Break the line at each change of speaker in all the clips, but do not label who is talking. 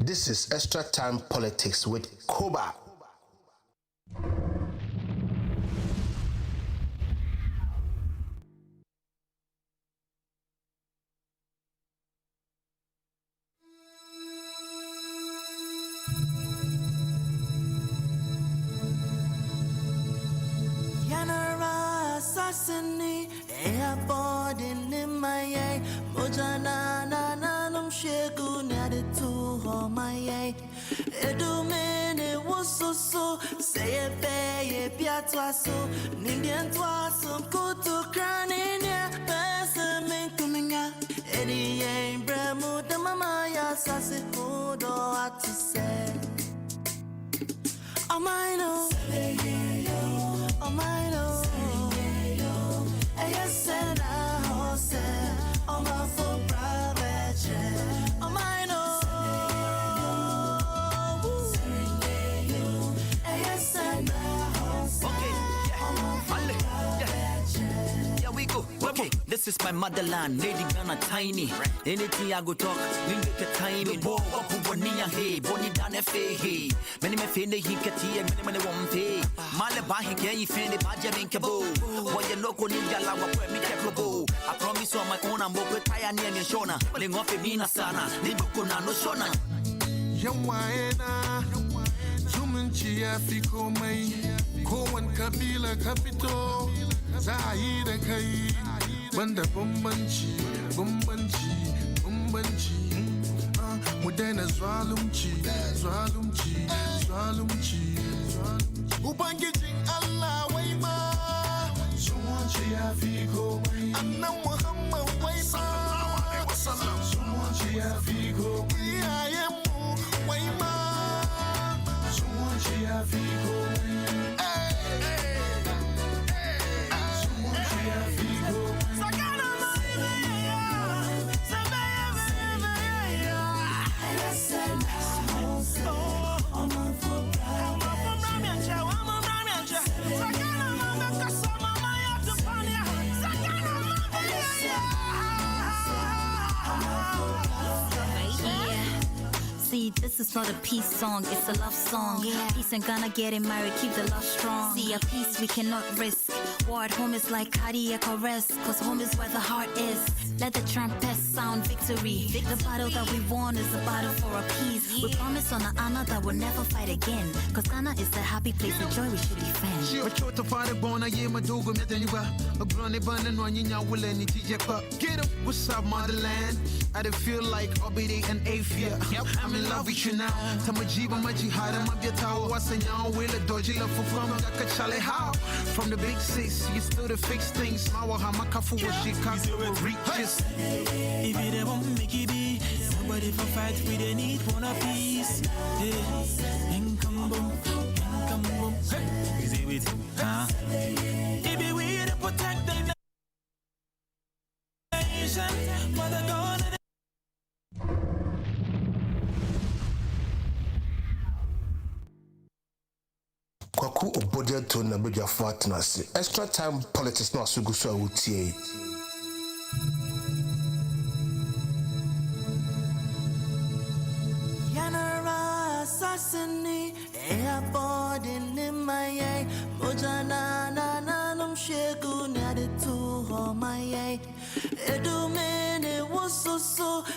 This is Extra Time Politics with KOBA.
Sasini, airport in my Mojana, Nanum Shegu, Nadi to my Edumen, it was so, say a bay, a piatwaso, Nindian twasum, go to Crania, Pessamin coming out, Eddie, Bremo, the Mamaya, Sassi, hold or what to say. Oh, my no, oh, my no.
Okay, this is my motherland, lady Ghana tiny. Anything I go talk, we make a time. Bo up one near hey, Bonnie Dan hey. Many me feel the hinkati and many won't pay. Malaba he can't find the badger in Cabo. What you look on India, where me Cabo. I promise on my own, I'm both tired near Shona. Ling off a mina sana, Libukuna no Shona.
Yamaena, Zumunchi Afiko May, Kowan Kabila Capito, Zahida Kai, Banda Bumbanchi, Mudena Zwalumchi, Ubangijing Allah Wayma, Zumunchi Afiko May, Anna Muhammad Wayma, Zumunchi Afiko May, I am.
See, this is not a peace song, it's a love song. Peace and Ghana getting married, keep the love strong. See, a peace we cannot risk. War at home is like cardiac arrest, cause home is where the heart is. Let the trumpets sound victory. The battle that we won is a battle for a peace. We promise on an honor that we'll never fight again, cause Ghana is the happy place of joy we should defend.
Get up, what's up, motherland? I don't feel like Obidi and Afia. I'm in love with you now. Tamajiba Majihada Mabiata was a young will a dodgy love for from Dakachale. How? From the big six, you still to fix things. Mawa Hamakafu was she can't reach.
If it won't make it be, somebody for fight we they need one a piece. Income boom. Is it with if it we to protect the nation, mother gonna.
Kwaku Obodia to Nabuja Fortness. Extra Time Politics no Suguso Wutie.
Yanara Sassini, airport in my Mojana, Nanum Shegu, Nadi to my Edumen, it was so,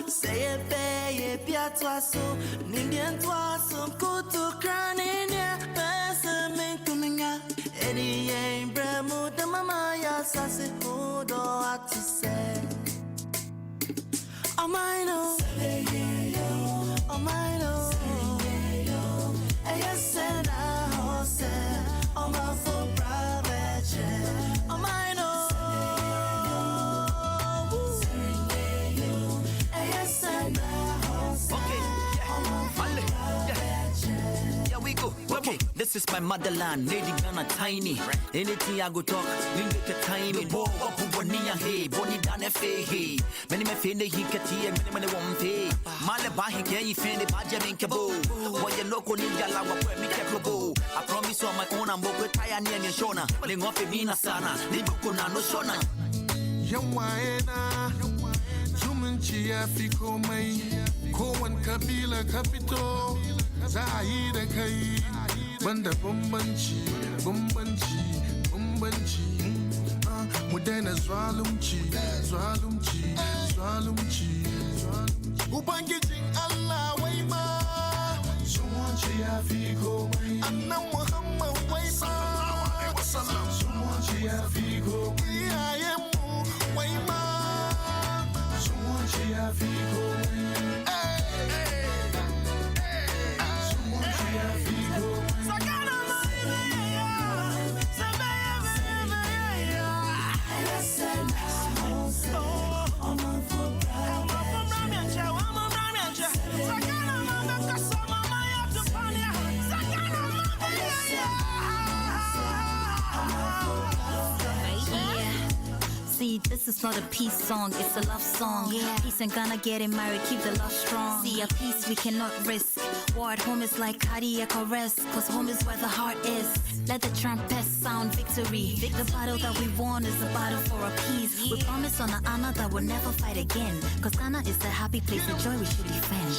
say a bay, a piatwaso, Nindian twasum, go to Crania, Pessamin coming out, Eddie, Bremo, the Mamaya, Sassi, hold or what to say. Oh, my no. Oh, my no. Yes, and I said, oh, my full private. Oh, my no. Yes, and I
said, yeah, we go. Okay, this is my motherland, lady Ghana tiny. Anything I go talk, we make a time. Bo up one near hey, Bonnie Dan hey. Many me feel the hinkati and many won't pay. Malaba he can't find the badger in Cabo. What you look on India, where me Cabo. I promise on my own, I'm both tired near Shona. Ling off a mina sana, Libukuna no Shona.
Yamaena, Zumunchi Afiko May,
Kowan kabila kapito Zahida kai Banda bambanci Mu daina zalunci Ubangijin Allah wai ma Zumunci ya fi komai Annan Muhammad wai ma Zumunci ya fi komai Iyayenmu wai ma Zumunci ya fi komai Zumunci ya fi komai
See, this is not a peace song, it's a love song. Peace ain't gonna get it married, keep the love strong. See, a peace we cannot risk. War at home is like cardiac arrest, cause home is where the heart is. Let the trumpets sound victory. The battle that we won is a battle for a peace. We promise on an honor that we'll never fight again, cause Ghana is a happy place, a joy we should defend.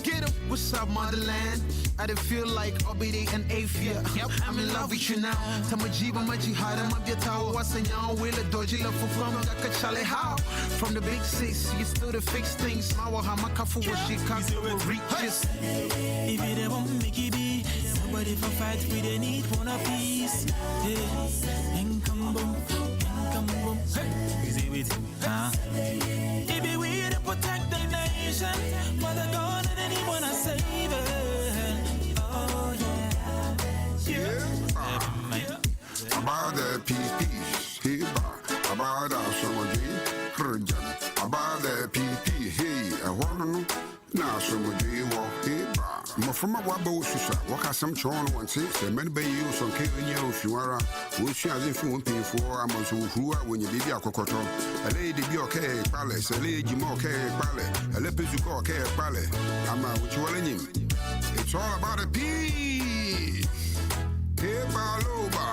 Get up, what's up, motherland? I didn't feel like Obidi and Afia. I'm in love with you now. Tamajiba Majihada Mabiata was a young will a dodgy love from Dakachale. How? From the big six, you still to fix things. Mawa Hamakafu was Chicago will reach this.
If you don't make it be, somebody for fight we they need one piece. Yeah, and come boom. Hey, is it with If we way to protect the nation, Mother God and anyone I save it. Oh yeah.
About the peace, hey, about our summer day, Kurjan, about the peace, hey, I want to know now summer day, walk, hey, from a wabo, Susa, walk out some chon once, say, many bay you some Kenya, if you are, which as if you won't pay for, I'm also who are when you leave your cocoto, a lady be okay, palace, a lady more okay, ballet, a lepizuko okay, ballet, I'm out with you him. It's all about a peace. Hey, Baloba.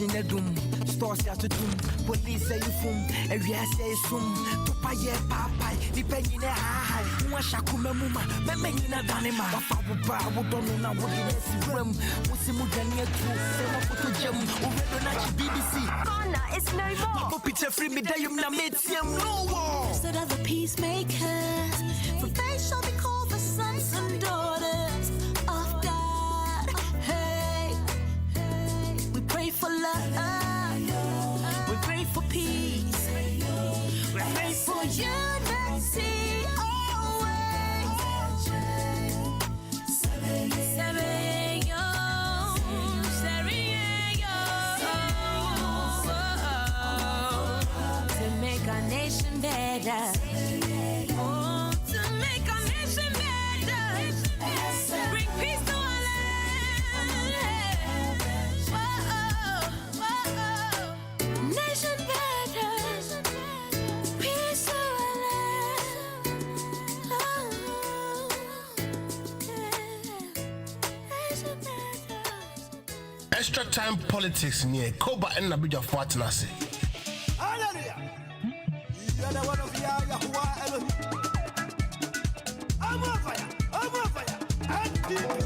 In a doom, stores at the doom, police say you foom, a real say soon, to pay papa, depending in a high, Mwashakuma Muma, Memina Danima, Papa, would don't know what it is, Rem, Musimudania too, Sema Gem, Uredonachi BBC.
Ghana, it's no more.
Papa Peter Free me, Dayum Namitium, no war.
Instead of the peacemakers, for they shall be called the sons and daughters of God. Hey, we pray for love, we pray for peace, we pray for unity always. To make our nation better. Oh, to make our nation better. Bring peace to our land. Nation better. Peace to our land. Nation better.
Extra time politics near KOBA and Nabija Fortinasi.
Hallelujah. You are the one of Yahuwah Elohim. I'm on fire. I'm on fire. And people.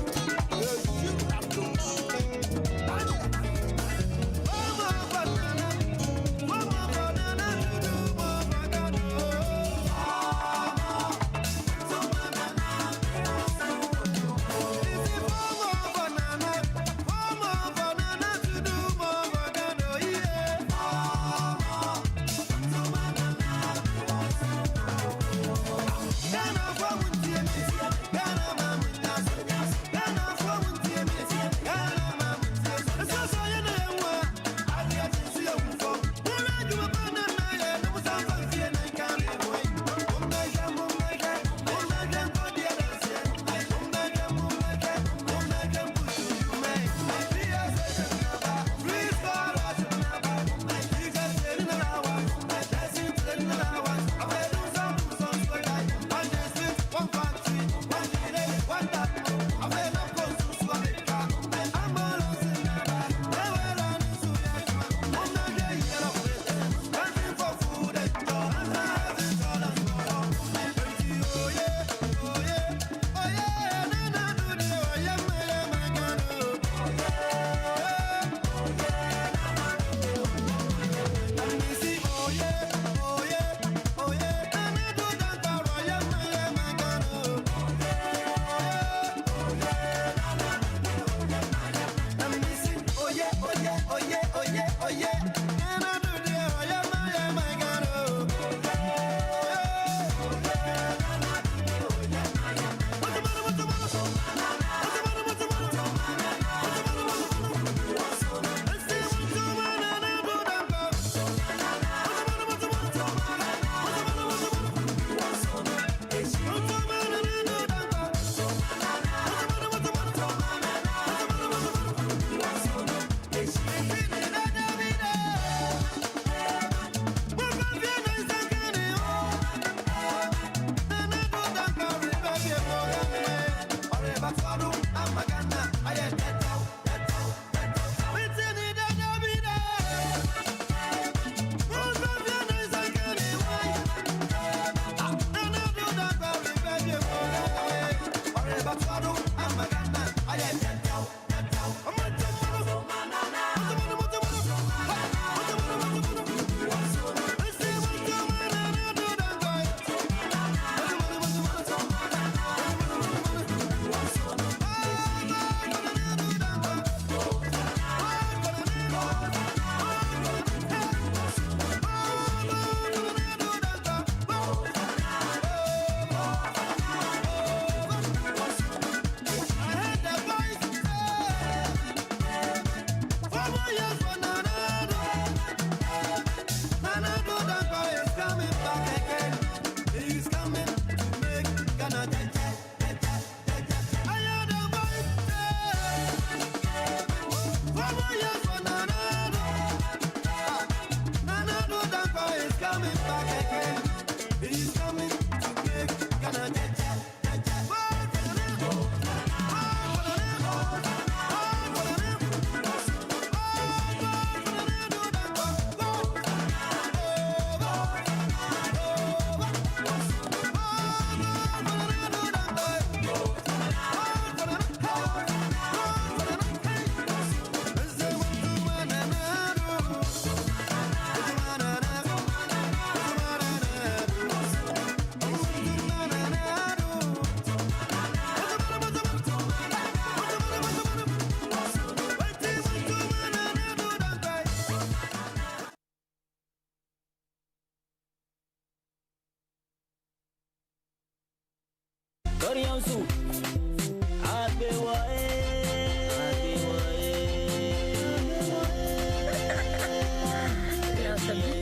Doriansu,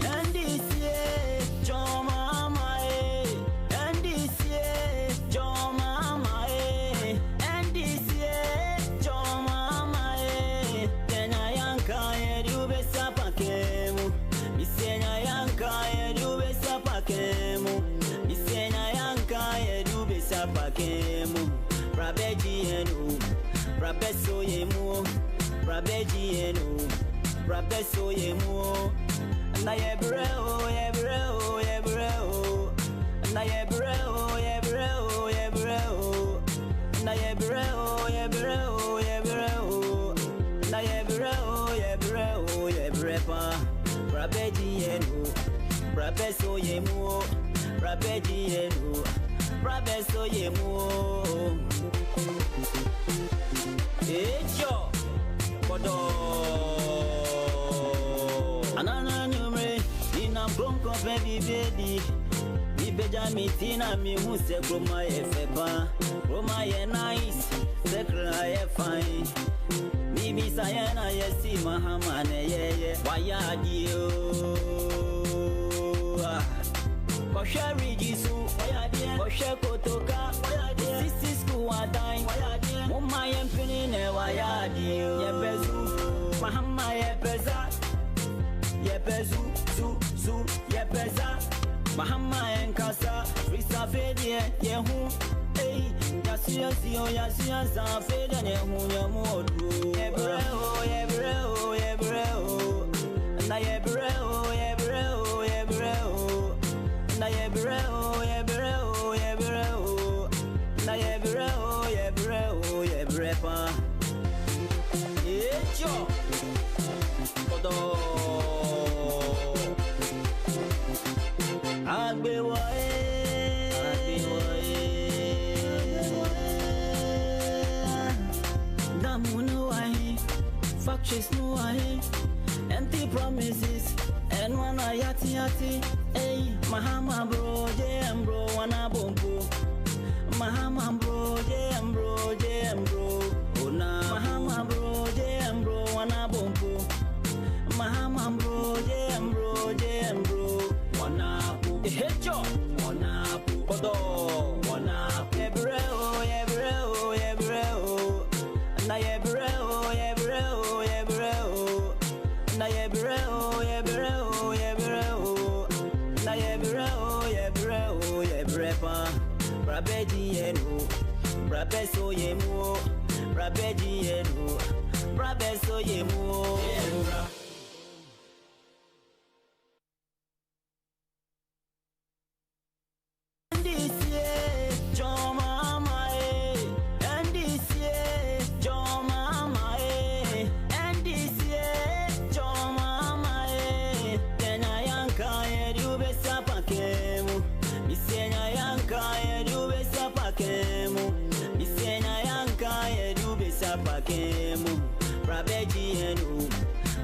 and this year, John Mama, and this year, John Mama, and this year, John Mama, then I am kind, you be sapakemu, Missena Yanka, you be sapakemu, Missena Yanka, you be sapakemu, Rabeji and Rabeso Yemu, Rabeji and Rabeso Yemu. Na yebreo, yebreo, yebreo. Na yebreo, yebreo, yebreo. Na yebreo, yebreo, yebreo. Na yebreo, yebreo, yebrepa. Rabeji yenu, rabeso yemu, rabeji yenu, rabeso yemu. Echo, kodo. Anana nyumre, inam bronco baby. Mi beja mitina mi huse kroma ye fepa. Kroma ye nice, sekra ye fine. Mi misayena ye si mahamane ye. Waya dio. Koshe rigisu, koshe kotoka. Sisi sku adine. Muma ye mpinine waya dio. Ye bezu, mahama ye peza. Yepezu, zu, yepeza. Mahama enkasa, frisa fedie, yehu. Hey, yasiya sa fedie nehu nyamodu. Yebreo, yebreo, yebreo. Na yebreo, yebreo, yebreo. Na yebreo, yebreo, yebreo. Na yebreo, yebreo, yebrepa. Echo, kodo. Factions no ahe, empty promises, and one yati, hey, Mahama bro, jam bro, wana bombo, Mahama bro, jam bro, ona, Mahama bro, jam bro, wana bombo, Mahama bro, jam bro, wana, hecho, wana, kodo, wana, yebreo, na yebreo, na yebreo, na yebreo, yebrepa, rabeji yenu, rabeso yemu, rabeji yenu, rabeso yemu.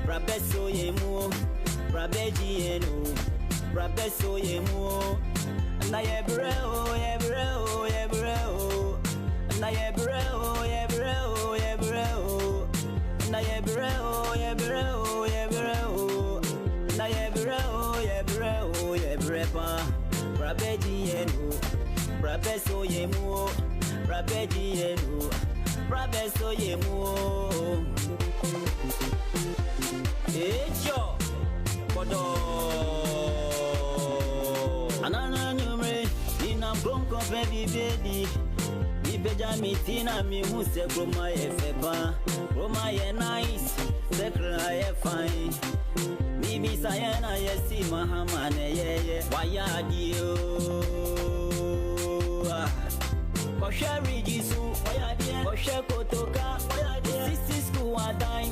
Rabeso yemu, rabeji yenu, rabeso yemu. Na yebreo, na yebreo, na yebreo, na yebreo, yebrepa. Rabeji yenu, rabeso yemu, rabeji yenu, rabeso yemu. Echo, kodo. Anana nyumre, inam bronco baby. Mi beja mitina mi huse kroma ye fepa. Kroma ye nice, sekra ye fine. Mi misayena ye si mahamane ye. Waya dio. Koshe rigisu, koshe kotoka. Sisi sku adine.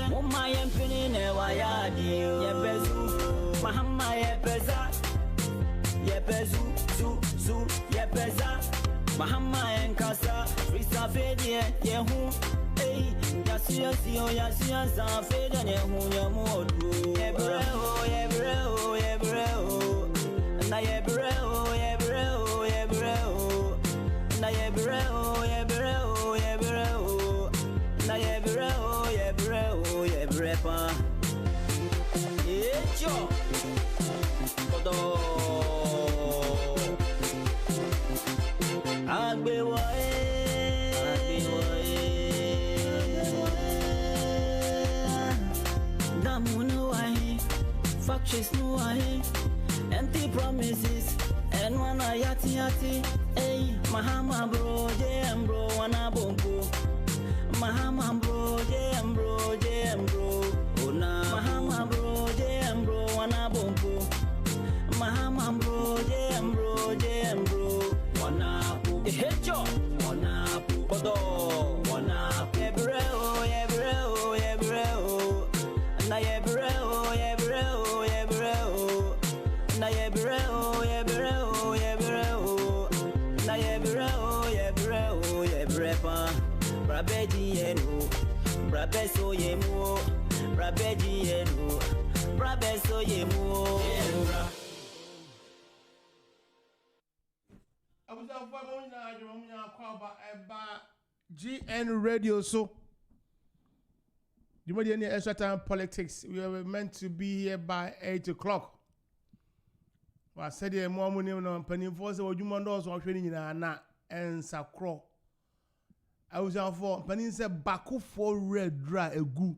Muma ye mpinine waya dio. Yepezu, mahama yepeza. Yepezu, zu, yepeza. Mahama enkasa, frisa fedie, yehu. Hey, yasiya sa fedie nehu nyamodu. Yebreo, na yebreo, Na yebre oh yebre oh yebre oh. Na yebre oh yebre oh yebre pa. Echo. Kodo. Agbe wa factories no ahe, empty promises, and one a yati yati. Hey, Mahama bro, jam bro, wana bongo. Mahama bro, jam bro, ona. Mahama bro, jam bro, wana bongo. Mahama bro, jam bro, wana po. Hecho, wana po. Kodo, wana po. Yebreo, yebreo, yebreo. Na yebreo, yebreo. Na yebreo, yebreo, yebreo. Na yebreo, yebreo, yebrepa. Brabeji yenu, brabeso yemu, brabeji yenu, brabeso yemu.
GN Radio so. You know the extra time politics. We were meant to be here by 8 o'clock. I said the more money on penny force or you mandos or training in a and sacro. I was out for penny said Baku for red dry a goo.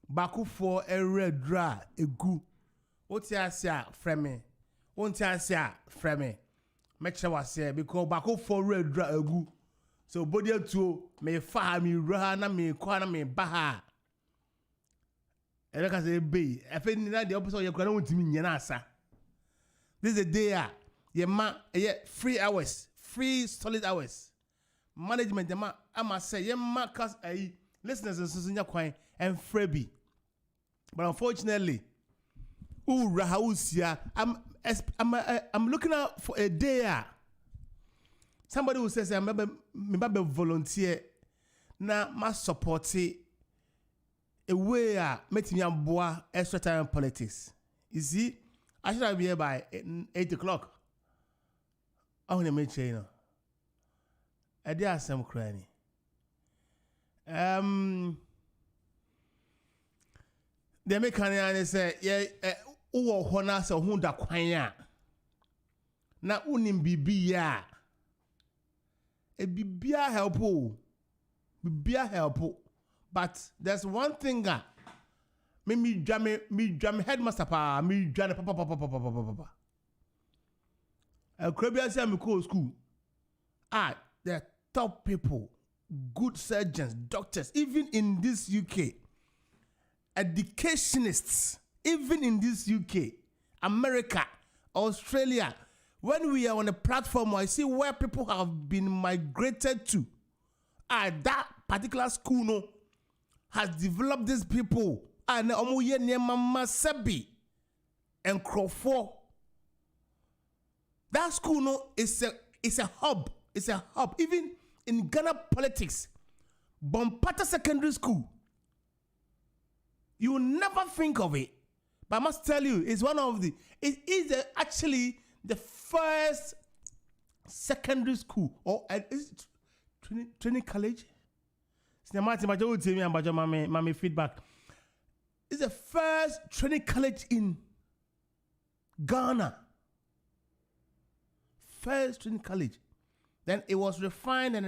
Baku for a red dry a goo. What's your say, Freme? Won't you say, Freme? Make sure I say because Baku for red dry a goo. So body to me fa me rana me kwana me baha. Like I say, be. I think that the opposite you can't want to mean yanasa. This is a day, yeah, 3 hours, 3 solid hours. Management, I must say, yeah, cause listeners and Susan Yaquine and Freebie. But unfortunately, I'm looking out for a day. Somebody who says, I remember volunteer, now my support a way making me boy extra time politics. You see? I should have been here by 8 o'clock. I want to make sure, you know. I did have some crying. The American say, yeah, who honor so who da kwanya. Na unim bibia. E bibia help. Bibia help. But there's one thing me jam headmaster pa me jam papa. Krabia say me call school. The top people, good surgeons, doctors, even in this UK, educationists, even in this UK, America, Australia, when we are on a platform, I see where people have been migrated to. That particular school no, has developed these people. And omuye ne mama sebi and Crawford. That school no is a hub. It's a hub. Even in Ghana politics, Bompata Secondary School. You will never think of it. But I must tell you, it's one of the, it is actually the first secondary school, or is it training college? It's feedback. It's the first training college in Ghana. First training college. Then it was refined and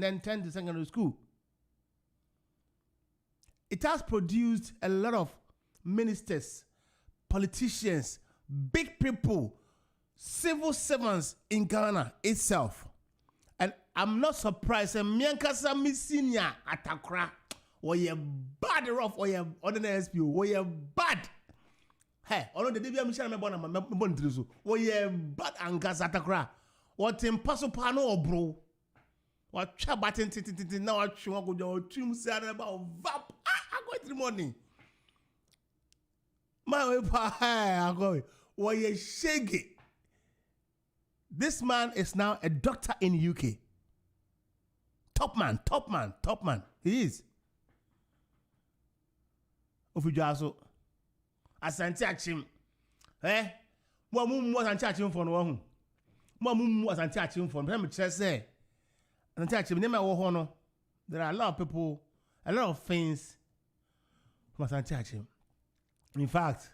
then turned to secondary school. It has produced a lot of ministers, politicians, big people, civil servants in Ghana itself. And I'm not surprised. Miankasa Misinia Atakra, or you bad rough, or you ordinary SPO, or you bad. Hey, although the Debia Michel Mebon, or you bad Angas Atakra. What impossible or bro? What chabatin now? I go to trim sad about vap. I go to morning. My way, I go. What you shake it? This man is now a doctor in UK. Top man. He is. Ofujaso. Asante achim. Mo anti achim for no. Mamu asante achim for me say asante achim name wo ho no there are a lot of people a lot of things from asante achim. In fact,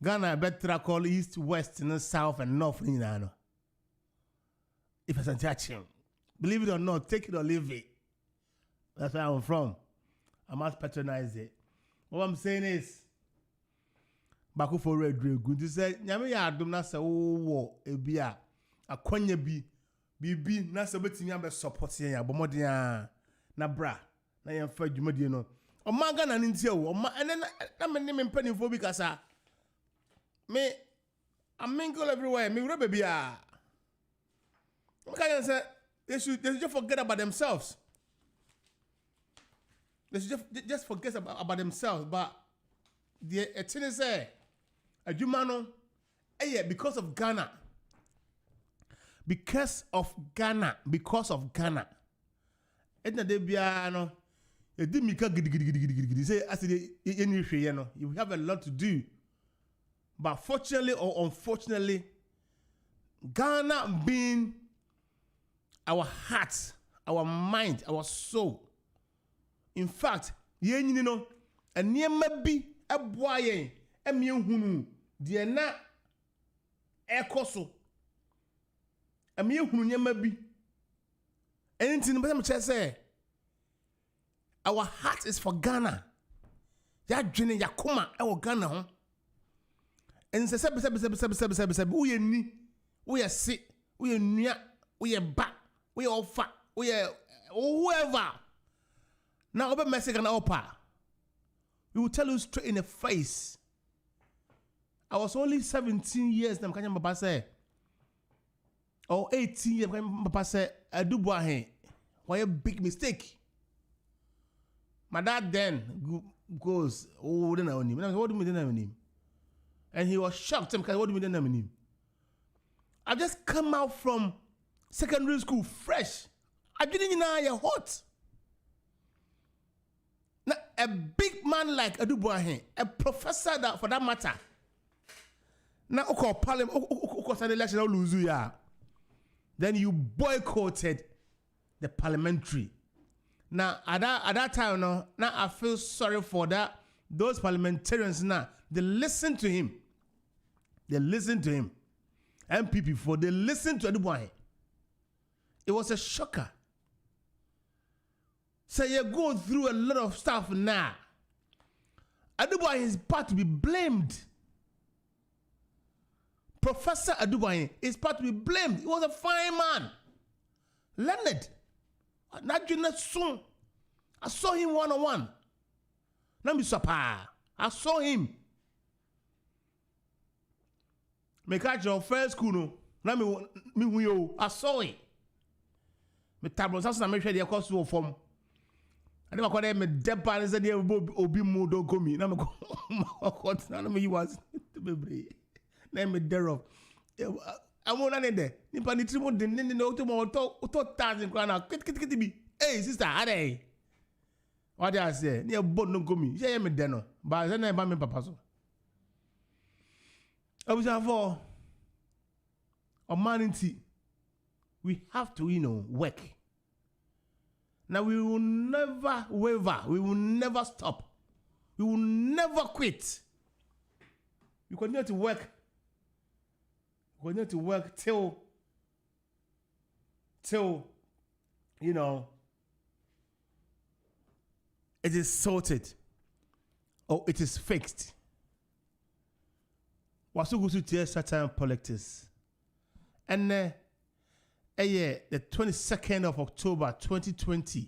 Ghana better call east, west, and south and north in no. If asante achim, believe it or not, take it or leave it. That's where I'm from. I must patronize it. What I'm saying is Baku for red good. You say, Nyame ya adum na se wo ebia akwanya bi na se betimi abe support yen ya bomoden na bra na yen fa dwumadi no. O manga na ntia wo. O ma na me ne mpanimfo bi kasa. Me I mingle everywhere. Me wura baby a. Say they should just forget about themselves. They should just forget about themselves. But the thing is Adwumano, because of Ghana. Because of Ghana. Etna de bia no. You have a lot to do. But fortunately or unfortunately, Ghana being our heart, our mind, our soul. In fact, yen no, and near maybe a boy, a hunu, dear na ekoso. A mere hunu maybe. Anything but say, our heart is for Ghana. Ya dreaming yakuma, our Ghana, huh? And say, we ni, we are sick, we are near, we are back, we are all fat, we are whoever. Now, over Mexican Opa, we will tell you straight in the face. I was only 17 years, I'm going to say, or 18 years, I'm going to say, I do boy, why a big mistake. My dad then goes, oh, then I own him. What do you mean, I own him? And he was shocked because what do you mean, I own him? I just come out from secondary school fresh. I didn't know you're hot. Now, a big man like Adubuahin, a professor that for that matter. Now, election, then you boycotted the parliamentary. Now, at that time, now I feel sorry for that. Those parliamentarians now, they listen to him. MPP for they listen to Adubuahin. It was a shocker. So you're going through a lot of stuff now. Adubuahin is part to be blamed. Professor Adubuahin is part to be blamed. He was a fine man. Leonard. Not soon. I saw him one-on-one. Let me supply. I saw him. Me catch your first school. Let me I saw it. Me table na me hwe de course wo form. I never call them a dead pan said they obi mu do komi. Na me ko na me was to be. Na me thereof. I'm on there. Nipa ni trimo de ne to mo to 1000 kwana. Kit bi. Hey sister, ade. What I say? Ni bo no komi. Say me de no. Ba say na ba me papa so. I was for humanity. We have to, work. Now we will never waver. We will never stop. We will never quit. We continue to work. We continue to work till it is sorted or it is fixed. Wasugu to certain politics. And the 22nd of October 2020.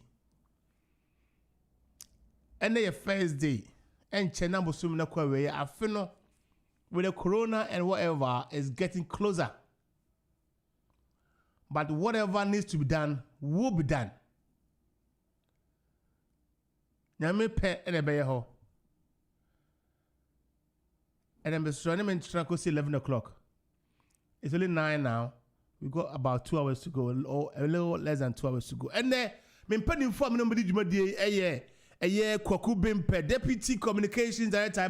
And the first day. And Chenambo Sumina Kwawe, I feel with the corona and whatever is getting closer. But whatever needs to be done will be done. Nyame pe ene ho. And then I'm trying to 11 o'clock. It's only 9 now. We got about 2 hours to go, or a little less than 2 hours to go. And then, I'm pending for me nobody Kwaku Bimpe, Deputy Communications Director,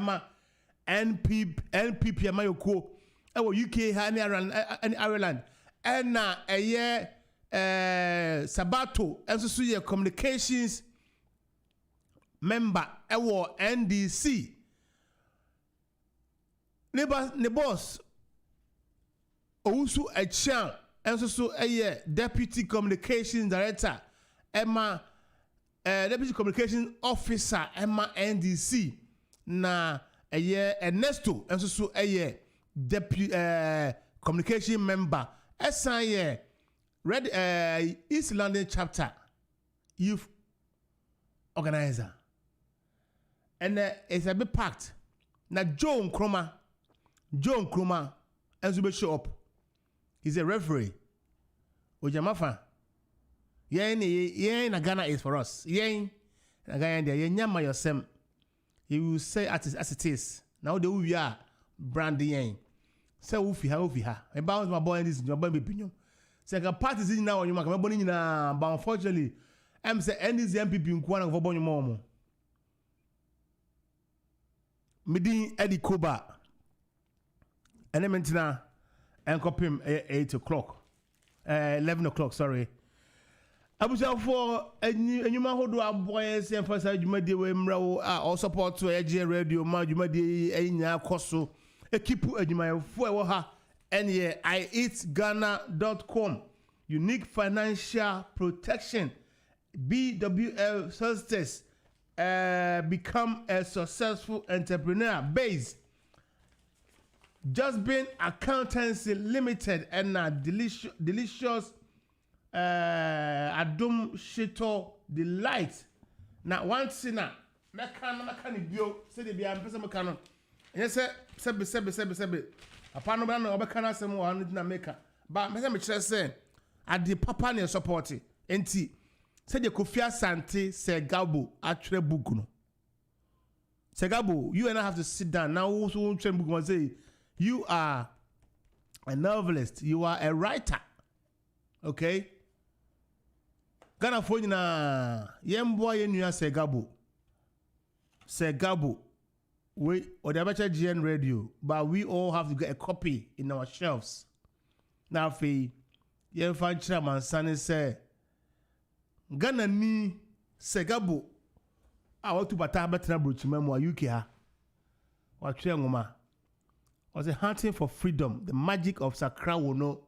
NPP Amayoko, UK ha ne Ireland na eye Sabato enso so ye communications member NDC ne boss Owusu Echan enso so eye deputy communications director deputy communications officer NDC na eye Ernesto enso so eye deputy communication member esan Red East London chapter youth organizer and it's a bit packed na Joe Nkrumah enso be show up. He's a referee ojamafa yen na Ghana is for us yen na Ghana there yen nyama yosem he will say as it is now the we are brand yen say ufi ha e bounce my boy in this your boy be pinyum say ka parties in now nyuma ka boni nyina but unfortunately am say NDC MPP nko na for bonyo mo midin Eddie KOBA elementina and copy him 8 o'clock 11 o'clock sorry abuja for enyuma hodo aboys emphasize jumade we mrawo all support to AG radio ma jumade enya koso ekipu enyuma fo ewo ha ene ieatghana.com unique financial protection BWL success become a successful entrepreneur base Just Being Accountancy Limited and delicious Adum Shito Delight. Now one sinner, mekani bio say the bia mpesa mekano. Yes sebe. Apano bana obekana asem wa no na meka. Ba mpesa me kire say ade papa ne support enti say the Kofi Asante Segabo atwere book no. Segabo, you and I have to sit down now also try book and say you are a novelist, you are a writer. Okay? Ghana for na yembo yenua Segabo. We or the better GN radio, but we all have to get a copy in our shelves. Now fe yemfa chairman Sani say Ghana ni Segabo watu bata betra brochima mu UK ha. Watwe ngoma. Was hunting for freedom, the magic of Sakra Wono.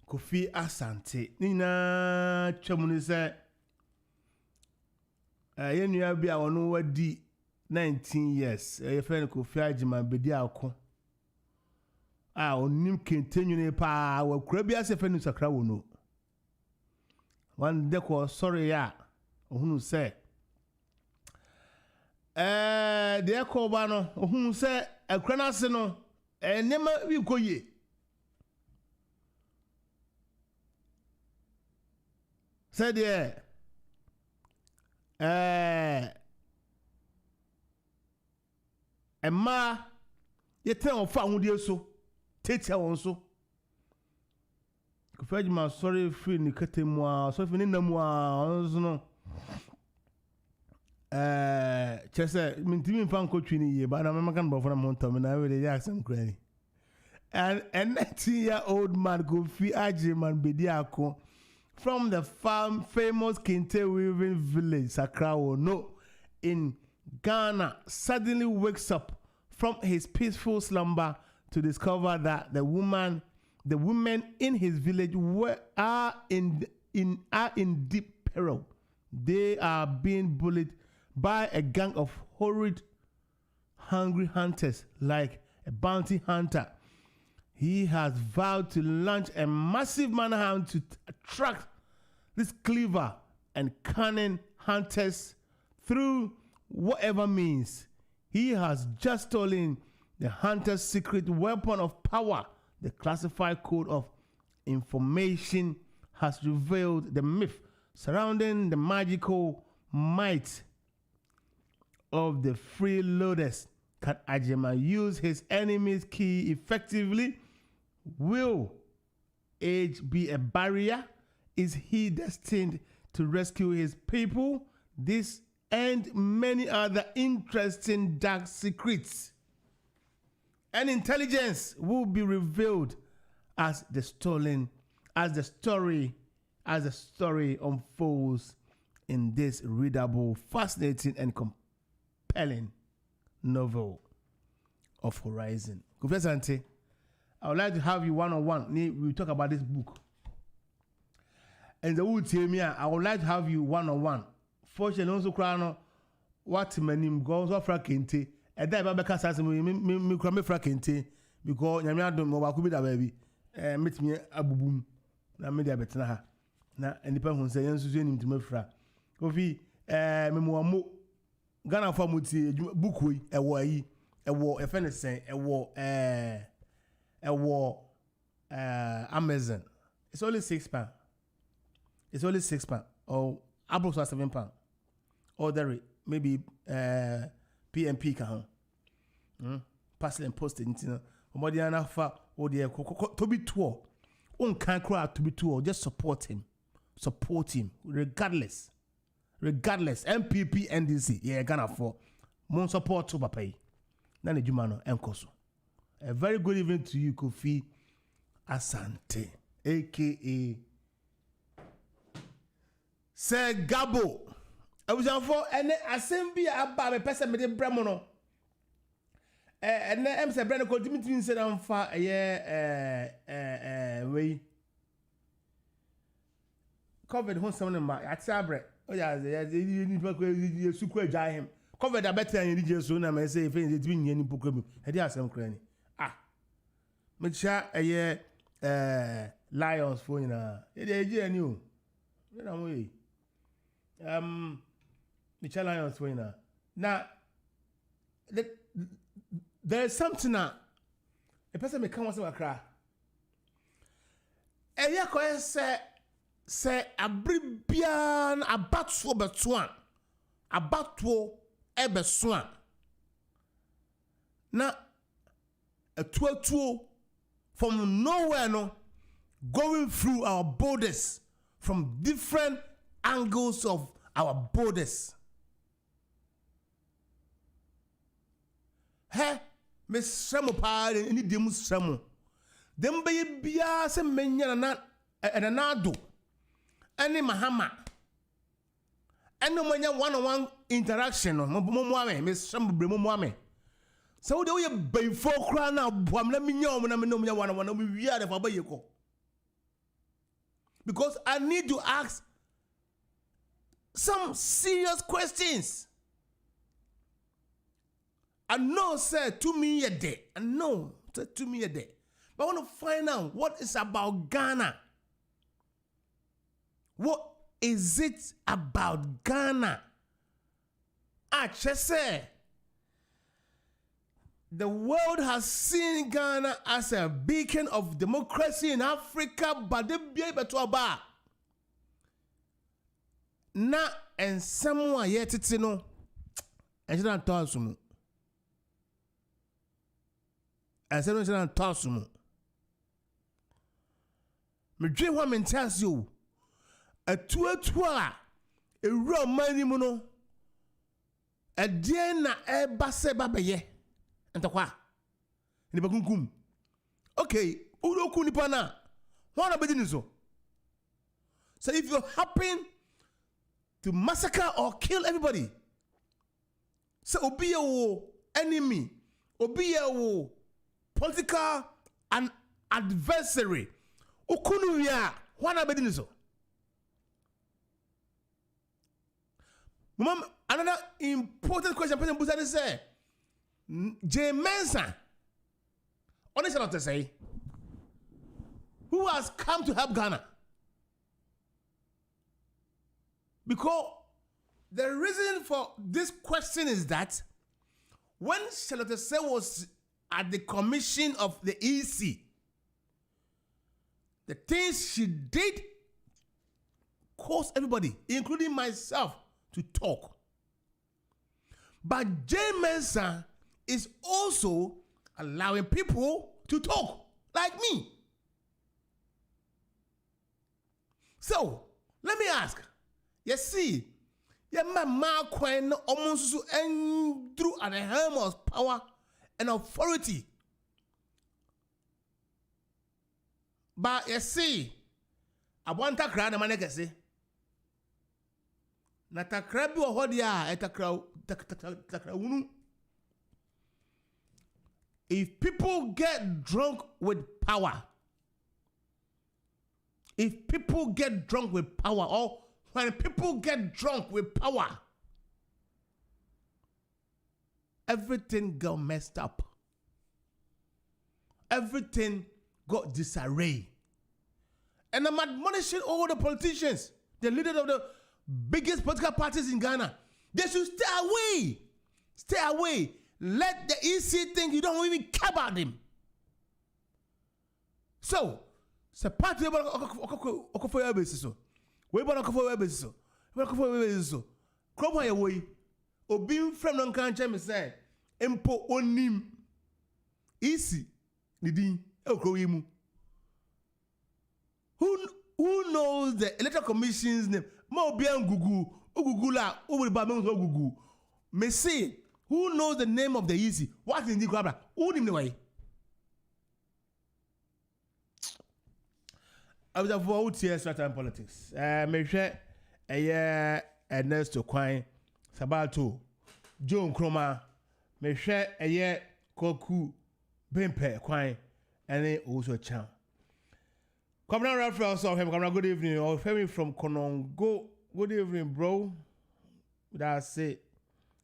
Kofi Asante. Nina Chamuni say, Yenua bi awonu wadi 19 years. Your friend Kofi Ajima bedi akon. Onim continue ne pa wa kura bi ase friend Sakra Wono. One deko sorry ya. Ohunu say the KOBA no ohun se akra na se no nema wi koye said emma yete on fa ahudie so tetia won so Kofi ma sorry free ni katemu a so fi ni namu a onzo no chese mintimi mfa nkotwini ye ba na mama bo for na montom na we dey ask some granny and 19-year-old man Kofi Ajiman Bediako from the famous Kente Weaving village Sakrawo no in Ghana suddenly wakes up from his peaceful slumber to discover that the women in his village are in deep peril. They are being bullied by a gang of horrid, hungry hunters like a bounty hunter. He has vowed to launch a massive manhunt to attract these clever and cunning hunters through whatever means. He has just stolen the hunter's secret weapon of power. The classified code of information has revealed the myth surrounding the magical might of the freeloaders. Can Ajima use his enemy's key effectively? Will age be a barrier? Is he destined to rescue his people? This and many other interesting dark secrets and intelligence will be revealed as the story unfolds in this readable, fascinating, and compelling novel of Horizon. Professor Ante, I would like to have you one-on-one. We talk about this book. And the would tell me, I would like to have you one-on-one. Fortunately, also crown what my name goes off Rakente. And then I can't say me cram Rakente because Yamia don't know what could be that baby. Meet me a boom. Na me dia betena na enipa hu se yensu so nim timafra kofi memoamo Ghana fa muti book we ewo ayi ewo efenesen ewo Amazon. It's only £6. It's only £6 or Apple was £7 or there maybe PMP can parcel and post it into Omodiana fa or the to be tour. Can't cry to be too, just support him, regardless. MPP, NDC, yeah, Ghana for mon support to pay. Nani Jumano Enkoso. A very good evening to you, Kofi Asante, aka Sir Gabo. I was on for and assembly about a person with a bremono. And then I'm saying, Brandon called Dimitri said I'm far a way. Covered home someone my at Sabre. Oh, yeah, you need to super jai him. Covered a better and you soon. I may say, if it's been any program, I did some cranny. Make sure a year Lions for you. It is new. You know, Michelle Lions for you now. There's something that a person may come once a cry. And ya ko say abribian abatwo betwan abatwo ebeswan na atuatuo from nowhere no going through our borders from different angles of our borders. Hey, Miss Samu pa ni demu Samu. Dem be bia se menya na enanado. Any Mahama. Any menya one-on-one interaction no mo Miss Samu bre mo ame. So de we be fo kra na boam na menya na me no menya one-on-one no we are the for ba yeko. Because I need to ask some serious questions. I know, sir, to me a day. I know, sir, to me a day. But I want to find out what is about Ghana. What is it about Ghana? I just say, the world has seen Ghana as a beacon of democracy in Africa, but they be able to about. Na and someone yet it's no. And she don't talk to me. And so don't talk to me. Me dream one man tells you a a real money mono a dear na e basse babaye and the qua in the bagunkum. Okay, Udo Kunipana, what about so? So if you happen to massacre or kill everybody, so obi a enemy, obi a political and adversary, ukunuya, what about so? Mom, another important question President Busani say, J. Mensa, honestly not to say, who has come to help Ghana? Because the reason for this question is that when Charlotte Say was at the commission of the EC, the things she did caused everybody, including myself, to talk. But Jay Mensa is also allowing people to talk, like me. So, let me ask, you see, your man Queen almost through at the helm of power and authority But you see, I want to cry the man say. Na takra bi wo hodi a takra unu. If people get drunk with power, or when people get drunk with power, everything got messed up. Everything got disarray. And I'm admonishing all the politicians, the leaders of the biggest political parties in Ghana. They should stay away. Stay away. Let the EC think you don't even care about them. So, c'est pas de okofo ya basis so. We bon okofo ya basis so. We okofo ya basis so. Kromo ya we. Obi from non kan che me say, empo onim. EC ni din e okro yi mu. Who knows the electoral commission's name? Mo bi an gugu la o will ba me gugu. Me say, who knows the name of the EC? What is the crabra? Who him the way? I was for out here certain politics. Me hwe Ernest Okwan Sabato John Kroma me hwe Koku Bempe Kwan and also Chan. Come down, reference of him. Come down, good evening. Or Femi from Konongo. Good evening, bro. That's it.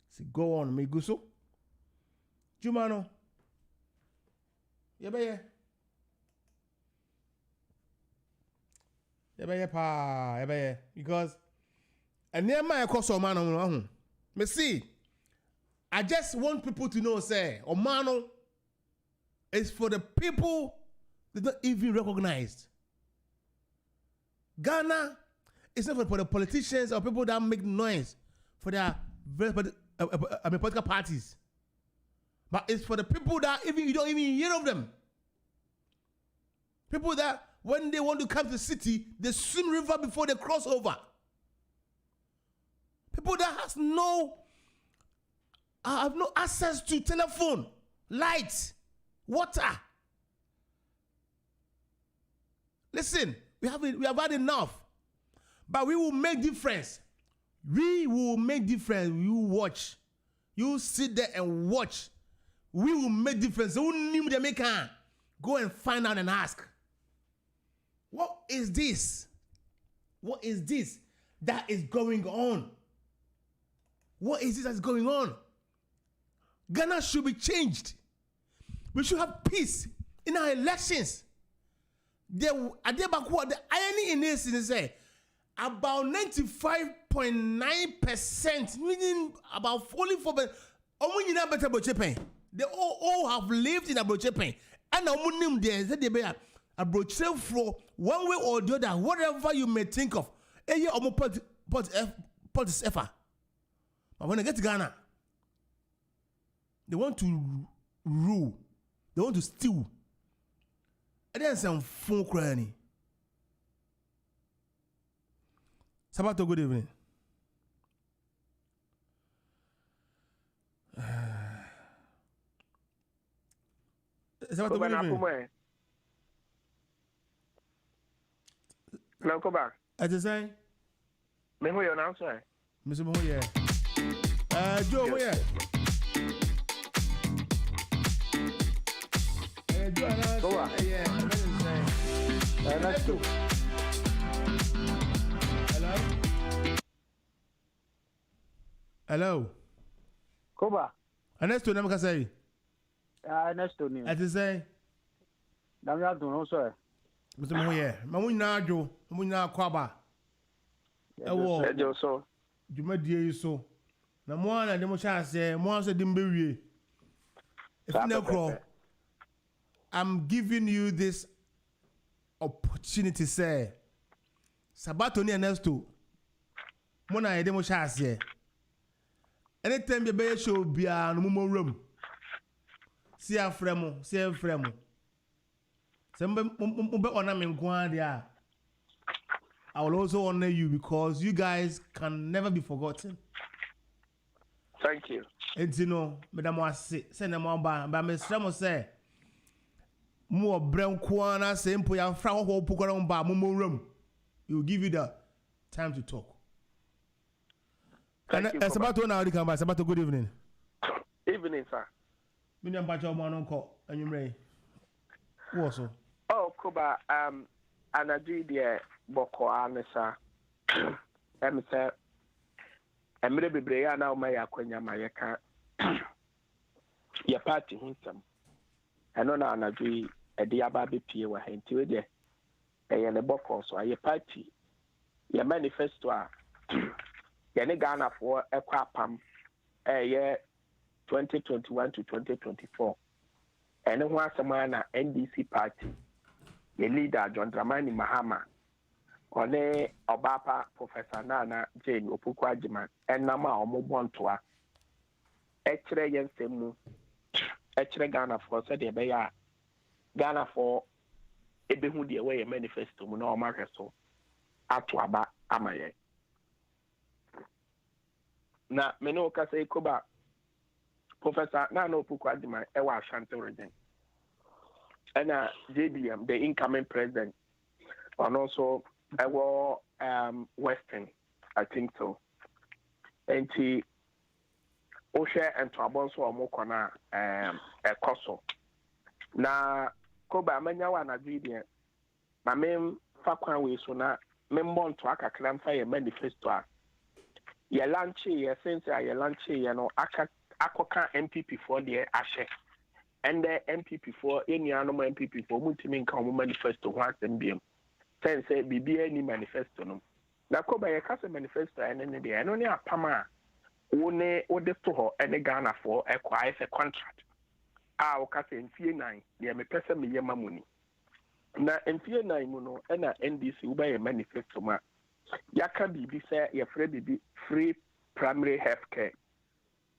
See, go on, me guso. Jumano. Yebeye. Because and near my course of man me see. I just want people to know, say, Omano is for the people that don't even recognized. Ghana is not for the politicians or people that make noise for their political parties. But it's for the people that even you don't even hear of them. People that when they want to come to the city, they swim river before they cross over. People that have no access to telephone, light, water. Listen, we have had enough. But we will make difference. We will make difference. You watch. You sit there and watch. We will make difference. Who knew the maker? Go and find out and ask. What is this? What is this that is going on? What is this that's going on? Ghana should be changed. We should have peace in our elections. The irony in this is about 95.9%, meaning about 44%, they all have lived in Abrochepen. And I'm there, they be Abrochepen for one way or the other, whatever you may think of. Politics effort. But when they get to Ghana, they want to rule, they want to steal. And then some phone crying. Sabato, good evening. Sabato, good evening.
Hello, KOBA.
As I say,
me who you now, sir?
Mr. Moya. Joe, where?
KOBA.
Yeah,
Let's do.
Hello.
KOBA.
Ernesto, never say.
Ernesto, new.
As I say,
Damn, you don't sir.
Mr. Moya. Mamuna Joe, Mamuna KOBA.
So.
You made you so. Na mo na demo cha say, mo say dim bewie. If no crawl, I'm giving you this opportunity, say. Sabato ni Ernesto. Mo na demo cha say. Anytime you be show bia no mo room. See a fremo, see a fremo. Sembe mo be ona me nko dia. I will also honor you because you guys can never be forgotten.
Thank you.
And you know, Madam was say, send them on by Miss Ramos say, more brown kwana simple and frau ho pukon ba momo room. He will give you the time to talk.
Thank you.
Sabato now come by. Sabato, good evening.
Evening, sir.
Miniam Bacho Mononco, and you may. Also.
Oh, Koba, Anadu de Boko Anessa. Sir, and maybe Brea now my Aquina Mayaka. Your party, Winsome. And on Anadu, a diababi Pia were into it. And the Boko, so your party. Your manifesto. Yene Ghana for Equapam, year 2021 to 2024. And then once a man NDC party, the leader John Dramani Mahama, One Obapa Professor Nana Jane Opukwajiman, and Nama Omobontoa, Echere Yensemu, Echere Ghana for said Ebeya, Ghana for Ebehudi away a manifesto, no Markeso, Atuaba Amaye. Na meno ka say Koba Professor Nana Opukwajiman ewa Ashanti region. And JBM, the incoming president, and also ewa Western, I think so. And he Oshe and Trabonso Omokona Koso. Na Koba menya wa na JBM. Ma mem fakwan we so na membon to aka klamfa ye manifesto a ye lanche ye sense ye lanche ye no akoka MPP for the ashe and the MPP for any anoma MPP for mutimi nka omo manifesto ho asembiem sense bibia ni manifesto no na Koba ye kase manifesto ene ne de eno ne apama wone ode to ho ene Ghana for ekwa ise contract a o kase mfie 9 ye mepese me yema muni na mfie 9 mu no ena NDC uba ye manifesto ma yaka bibi say ye free primary health care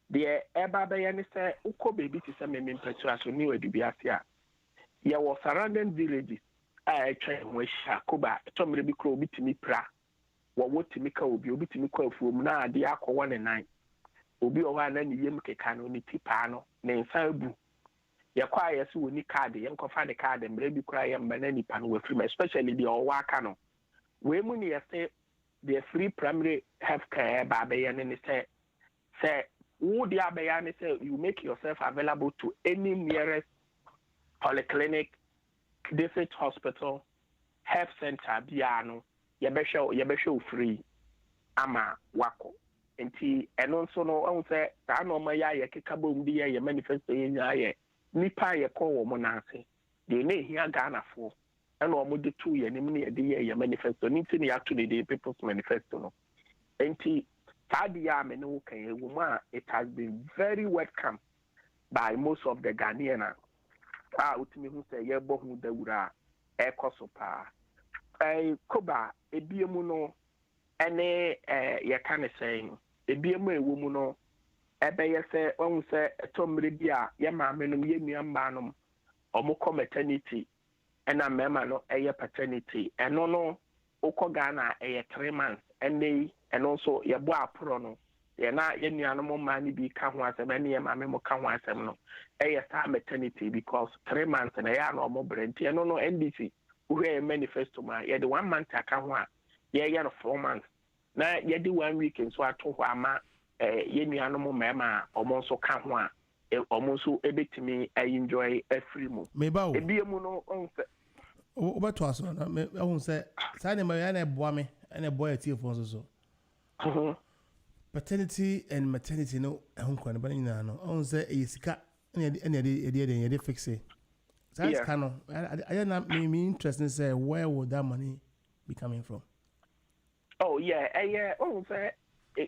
the eba be yani say uko baby ti say me mpetwa so ni wadi biase a ye wo surrounding villages a etwa ho hia Koba to mre bi kro obi timi pra wo wotimi ka obi timi kwa afuom na ade akọ 1 obi o wa na ni yem keka no ni tipa no ne nsa bu ye kwa ye so woni card ye nkofa de card mre bi kra ye mba na nipa no wafiri especially the o wa aka no we mu ni ye say the free primary health care ba be ye ne say who the abayane say you make yourself available to any nearest polyclinic, district hospital, health center biano, yebesho free ama wako. Enti enonso no on say ta no ma ya ye kekabo mbi ye manifesto ye nipa ye ko wo mo na ase. De na hia Ghana fo. E no mo de tu ye nim na ye manifesto. Nti na ya to the people's manifesto no. Enti it has been very welcome by most of the Ghanaians. Ultimately, who say yebo hu dawura ekosopa. Koba ebiemu no ene ye kan say ebiemu ewomu no ebe ye say onu say etomre bia ye maame no ye nuamba no omukọ maternity ena mema no eye paternity eno no ukọ Ghana eye 3 months ene and also your boy pro no ye na ye nuanom ma ni bi ka ho asem na ye maame mo ka ho asem no e start maternity because 3 months na ya no mo brenti no NDC who hear manifesto ma ye the 1 month aka ho a ye no 4 months na ye di 1 week so ato ho ama ye nuanom ma omo so ka ho a omo so ebetimi enjoy free mo ebiemu no on se
obeto aso na me ehun se sa ne ma ya na eboa me na eboa etie fo so paternity and maternity no ehun kwa ne ba nyina no on say esika ene fix it. That's kind of I not me interesting say where would that money be coming from?
Oh yeah, on say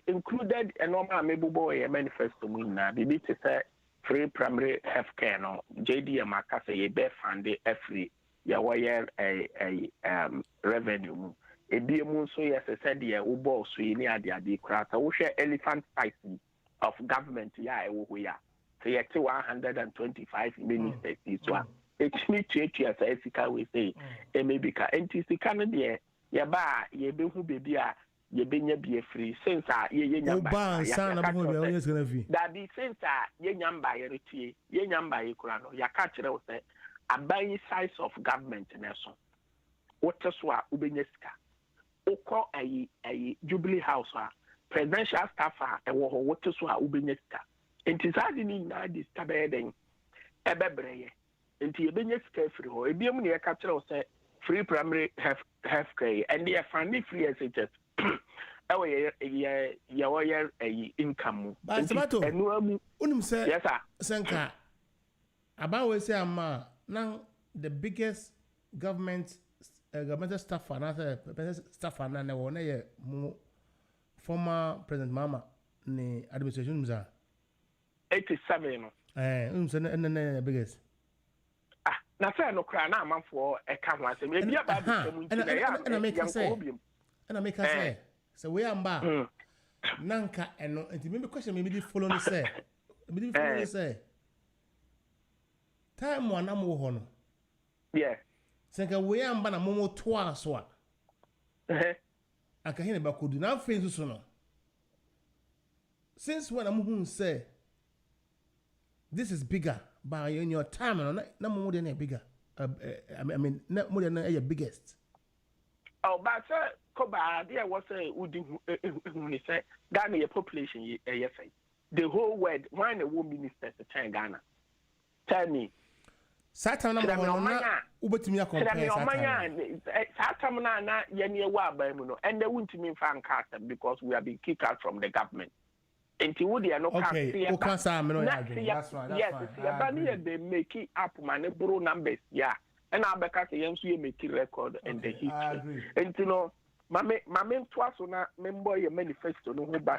included a normal maybe boy manifesto na bibi to say free primary health care no JDM aka say ye be fund free ya wire a revenue ebiemu so yes said ye wo boss so ni ade kra ta wo hwe elephant size of government ya e wo ya so ye 125 ministers so it's me to as Africa we say e maybe ka NTC kan de ye ba ye be hu bebi a ye benya bi free since ye nyamba
ya san na bo be onye skana fi
that be since ye nyamba ye retie ye nyamba ye kra no ya ka kire wo say aban size of government na so what so a ubenya sika okọ ayi Jubilee House a presidential staff a ewo ho what so a ubenya sika enti sadi ni na disturb eden ebebreye enti ebenya sika free ho ebiem ne yeka kire o say free primary health care and they are free SHS ewo ye income
but sabato unum say yes sir senka about we say ama now the biggest government staff na wo na ye former president mama ni administration mza
87 no
say na biggest
na say no kra na amanfo e ka ho asem e bia ba bi mu nti na ya
na make say so we amba nanka eno nti me question me di follow no say time one am wo ho no
yeah
senka we amba na momo to aso a aka hene ba kodu na afin so no since when am who say this is bigger by in your time na momo de na bigger I mean na mo de na biggest
but KOBA there was a udi say Ghana your population yes the whole world when a woman minister to Ghana tell me
Satan na mo na ubetimi compare
Satan na yene wa ba mu no and they won't mean fan cast because we have been kicked out from the government until we are no
that's right
yes they make it up man bro numbers yeah and I because you make record and the history and you know mame twa so na member your manifesto no ho ba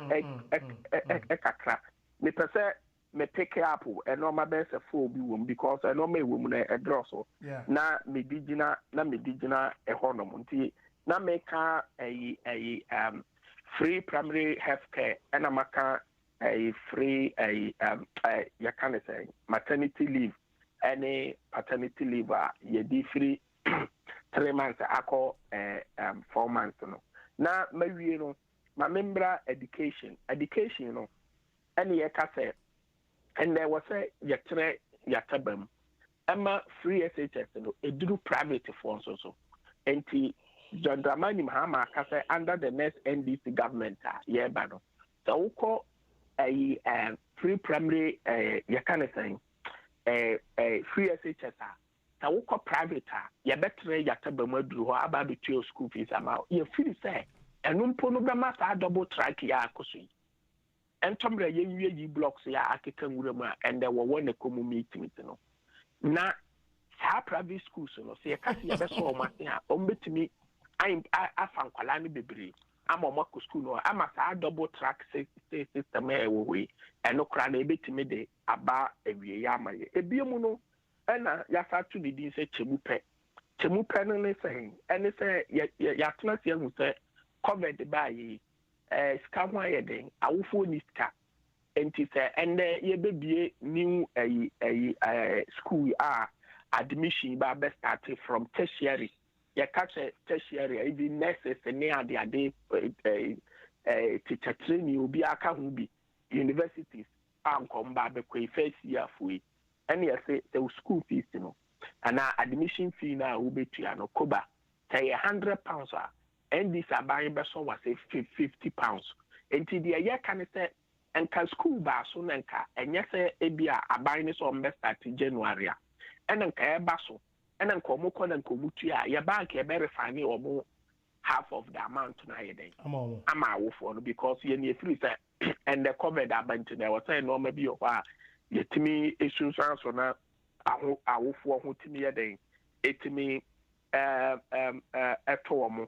kakra me pese me pick up and no my best for bi wom because I know me wom na draw so na me digina e honom nti na me ka free primary health care and amaka free you can say maternity leave any paternity leave ye di free 3 months ako 4 months no na mawie no ma membra education no any ye ka say and there was a yetre yatabam ama free SHS no eduru private for so enti John Dramani Mahama ka say under the next NDC government ye ba no so uko free primary you can say free SHS ta wo private ya betre yatabam aduru ho aba betio school fees ama ye feel say enumpo no be ma sa double track ya akoso and tombre ye blocks ya akeka nwura and there were one common meeting no na sa private schools no say kasi ya be so o mate ha o betimi afan kwala ni bebre ama o mako school no ama sa double track system e wo we eno kra na ebetimi de aba ewie ya amaye ebiemu no na ya sa to the din say chemupe no ne say ene say ya tena se hu say COVID ba yi ska ho ayeden awofo ni ska enti say ende ye bebie new school admission ba be start from tertiary ya catch tertiary even nurses ne ade teacher training obi aka ho bi universities ankom ba be kwai first year fuyi and you say the school fees no and admission fee na wo betua no KOBA say £100 and this buying person was say £50 until the year can say and can school ba so nanka and yes ebia abuying so on start January and nka e ba so and nka omoko na nka omutua ya bank e be refine omo half of the amount na yeden ama wo for no because you need free say and the covered abantu there was say no maybe of yetimi issues so na awofo ho timi yeden etimi etomo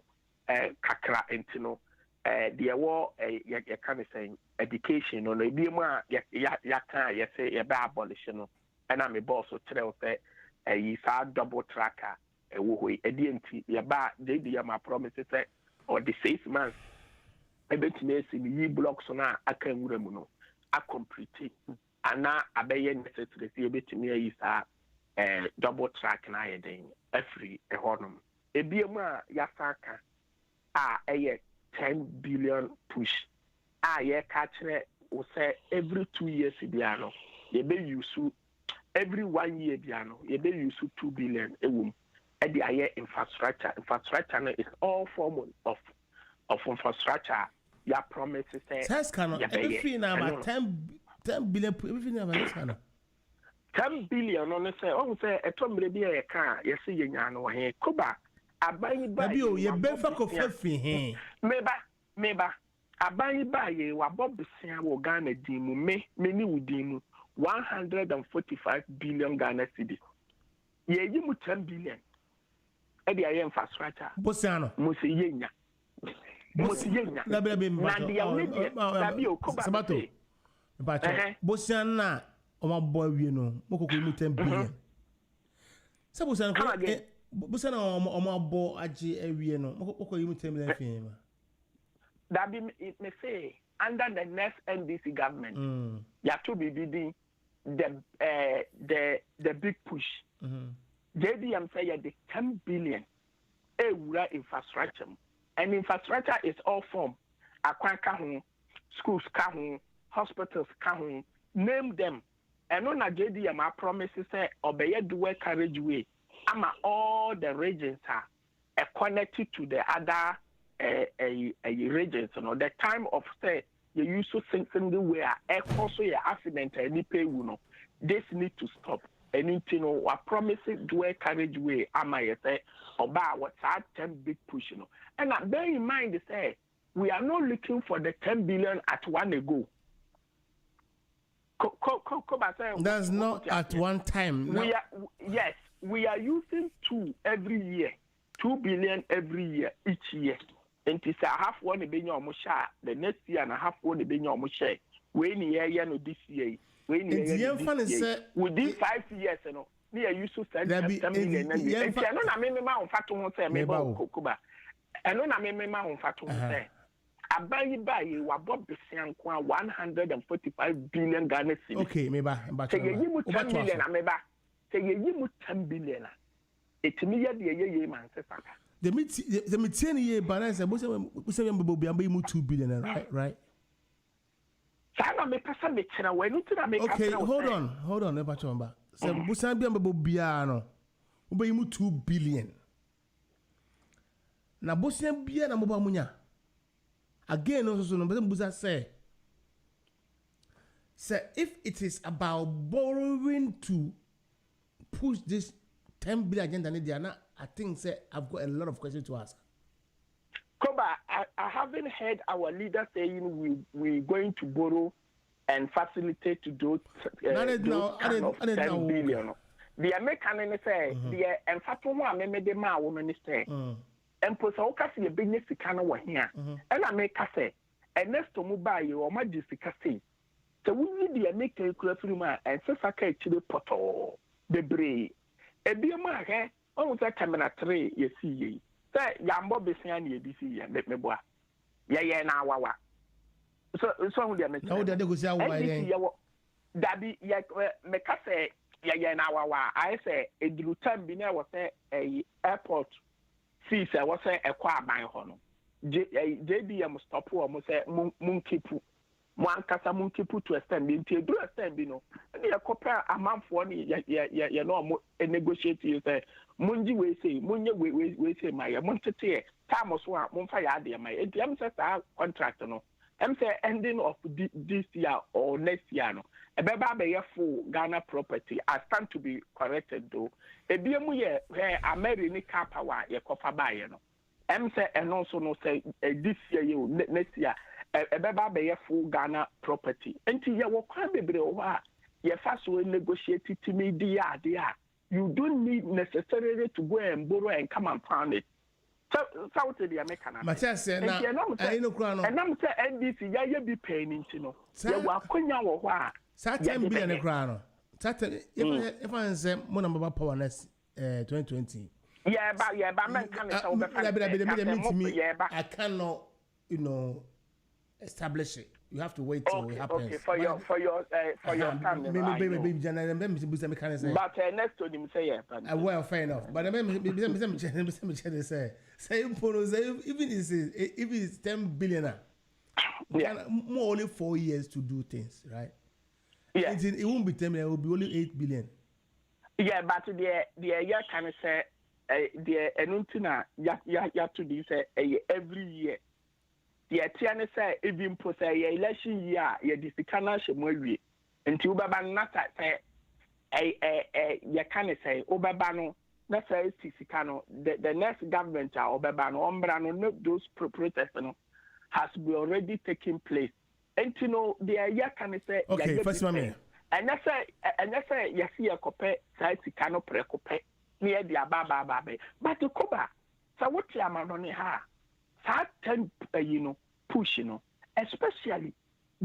kakra entino the wo you can say education no ebi mu a ya kan ya say ya ba abolish no and am boss so tell say yi sa double tracker wo ho edi enti ya ba dey ya ma promise say or the 6 months ebetimi esi ni blocks na aka nwura mu no a complete ana abeye necessary say ebetimi yi sa double track na yeden every honum ebiemu a ya saka a 10 billion push ye ka kire o say every 2 years bia no ye be use every 1 year biano you be use 2 billion ewum e dey aye infrastructure is all form of infrastructure ya promises say
says cannot everything about 10 billion everything about this kind
10 billion on say on say etomre bi e ka ye se ye nya no he koba aban ba
bi o ye be fa ko fafi he
meba aban ba ye wa bobsia wo Ghana dimu me ni wudimu 145 billion Ghana cedi ye yi mu 10 billion e dey aye infrastructure
bosiano
mo se ye nya
na be mba
na bi o koba
sabato bosiano na o ma boy wie no mo kokko mu 10 billion se bosiano o ma bo agi awie no mo kokko mu 10 billion fi ma
that be me say under the next NDC government ya to be the big push JDM say ya the 10 billion ewura infrastructure and infrastructure is all form akwan ka ho schools ka ho hospitals ka ho name them and on a JDM I promise say obey dual carriageway ama all the regions are connected to the other regions the time of say you use to think the way also your accident any pay this need to stop anything I promise it dual carriageway ama say about what's that 10 big push and bear in mind say we are not looking for the 10 billion at one go.
That's not at one time.
We are using 2 every year, 2 billion every year each year. And it's a half one be your musha the next year and a half one be your musha. When year no this year, within 5 years, near you to send 10 million. And I know I mean my own fatu say me Koba. And no na me ma on fatu say. Abayi wa bob besian kwa 145 billion Ghana cedis.
Okay, meba.
Say ye mu 10 billion ameba. Say ye mu 10 billion. Etimi ye de ye man se saka.
The meeting ye balance we say we am 2 billion right?
Sana me pesa me kira we no tira me ka.
Okay, hold on, never chomba. Say busan bi am bia no. We be 2 billion. Na busan bia na mo ba munya. Again, also, no, but say if it is about borrowing to push this 10 billion agenda, I think I've got a lot of questions to ask.
Koba, I haven't heard our leader saying we're going to borrow and facilitate to do 10 billion. The American say the Enfatuwa made the ma woman say. And for so kasi business kana wa here and I make say and next to mobile you or my say so we need the make a curriculum and so saka chile poto the bray e bi ma he on say camera 3 you see say yambo besian ye bi see let me boa ye na wawa so who dey make
no dey go see awa ye
dabi ye make say ye na wawa I say eduru time bi na was say airport fees I was say a qua by hono. JDM stop or say munkipu. Kasa munkipu to extend into do extend bino. And you compare a month for you know negotiate you say Munji we say Munya we say my Monte Tamos one Monfire dear my ATM says our contract no. Say ending of this year or next year no. A baby full Ghana property. I stand to be corrected though. A BMU where American car power ye cofa buy no. Say and also no say this year you next year a baby full Ghana property. Until you will come be ye first will negotiate it to me dear. You don't need necessarily to go and borrow and come and pound it. South the American.
Matthias said, "No, I know Crown."
And I'm saying NDC, ya be paying into no. You are Konya or what?
10 billion crown. If I say more number power next 2020.
Yeah, but man
I cannot, establish it. You have to wait till it happens.
Okay, for your time.
Maybe
but next to him say yeah.
Well, fair enough. But I say even if it's 10 billion, more only 4 years to do things, right?
Yeah.
It won't be 10 billion, it will be only 8 billion.
Yeah, but the year can say the enuntina ya to this every year. The tiane say even po say election year ya disikana shemwe nti ubaba nata say ya can say obaba no na say sisikano the next government obaba no ombra no those protests no has been already taking place. And you know the year can say
okay first one
and that's say yes ya kope sai sikano prekope near the ababa but the koba so what ya manoni ha sa 10 push especially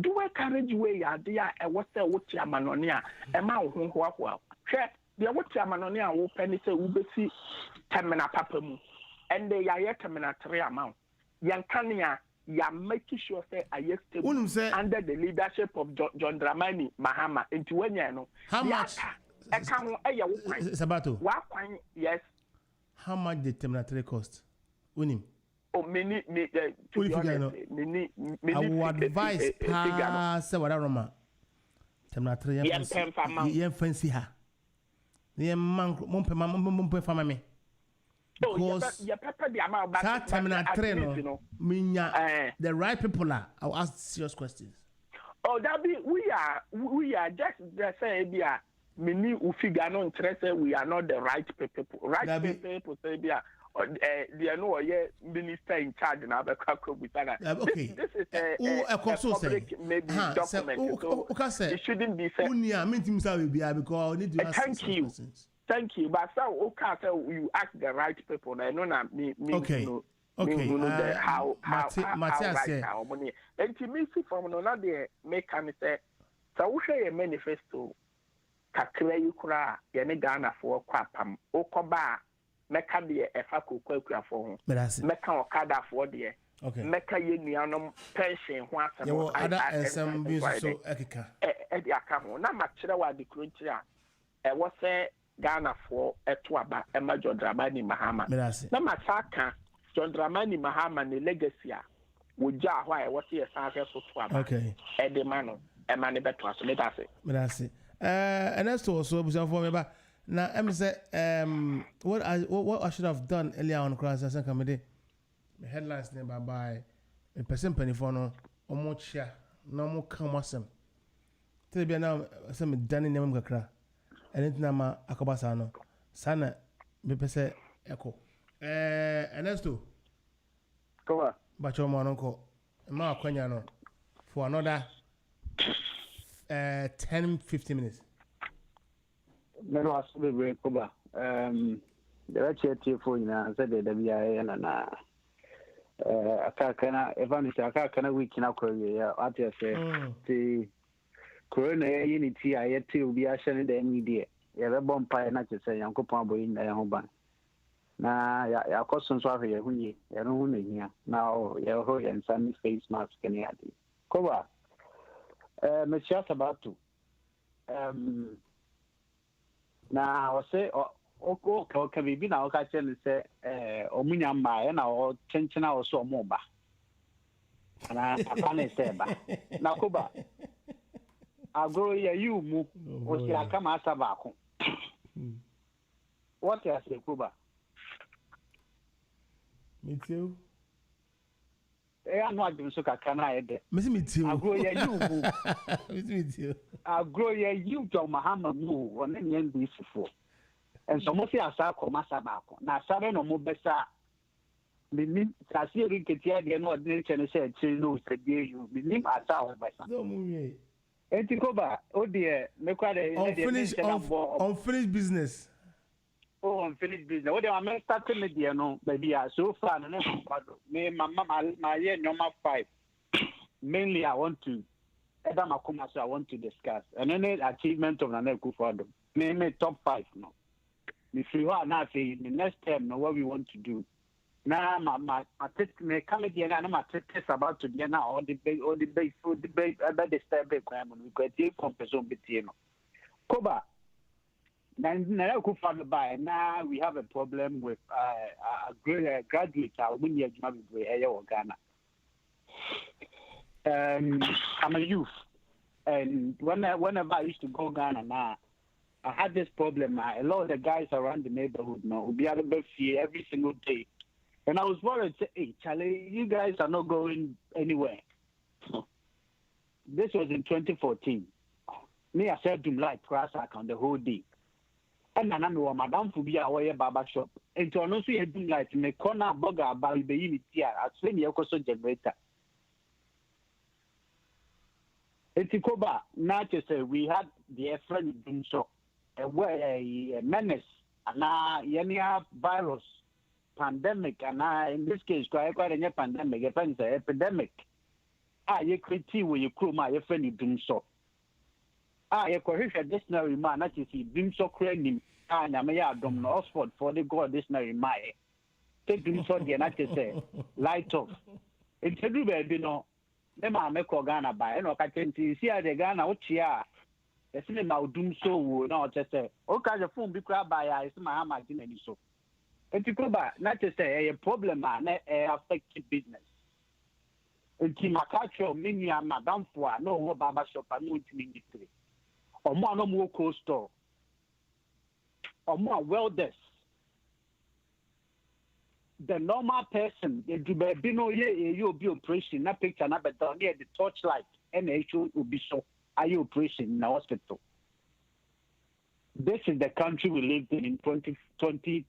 do encourage way ya there what say what ya manoni a e ma ho ho ho hwe the what ya manoni a wo penny say wo besi terminal papa mu and they ya terminal 3 amount yan kania ya making sure say I stable under the leadership of John Dramani Mahama into when you know
how much Sabato
yes
how much the terminal 3 cost unim
oh many
I would advise pass whatever Roma terminal 3 yen fancy ha yen man mumpe famame because that terminal 3 no minya the right people I'll ask serious questions.
Oh that be we are just say bia mini ufiga no interest we are not the right people people say bia they know minister in charge na be kwakwa butana.
Okay,
this is a public maybe document so it shouldn't be said
unia mintim say bia because I need to ask
thank you questions. Thank you, but so okay, so you ask the right people. I know that me
okay. Okay.
How money. And to me, from no there make can say. So we share a manifesto. Kakre you kura yene Ghana for kwapam. Okoba meka de efa kokwa for. Meka okada for there.
Okay.
Meka ye nuanom pension ho asem.
Yo other some so ekeka.
E aka ho na ma kire wa de krontia. Was say Ghana for Etwaba Emma John Dramani Mahama. Na masaka John Dramani Mahama ne legacy a woja why what here san so Etwaba. Okay. E de mano e mane beto aso let us say.
Mercy. And that's also busan for me ba na em say what I should have done earlier on class as comedy. My headlines name by a person penny for no omo chia no mo kan wasem. Tell be na some dani name kakra. Anything ama akabasa no sana be pese eko Ernesto
kowa
bacho mo nko ma akwanya no for another 10-15 minutes
no aso be koba the right for na said the bia na akaka na evanisi akaka na week na kwere ya ati say corona unity ayete obi ahye ne media ye be bompa na chese yankopon aboyi na ho ban na ya koso so ahwe ye hunye ye no hu na hia na ye ho ye nsan face mask ne ade koba me chia sabatu na o se o ka bibi na o ka chele se omunya mma na o chenchena o so mo ba na papa ne se ba na koba agro ya you mu o si aka ma asa ba ko what ya say kuba
me too
anu adun so kaka na ede
me too
agro ya you mu
me too
agro ya you John Mahama mu o na nyen bi sifo en so mo si asa ko ma asa ba ko na asa no mo besa mini kasi ri ketia de no ordinary chene se chi no se die you mini asa o besa
no mu ye
Koba, oh dear,
unfinished business.
Oh, unfinished business. What am I starting with? No, baby, so far, no, me, my year number 5. Mainly, I want to, I want to discuss. And any achievement of Nana Kufado. Me top 5, no. If you are not saying the next term, no, what we want to do. Now, my comedy and I'm about to be now all the base food debate about the step requirement we could take from person between Koba. Now, now we have a problem with graduate when you have Ghana. I'm a youth, and whenever I used to go Ghana now, I had this problem. A lot of the guys around the neighborhood now will be out of fear every single day. And I was worried, hey, Charlie, you guys are not going anywhere. This was in 2014. Me, I said, "Dum light crash on the whole day." And I know Madame Fubia away barber shop. And to also you do light in the corner burger by the unity as when you also generator. It's KOBA. Now to say we had the friend doom shop, a menace, and now virus, pandemic, and in this case, quite a pandemic, a epidemic. You could see where you crew my friend doom shop. You could hear dictionary man, that is, doom shop crane. I may have done Oxford for the God dictionary my. Take doom shop, the another say, light off. It's a good baby, no. Them are make Ghana by, and I can see the Ghana, which ya. The cinema doom so, no, just say, okay, the phone be crab by eyes, my imagine so. And to go back, not to say a problem, man, affected business. And to my culture, many are Madame for no barber shop and no industry. Or more no more cold store. Or more welders. The normal person, if you be no you'll be operation, that picture, not down near the torchlight, and HO will be so. Are you operation in the hospital? This is the country we lived in 2020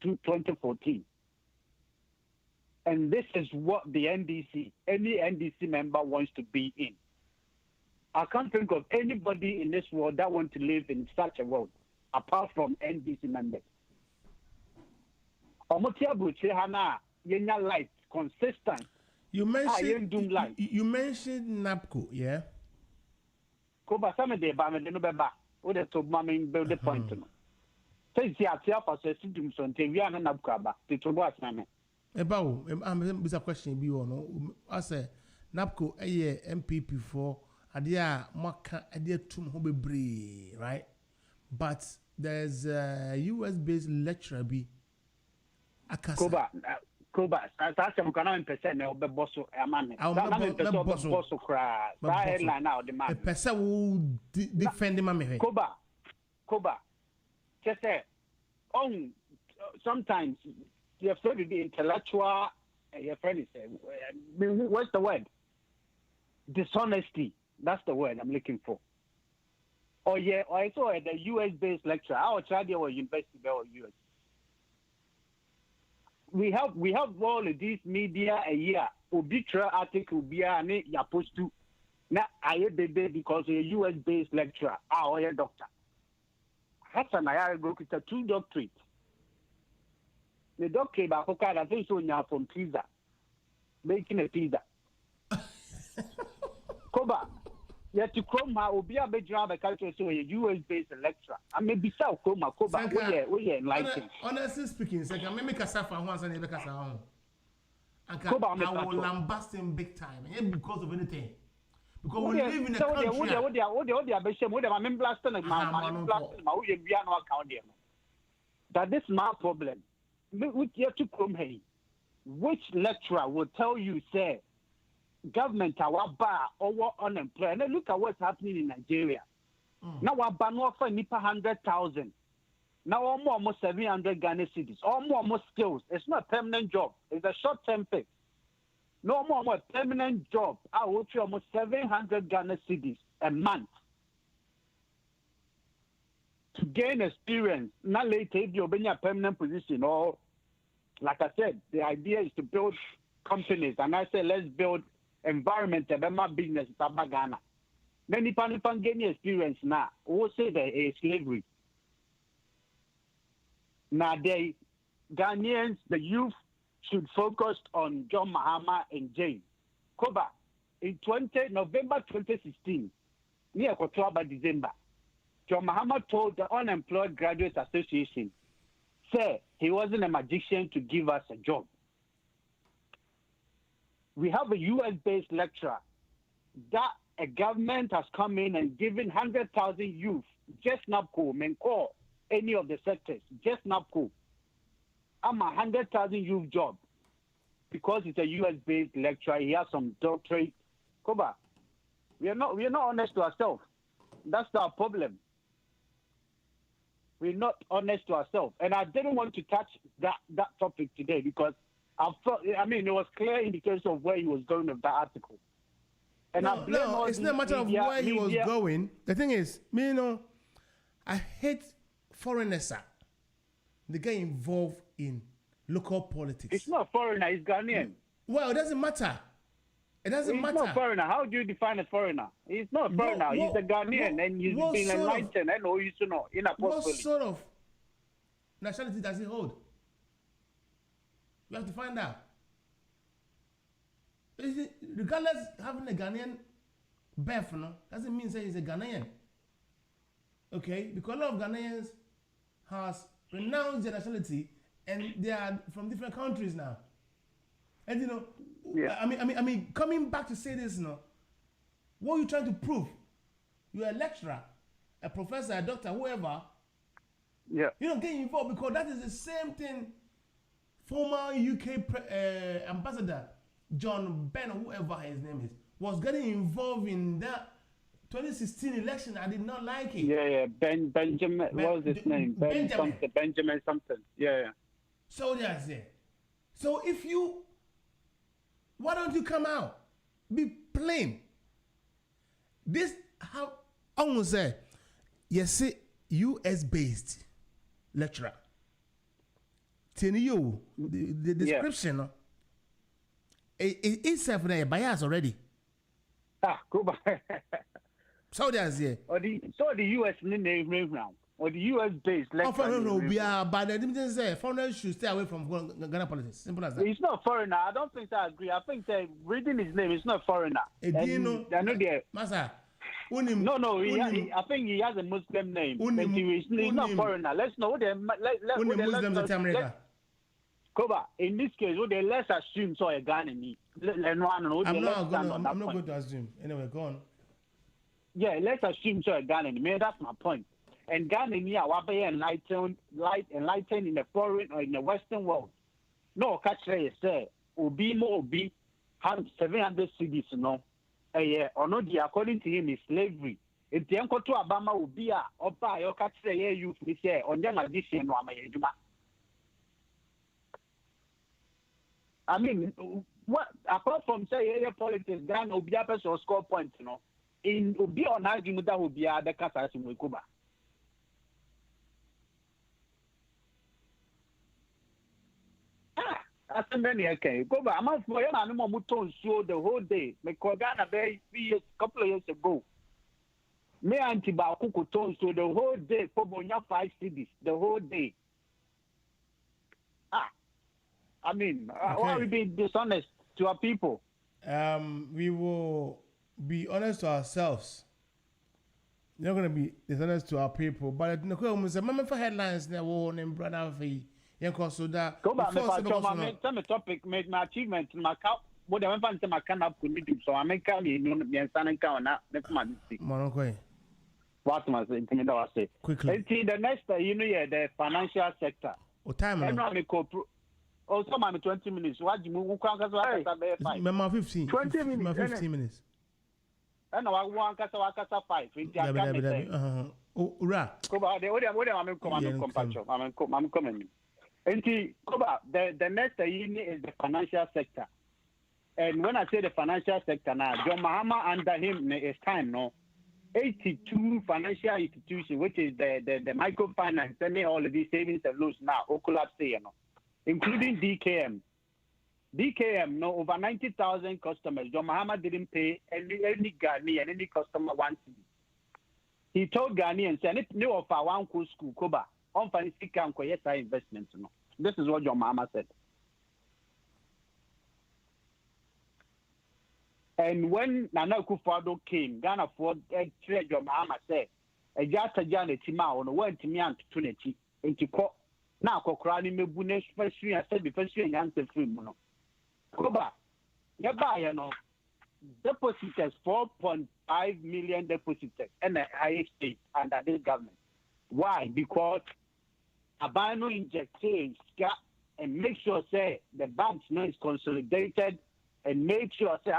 to 2014. And this is what the NDC, any NDC member wants to be in. I can't think of anybody in this world that wants to live in such a world, apart from NDC members. Light, consistent.
You mentioned NAPCO, yeah?
KOBA, some of the Bama, the Nobeba, would have told Mammy build the point. Say, see, I tell us a system, so we are not NAPCO, to watch Mammy.
About, I'm a question, be or no. I say, NAPCO, a year MPP for a dear Maka, a dear Tum Hobe, right? But there's a US based lecturer be.
KOBA, that's a Mukanan percent now, the boss of a man. I'm not boss of cry. Headline now, the man.
A person who defend him.
KOBA, just say, sometimes you're afraid to be intellectual, your friend is what's the word? Dishonesty. That's the word I'm looking for. Oh, yeah, I saw the US based lecturer. I'll try to university or US. We have all of these media a year. Obituary article be a supposed to. Now I baby because a US based lecturer, our doctor. Hassan I go to 2 doctorates. The doctor about I think so now from pizza. Making a pizza. KOBA. Yet to Chroma will be a big job at culture so a US based lecturer. I may be South KOBA. We are enlightened.
Honestly speaking, second, I make a suffer once and never I will lambast him big time, and because of anything. Because we live in a country. That this is my problem. Which lecturer will tell you, say, government our bar or unemployed? And look at what's happening in Nigeria. Now our ban offer nipa 100,000. Now almost 700 Ghana cedis. Almost skills. It's not a permanent job. It's a short-term fix. No more permanent job. I will you almost 700 Ghana cedis a month to gain experience. Not later if you're in a permanent position. Or like I said, the idea is to build companies, and I say let's build environment about business in Ghana. Then if you can gain experience now, we'll say that it's slavery. Now the Ghanaians, the youth, should focus on John Mahama and Jane. KOBA, in November 2016, near October, December, John Mahama told the Unemployed Graduates Association, say he wasn't a magician to give us a job. We have a US-based lecturer that a government has come in and given 100,000 youth, just NAPCO, Menko, any of the sectors, just NAPCO. I'm a 100,000 youth job because it's a US-based lecturer. He has some doctorate. KOBA, we are not honest to ourselves. That's our problem.
we're not honest to ourselves. And I didn't want to touch that topic today because I thought, I mean, it was clear indication of where he was going with that article. And
no, it's not a matter of where he was going. The thing is, I hate foreigners, sir. They get involved in local politics.
It's not foreigner, it's Ghanaian.
Well, it doesn't matter. It doesn't matter.
He's not foreigner. How do you define a foreigner? He's not a foreigner. He's a Ghanaian and he's been enlightened. I know you should know.
What sort of nationality does he hold? You have to find out. Regardless having a Ghanaian birth, doesn't mean say he's a Ghanaian. Okay? Because a lot of Ghanaians has renounced their nationality and they are from different countries now. And I mean, coming back to say this, what are you trying to prove? You're a lecturer, a professor, a doctor, whoever.
Yeah.
You don't get involved because that is the same thing former UK ambassador John Ben, or whoever his name is, was getting involved in that 2016 election. I did not like it.
Yeah. Benjamin, what was his name? Benjamin something. Yeah.
So that's it. So if you, why don't you come out? Be plain. This, how, I want to say, yes, US based lecturer. Tell you, the description, it's self bias already.
KOBA.
So that's it.
So the US name now. Or the US based lecturer.
No, but they didn't say foreigners should stay away from Ghana politics. Simple as that.
He's not foreigner. I don't think I agree. I think that reading his name is not foreigner.
Do you know? Masa.
No. I think he has a Muslim name. He's not foreigner. Let's know. KOBA, in this case, let's assume so a Ghanaian.
I'm not going to assume. Anyway, go on.
Yeah, let's assume so a Ghanaian. Maybe that's my point. And Ghanaian are enlightened in the foreign or in the Western world. No, catch say, Obi more Obi, 700 cities, or no, according to him, is slavery. If the uncle to Obama will be a Opa, or catch say, you say, on them addition, I mean, what apart from say area politics, Ghana will be a person score points, in Obi on argument that will be the Casas in KOBA. I think many okay. KOBA, I'm not for you. I'm not show the whole day. Me Ghana very couple of years ago. Me anti Bakuku told so the whole day. KOBA 5 cities the whole day. I mean, why are we being dishonest to our people?
We will be honest to ourselves. We're not going to be dishonest to our people. But the for headlines now, and brother, so that.
KOBA, tell me topic, make my achievement, my count. What I went to my can up could be so I make me standing count now. Next month. What must I say?
Quickly.
The next, the financial sector.
What time?
Also, 20 minutes. What do you move?
15.
20 minutes.
15 minutes.
And I want to 5. I'm coming. And KOBA, the next unit is the financial sector. And when I say the financial sector now, John Mahama under him is time, 82 financial institutions, which is the microfinance, and all of these savings and loans now, collapse, including DKM. DKM, over 90,000 customers. John Mahama didn't pay any Ghanaian, any customer once. He told Ghanaians, and if you offer one school, KOBA, on financial investments. This is what John Mahama said. And when Nana Akufo-Addo came, Ghana for John Mahama said, a jata jana tima on went to me and to Tuneti, and to call. Now, Cochrane me bune first year, I said the first year, answer free mono. KOBA, you buy, depositors 4.5 million depositors and the highest state under this government. Why? Because Abano inject change and make sure say the banks is consolidated and make sure say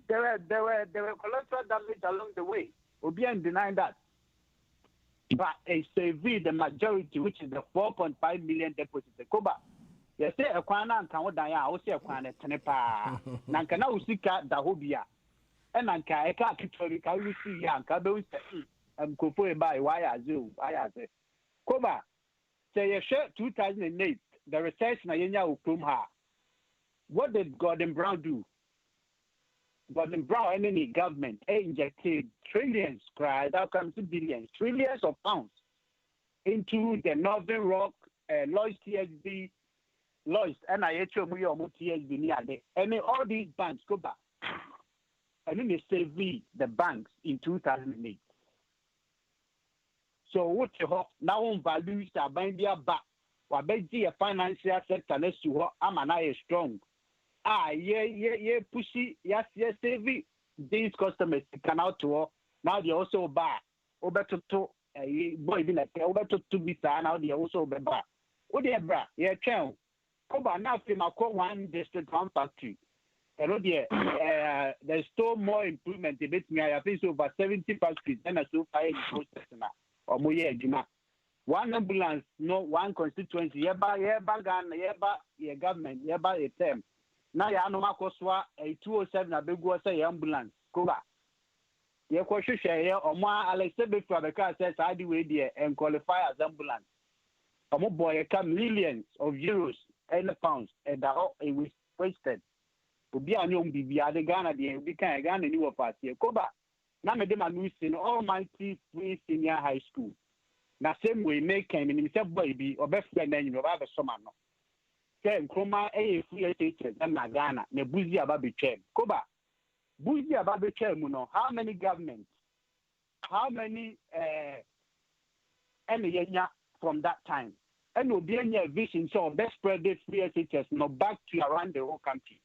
there were collateral damage along the way. We'll be denying that. but a savvy the majority, which is the 4.5 million deposit. The KOBA. Yes, a kwana and Kawadaya, I will say a kwana tenepa. Nankana Usika, Dahobia. And Nanka, Eka Kittori, Kalusi, Yanka, and Kopo by Wayazu, Ayaze. KOBA, say a shirt 2008, the research Nayenya Ukumha. What did Gordon Brown do? Gordon Brown and any government injected trillions, that comes to billions, trillions of pounds into the Northern Rock, Lloyd's TSB, Lloyd's, NIHO, TSB, near there. And all these banks go back. And then they saved the banks in 2008. So what you hope now on values are buying their back. What be a financial sector, let's see what I'm strong. Yeah, pushy, yes, saving these customers can out to now they also buy. Over to boy, be like over to be now they also buy. What they bra, yeah, channel. KOBA now film a one district, one factory. And there's still more improvement. They bet me, I think over 70 factories and a so far in process now. Or more, yeah, one ambulance, no one constituency, yeah, Ghana, yeah, government, yeah, a term. Now, ya no makoswa a 207 a big was a ambulance. KOBA. Ye question share or more Alexander Fabeka says I do idea and qualify as ambulance. A more boy come millions of euros and pounds and that it was wasted. To be a young BB at the Ghana, the became a Ghana new party. KOBA. Now, Madame Anusin, almighty free senior high school. Now, same way, make him in himself baby or best friend, and you know, other summer. Kroma free teachers and Ghana, ne buzi ababi chem. KOBA, buzi ababi chem, you how many governments, how many from that time, and will be a vision so best spread the free teachers no back to around the whole country.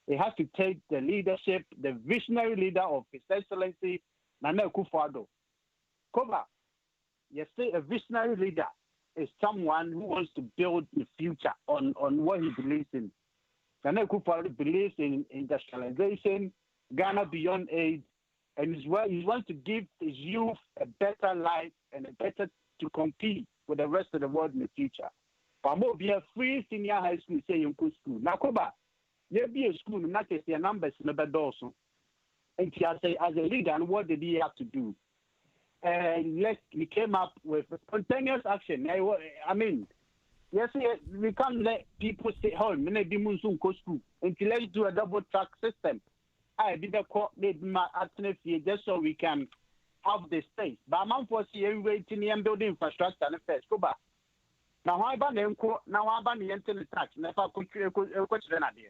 It has to take the leadership, the visionary leader of His Excellency Nana Akufo-Addo. KOBA, you say a visionary leader is someone who wants to build the future on what he believes in. Nana Akufo-Addo believes in industrialization, Ghana beyond aid, and he wants to give his youth a better life and a better to compete with the rest of the world in the future. But more be a free senior high school, say in school. Now, KOBA, there be a school, not just their numbers in the bed also. And as a leader, and what did he have to do? And we came up with spontaneous action. I mean, yes, we can't let people stay home. Maybe Munsun go school until let's do a double track system. I did a court made my atmosphere just so we can have the space. But I'm for seeing waiting and building infrastructure and first KOBA. Now I ban them now I ban the internet tax. Never could question an idea.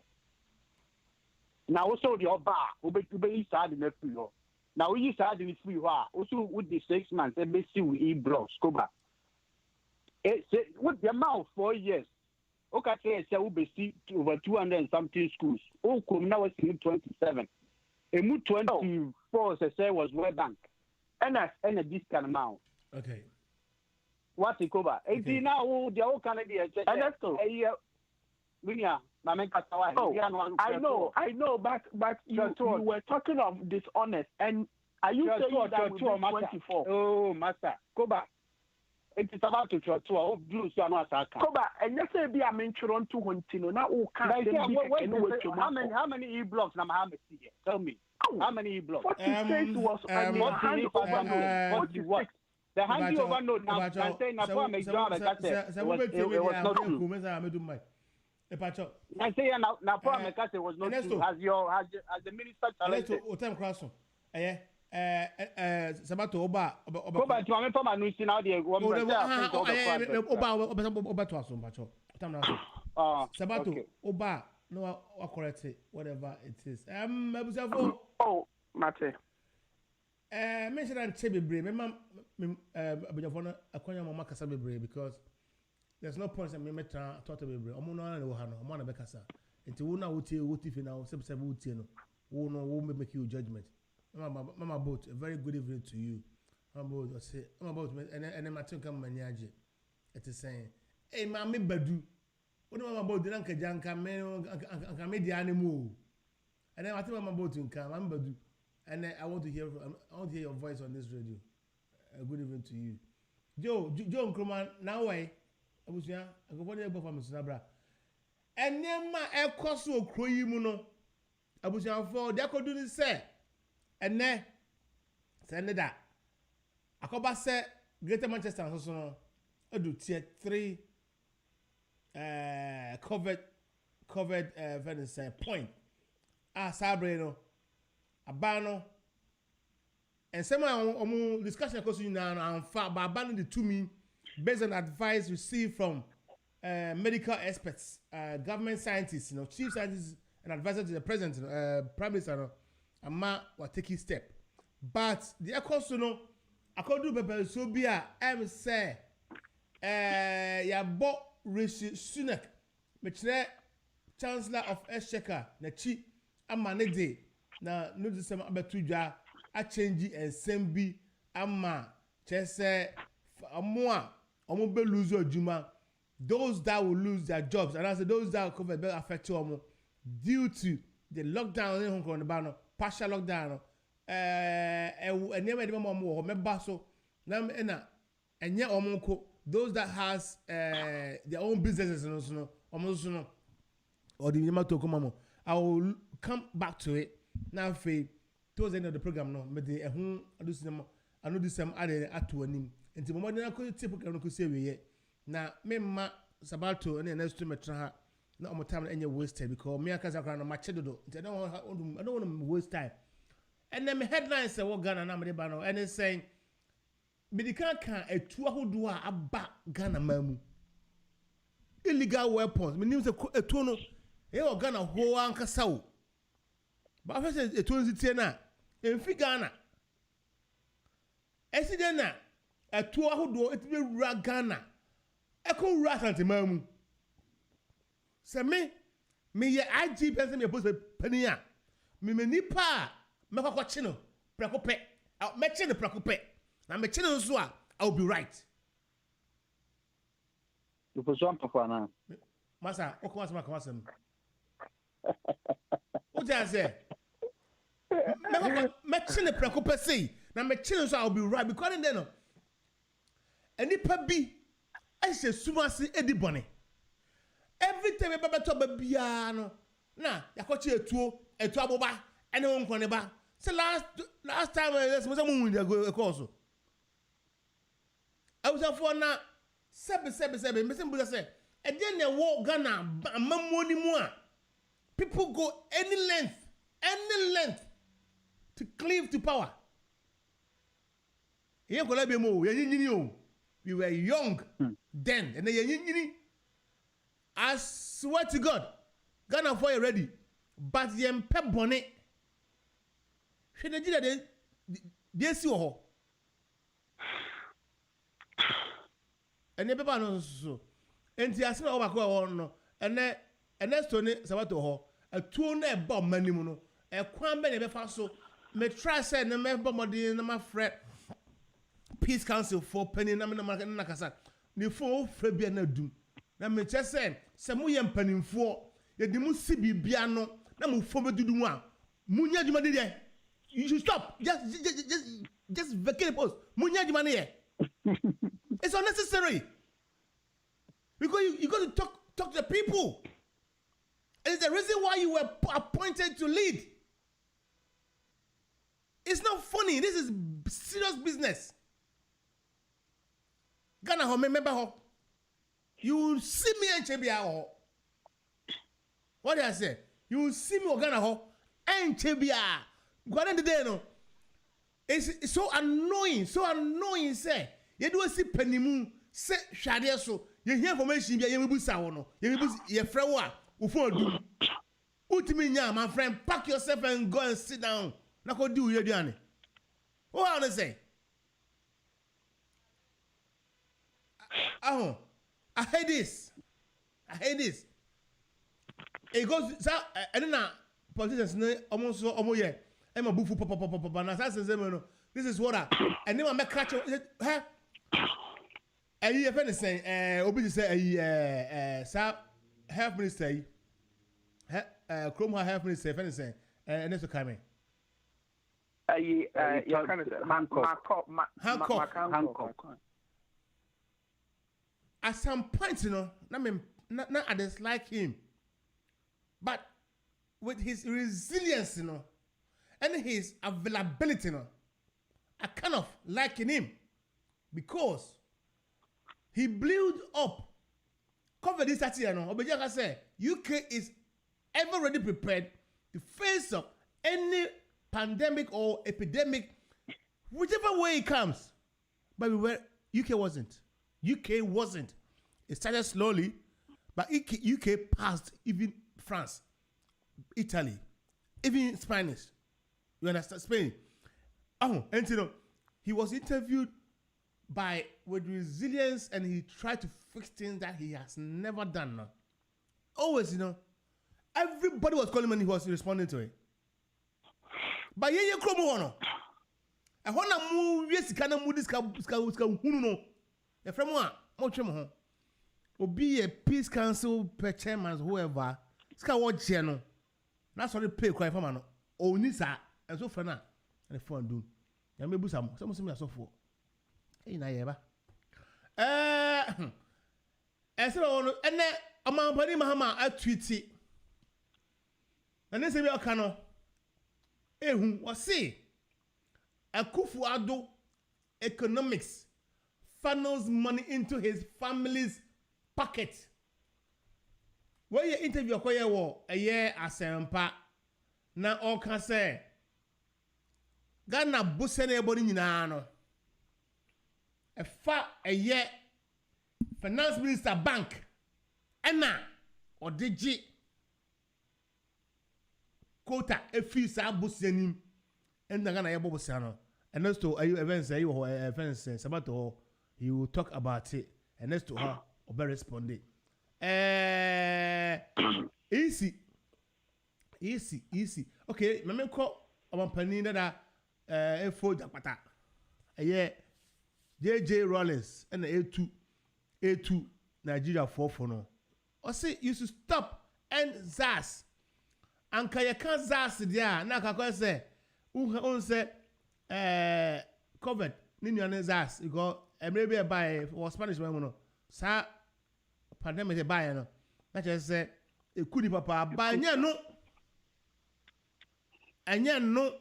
Now also the bar will be sad in the field. Now we used to have the free also with the 6 months, ABC with e-blocks, KOBA. With the amount of 4 years, okay, say we be over 200 and something schools. Oh, come now it's 27. A move 24 say was World Bank. And a discount amount.
Okay.
What's it KOBA? 18 now the whole Canadian. And that's all.
I know, but you were talking of dishonest, and are you saying that will be 24?
Oh, Master, KOBA, it is about to try to blue so not
KOBA, and you say be a mention on 200 now.
How many e-blocks now have here? Tell me. How many e-blocks?
46 was
the hand over note now. I'm saying it was not true. I say now for Mekase was not true. Has the minister challenged?
Sabato Oba
KOBA to me for Manusi now the
Sabato Oba no correct it whatever it is.
Oh Mate.
Mention that Chebebre, Abijafona Akonya Mama Kasa Bebre because there's no point in me talk to Bebre. Omuna no hano, Omana Bekasa. Into Una Uti now, Sebsabuti no. Who make you judgment. Mama boat, a very good evening to you. Mama boat say about and then Matthew come manyaje. It is saying, hey Mammy Badu. What do Mama boat the Uncle Janka me the animal? And then I think Mama boat in come, Badu. And I want to hear your voice on this radio. Good evening to you. Joe Nkrumah now way abusia agobone ebo fam sunabra enema ekoso okroyi mu no abusia for de akodu ni se ene seneda akoba se Greater Manchester so no edu tier 3 covered Venice point sabre no abano and some omu discussion because you now and far by abandoning the 2 mean based on advice received from medical experts, government scientists, chief scientists and advisors to the president, prime minister, ama were taking step. But the course no according to Pepe Sobia, say ya bo Rishi Sunak, Chancellor of Exchequer, na chi amanede na no disem abetuja a change and sembi ama chese amwa omo be lose ojuma those that will lose their jobs and I say those that COVID be affect omo due to the lockdown in Hong Kong no partial lockdown enema de mo meba so na enye omo ko those that has their own businesses no omo so no or the name to come I will come back to it now towards the end of the program no me de ehun adu disem ade ato anim enti mo de na ko tip program no ko se we na me ma sabato na next to metra ha na omo time na enye waste because me aka zakra no ma chedodo enti I don't want to waste time and then me headlines say what Ghana na me de ba no and it's saying me di kan etu ahodo a aba Ghana mamu illegal weapons me nim say etu no e o Ghana ho ankasa o ba fa say etu nzitie na emfi Ghana eside na etu ahodo etibe wura Ghana eko wura santemamu se me ye IG person me post pani a me nipa me kwakwache no prekope me che no prekope na me che no so a I'll be right
you for some papa na
masa okoma sam o just say me che no prekope say na me che no so I'll be right because then no enipa bi I say sumasi edi bone every time e baba to ba bia no na yakoche etu aboba ene won kone ba say last time let's say mun go course I was for na sebe me say say e dey na wo Ghana amamoni mu a people go any length to cleave to power ye ko la be mo ye nyini o we were young then and ye I swear to God Ghana for you ready but ye mpe bone hwe Nigeria de si wo ho ene beba no so enti asema wo bakọ wo no ene stone sabato ho atuo na eba manim no ekwan be na be fa so me try say na me ba modi na ma frɛ Peace Council for penny na kasa ni fo fra bia na dum na me che se mo ye mpanimfo ye di mu si bibia no na mo fo bedudu mu a munya djuma de dey you should stop just vacate the post munya djuma ne ye it's unnecessary because you got to talk to the people. It's the reason why you were appointed to lead. It's not funny. This is serious business. Ghana ho member ho. You see me and Chebia ho. What did I say? You see me or Ghana ho and Chebia. Ghana the day no. It's so annoying say. You do see penimu say shade so. You hear information bia ye mebusa wo no. Ye mebusa ye frɛ wo a wo phone do. Ultimate nya my friend pack yourself and go and sit down. Na ko di wo aduane. What I want to say? I hate this. It goes and then politicians almost almost yeah. I'm a bufu papa na say no. This is what I and then I make catch huh? You have anything obi say sir health minister Chrome health minister anything and that's coming
you kind of Hancock.
at some point, not I dislike him, but with his resilience, and his availability, I kind of liking him because he blew up. Cover this at here, Obejaga said, UK is ever ready prepared to face up any pandemic or epidemic, whichever way it comes. But UK wasn't. UK wasn't. It started slowly, but UK passed even France, Italy, even Spanish. You understand? Spain. Oh, and he was interviewed with resilience, and he tried to fix things that he has never done. Always, everybody was calling him and he was responding to it. But yeah, Chromo. I want to move. Yes, can I move this? From one, more be a peace council per chairman, whoever. Ska what channel? That's what they pay quite for man. Oh, Nisa, and so for now, and the phone do. Ya me busa mo. Some me asofo. Hey na yeba. Ese no ene amampani mahama a tweet. Na se bi aka no. Ehu wo se Akufo-Addo economics funnels money into his family's pocket. When you interview akoye wo eye asempa na o ka say Ghana buse na ebori nyina no efa eye finance minister bank ena odigi quota efi sa buse nim ena Ghana ye bose no and next to events you events sabato he will talk about it and next to her obe respond easy okay me ko omampani da efo japata JJ Rollins and A2 Nigeria 4 no o say you should stop and ZAS anka ye kan ZAS dia na ka say un say COVID ni nuane ZAS because maybe buy for Spanish one no sa pandemic buy no na just say e kudi papa buy anya no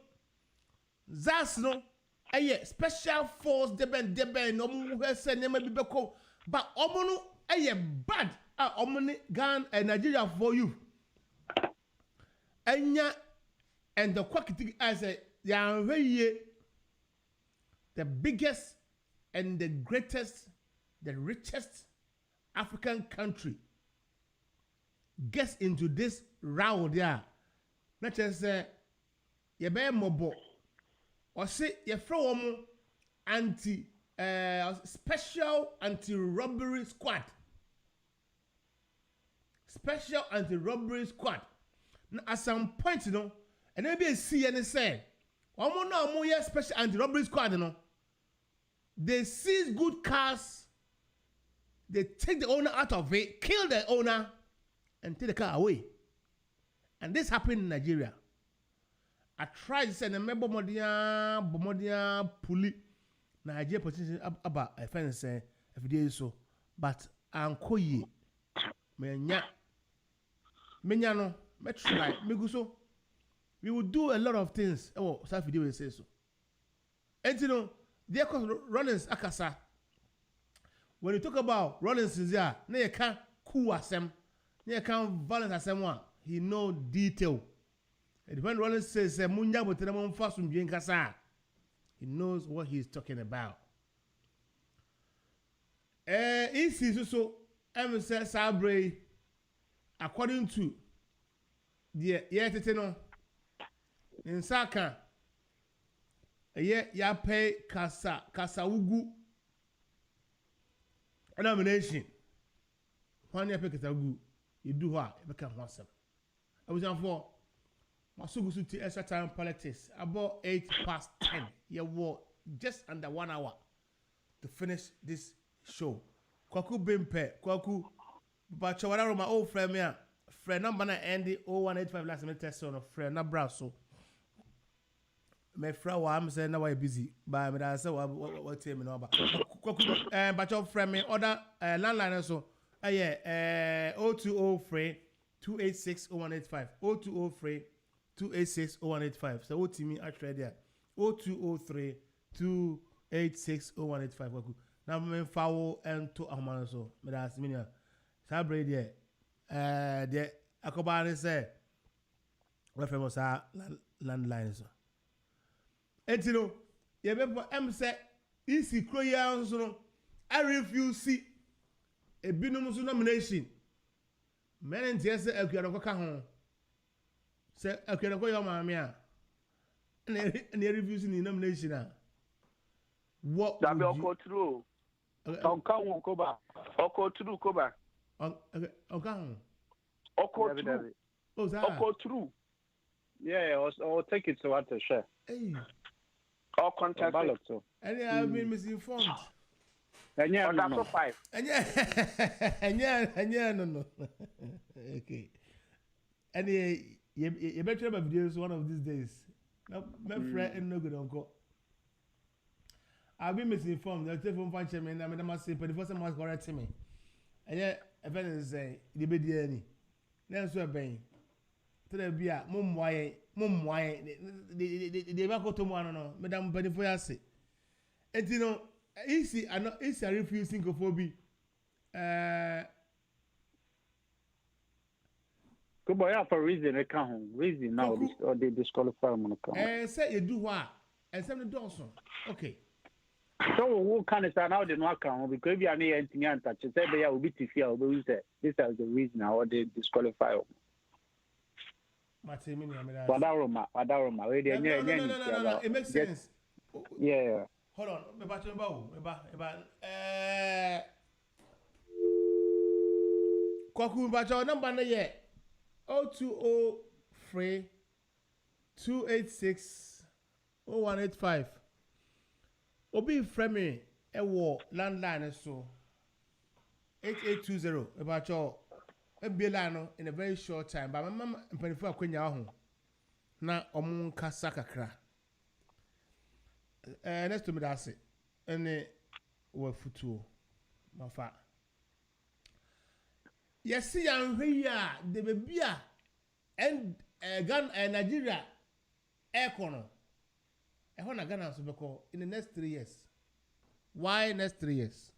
ZAS no special force deben no mu se nema bi beko but omo no bad omo ni Ghana Nigeria for you anya and the quality as a the biggest and the greatest, the richest African country gets into this round there. Not just say you be mobile or say you throw special anti-robbery squad. Special anti-robbery squad. Now, at some point, and maybe a CNN say, special anti-robbery squad, they seize good cars, they take the owner out of it, kill the owner, and take the car away. And this happened in Nigeria. I tried to send a member Bomodia Puli Nigeria position about a fence every day so, but Uncle Ye Menya no, try, we will do a lot of things. Oh, self video will say so. And there comes Rollins Akasa. When you talk about Rollins is there, you can't cool asem, you can't violence asem one. He know detail. And when Rollins says Munya botenamon fasum bien kasa, he knows what he's talking about. Easy so say Sabre according to the no in Saka ya pay Kasaugu nomination. When you pay Kasaugu, you do what? You become awesome. I was on for Masugu to extra time politics about 10:08. You were just under 1 hour to finish this show. Kwaku Bimpe, Kwaku Bachawara, my old friend, me, friend number Andy 0185 last minute test on a friend, not brasso. my friend I'm saying now I'm busy but I say what tell me no about but your friend me other landline so 0203 286 0185 0203 286 0185 so what me actually there 0203 286 0185 now me follow and to amana so me da ask me na sabre there the akobane say reference was landline so etino ye be say isi kroya nso no I refuse see a binum so nomination men ntia say akuanoko ka ho say akuanoko yo maame a na refuse ni nomination a what
that be okotru
onka won koba
okotru koba
okay ho
okotru
oh that
okotru
yeah or take it to what to share
hey
or contest
and I've been misinformed.
And yeah,
no. 5.
And yeah, no. Okay. And you better have videos one of these days. My friend and no good uncle. I've been misinformed. The telephone function me, I must say, but the first time was correct me. And yeah, if anything say, the baby any. Then so bang. To the beer, mum why, the back to one no, Madame Benifoyase. And you know, easy, I know, easy, I refuse syncophobia.
Good boy, for reason, I can't reason now, or they disqualify them.
Say you do what? And some of the Dawson. Okay.
So, who can it now? The no account because if you are near anything, and touch it, they will be to fear, but this is the reason how they disqualify them.
No, it makes sense.
Yeah.
Hold on, Kwaku Bacho number na ye 0203 286 0185. Obi frame e wo landline so 8820 Bacho ebiela no in a very short time but mama mpanifo akwanya ho na omun kasa kakra next to me that's it ene wa futuo mafa yesi yanhwe ya de bebia and Ghana Nigeria econo ho na Ghana so beko in the next 3 years. Why next 3 years?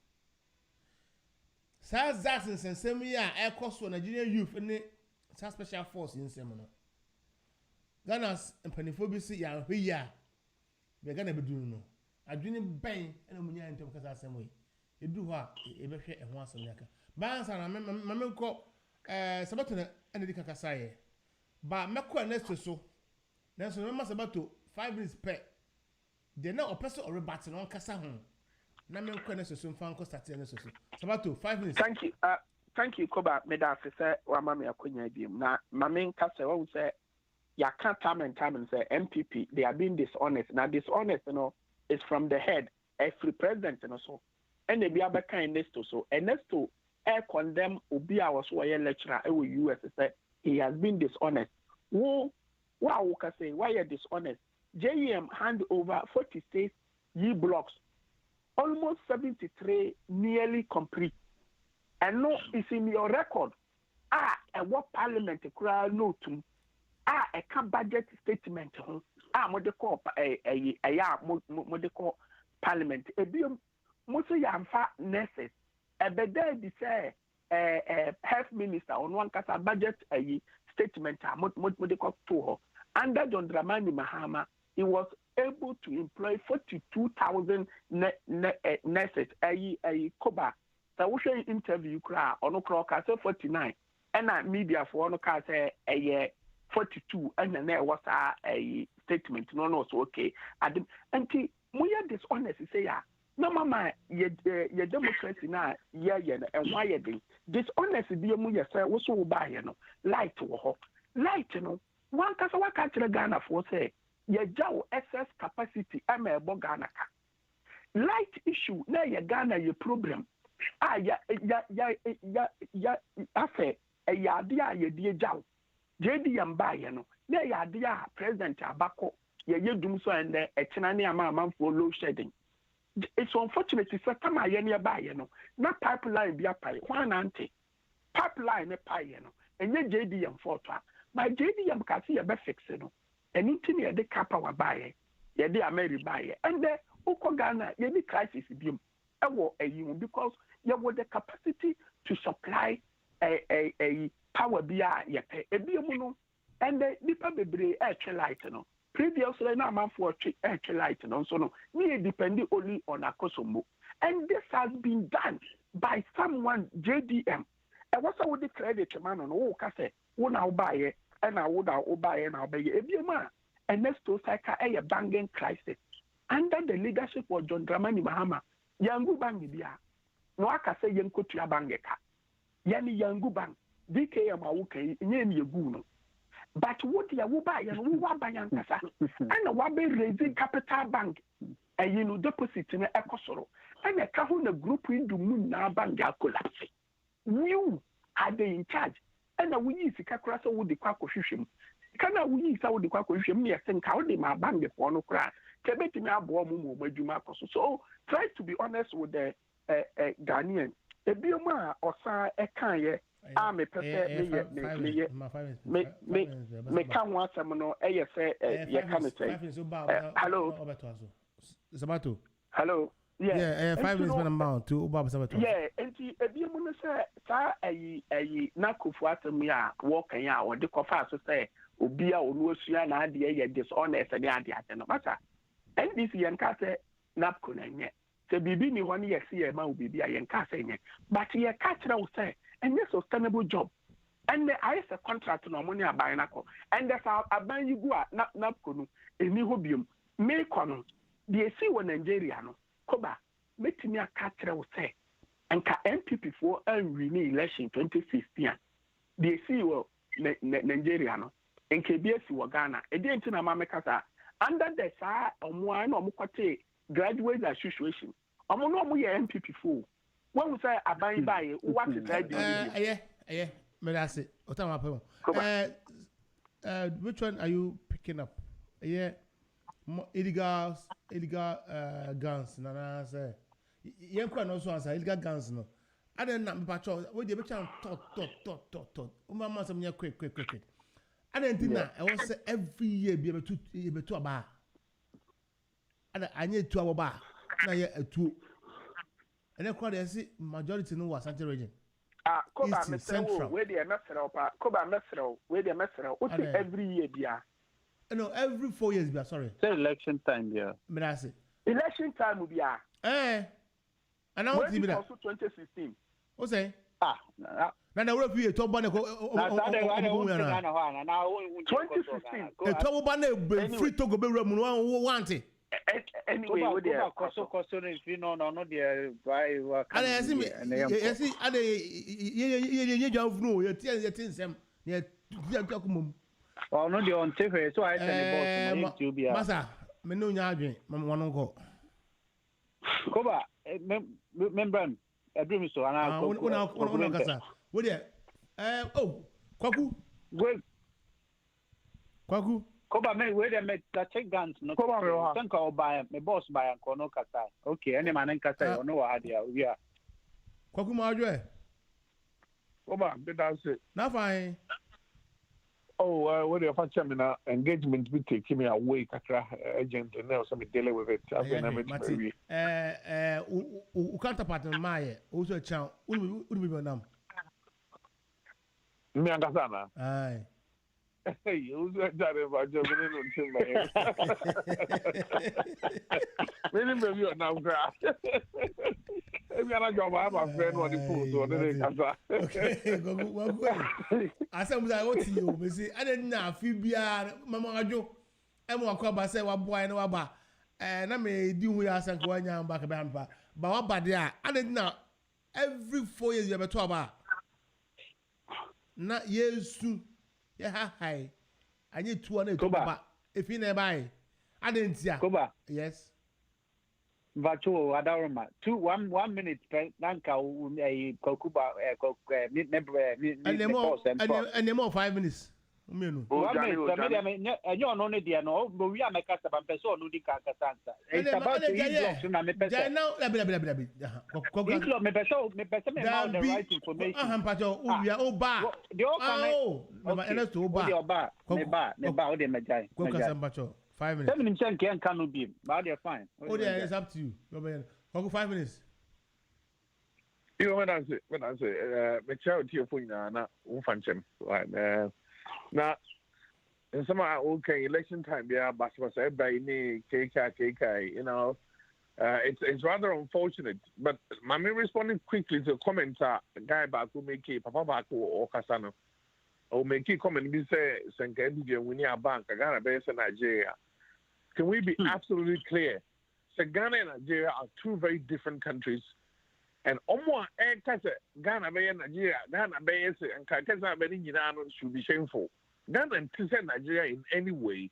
That's in Sensemia, air cost for Nigerian youth and special force in Semono. Ghana's and Penifobisi, ya we're gonna be doing no. I didn't bang and Munya into because that's the way. You do what a better and once a yaka. Bans and Mamma call Sabatona and the Cacasaye. But Mako and Nestor so. Then so remember about 5 minutes pay. They're not a person or a baton on Casahon. Namen Quenes soon found Costatin. Sabato, 5 minutes.
Thank you, Koba. Meda say, or Mammy Aquina Dim. Now, Mammy Cassa will say, ya can't time and say MPP, they are being dishonest. Now, dishonest, is from the head, every president and so. And they be a kind Nesto so. And Nesto, air condemn Ubia was why a lecturer at US said he has been dishonest. Wow, can say, why are dishonest? JEM hand over 46 ye blocks. Almost 73 nearly complete. And no, it's in your record. And what parliament crowd no to? A can budget statement. What they call what they call parliament. A bill, most of your nurses. A better say health minister on one case a budget statement. What they call to her. Under John Dramani Mahama, he was able to employ 42,000 nurses. KOBA. So we should interview crowd on no clock say 49. And media for no case 42. And then there was a statement. No, so okay. And we are dishonest. Say no, mama, your democracy now, and why are they dishonest? Be a muya say, what's so by light to light, one case I catch the Ghana for say. Ye jaw excess capacity ama Ghana ka light issue na ye Ghana ye problem ya afa ya ade a ye die jaw JD yamba ye no na ya ade a president abako
ye dum so and e chena ne ama for low shedding. It's unfortunate to say come aye nearby, you know. Not pipeline be a pie, one auntie. Pipeline a pie, you know. And ye JDM photo. My JDM can see a be fixing. And into near the kappa wa buy. Ye de Mary buy. And there, Okogana, ye the crisis bium. Because you have the capacity to supply a power BI a biumuno and the Nipa Bebre light. Previously, now man for light so no, we depend only on a Kosomo. And this has been done by someone JDM. And what's I would declare the man on all cassette, one I'll buy it, and I would buy and I'll buy it. And next to a banging crisis under the leadership of John Dramani Mahama. Yangu bangi bia no aka say yenko tua bangeka yani yangu bang DK ma wukai nye mi egu no but what ya wo ba ya no wo ba yan kasa and wa be raising capital bank you know deposit na ekosoro and ka ho na group indu mu na bank collapse you are they in charge and we yi sika kura so wo de kwa kohwehwem kana wo yi sa wo de kwa kohwehwem ne yesen ka wo de ma bank for no kura so try to be honest with the Ghanaian. The bioma osa ekanye me pese me can want some no say hello
Sabato.
Hello.
Yeah, 5 minutes amount to Bob Sabato.
Yeah, and the bioma say sa na kufu asem ya work ya or the kofa so say obi a onuosua na ade ye dishonest and ade no matter. And this yanka say napko na nye. Se bibi ni wani ye see ma bibi a yanka say nye. But ye catch na say and yes sustainable job. And the IS a contract no money aban nako. And there's aban you go napko no eni hobium. Me kono the see wo Nigeria no. Koba metimi aka catch na say anka MPP for win election 2016. The see wo Nigeria no. Enke BS wo Ghana. E dey ntina ma meka sa under the one no graduate association. No MPP fool. When we say aban buy, what is that?
Which one are you picking up? Illegal guns. No, say. You can also answer illegal guns. No, I don't know. Patrol. What do you bet? Tot. Mama, some quick. I don't think that I want to say every year be able to a bar. And I need to our bar. Now yeah, a two. And then quite see majority no was Santa region.
Koba Central. Where they messer up. Koba messer. Where they messer up. What's every year be?
No, every 4 years be. Sorry.
Say election time, yeah.
Me I say.
Election time will be.
And now what's it?
Also 2016.
What's say?
Now
the world be a top banner.
2016.
A top banner free to go be want it.
Anyway,
if you know, no, dear, why?
And I see,
well, no, on TV, so I send the to be a
massa. Menu Yadri, Mamma go.
Koba, member, a dream so, and I'll go.
Would you? Oh, Kwaku. Kwaku.
Koba, where they make the check guns, no Koba, think I'll buy my boss by a corner Kata. Okay, any man in Kata, or no idea. We are
Kwaku Madre.
Koba, that's it.
Now fine.
Oh, what if I tell me now? Engagement be taking me away, Kakra agent, and now some dealing with it. I've been
counterpart in my also a child. Would be your name.
Me and Gasana.
Aye.
Hey, you was that about your minimum. Maybe you're now grass. Maybe I'm not my friend on the food or the
okay, I said, I want you, Missy. I didn't know if you be a Mamma Joe. And what Coba said, what boy no about. And I may do we ask and go on back about. But what about there? I didn't know every 4 years you have a 12 hour. Not years soon. Yeah, hi. I need 200 Koba. If you never buy, I didn't see.
Koba.
Yes.
Vacho Adaroma. 1 minute. Nanka a Kokuba
and more 5 minutes. Menu.
And you're only there, no, but we are my customer, so no, the Cacasansa. It's about the blocks and I'm a person.
Now,
me better the right information.
We are all bar.
The all bar.
Go 5 minutes.
7 minutes can be, but they're fine.
Oh, yeah, it's up to you. Go 5 minutes.
You know when I say, my child here for you now, function. Right now, in some okay election time, yeah, but everybody need KK, you know. It's rather unfortunate, but my responding quickly to comments guy back who make Papa back or Casano. Or make a comment, be say, Senkendi, we need a bank, Ghana based in Nigeria. Can we be absolutely clear? So Ghana and Nigeria are two very different countries. And Ghana bay Nigeria, Ghana bay and Kakasa should be shameful. Ghana and Nigeria in any way.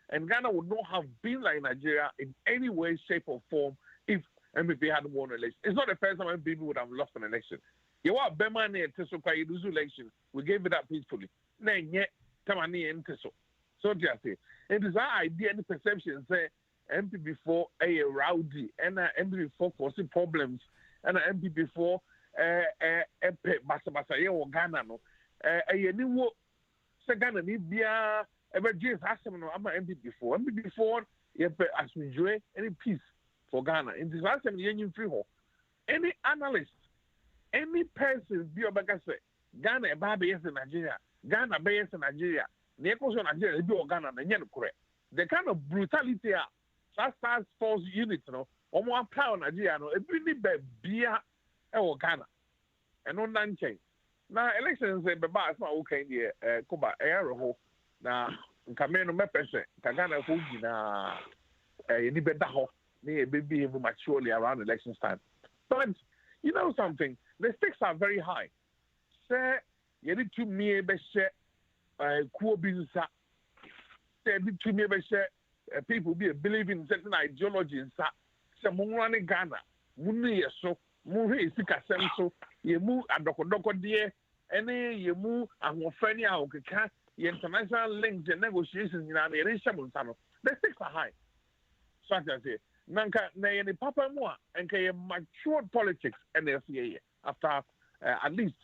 And Ghana would not have been like Nigeria in any way, shape, or form if MPP had won an election. It's not the first time MPP would have lost an election. You want Bemani and Teso lose election. We gave it up peacefully. Then yet Tamani and Teso. So just say it is our idea and perception say MPP4 a rowdy and MPP4 causing problems and MPP4 Basa or Ghana no a new Ghana Nibia ever just ask them no I'm MPP4. MPP4 as we enjoy any peace for Ghana. In this last time you free any analyst, any person be about say Ghana baby is in Nigeria, Ghana based in Nigeria, the economy Nigeria be Ghana and correct. The kind of brutality that task force unit, you know, almost apply on Nigeria, no, it really be Ghana. And on that change. Now elections say baba it's not okay in the KOBA era na nkameno mepese Ghana hold na any better ho may be maturely around election time. But you know something, the stakes are very high. Say you need to me be share kuobinsa. Say need to me be share people be believing in certain ideologies. Say munwane Ghana munu yeso muhe isika semso yemu adoko die ene yemu ahofani a okeka the international links and negotiations in an area. The stakes are high. So I say, Nanka, na Papa Moa, and matured politics and FCA after at least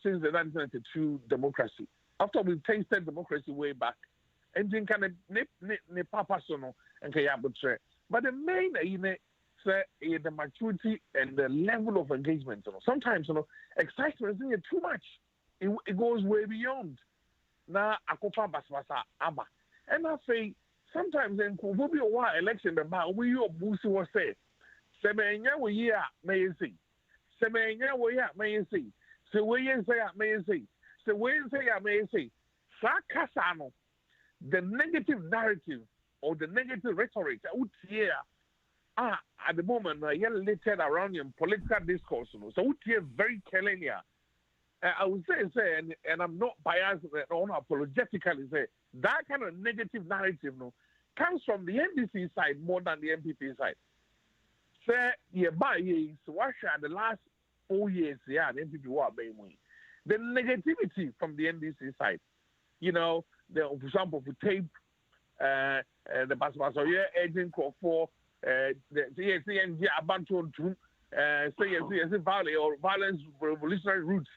since the 1992 democracy. After we tasted democracy way back, and then kind of ne Papa Sono and Kayabutre. But the main, say, the maturity and the level of engagement. Sometimes, excitement is too much. It goes way beyond. Na akopa basbasa aba and I say sometimes in Kububi or election about we you busi was say Semenya we ya may see Semenya we ya may see so we say may see so we say may see Sakasano the negative narrative or the negative rhetoric out here at the moment littered around in political discourse so out here very telling here. I would say, and I'm not biased or apologetically say, that kind of negative narrative comes from the NDC side more than the MPP side. Say, the last 4 years, the MPP were being the negativity from the NDC side, for example, for tape, the Basmasoye agent for the CNG Abanton, say, violence revolutionary roots.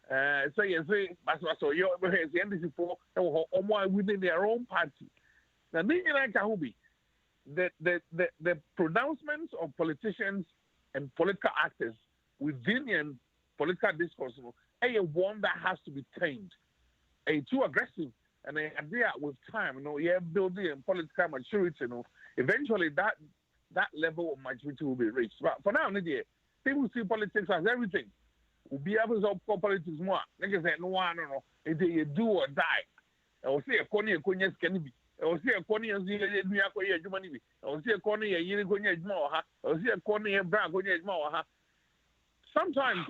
Say, so you the NDC for within their own party. Now, the pronouncements of politicians and political actors within the political discourse, one that has to be tamed, too aggressive, and idea with time, building political maturity, eventually that level of maturity will be reached. But for now, people see politics as everything. Will be able to politics more. Niggas say no, it's a do or die. I will say a corny a cognac can be. I will say a corny and the Yakoya Jumani. I will say a corny a Yeniconia more. I will say a corny a brand more. Sometimes,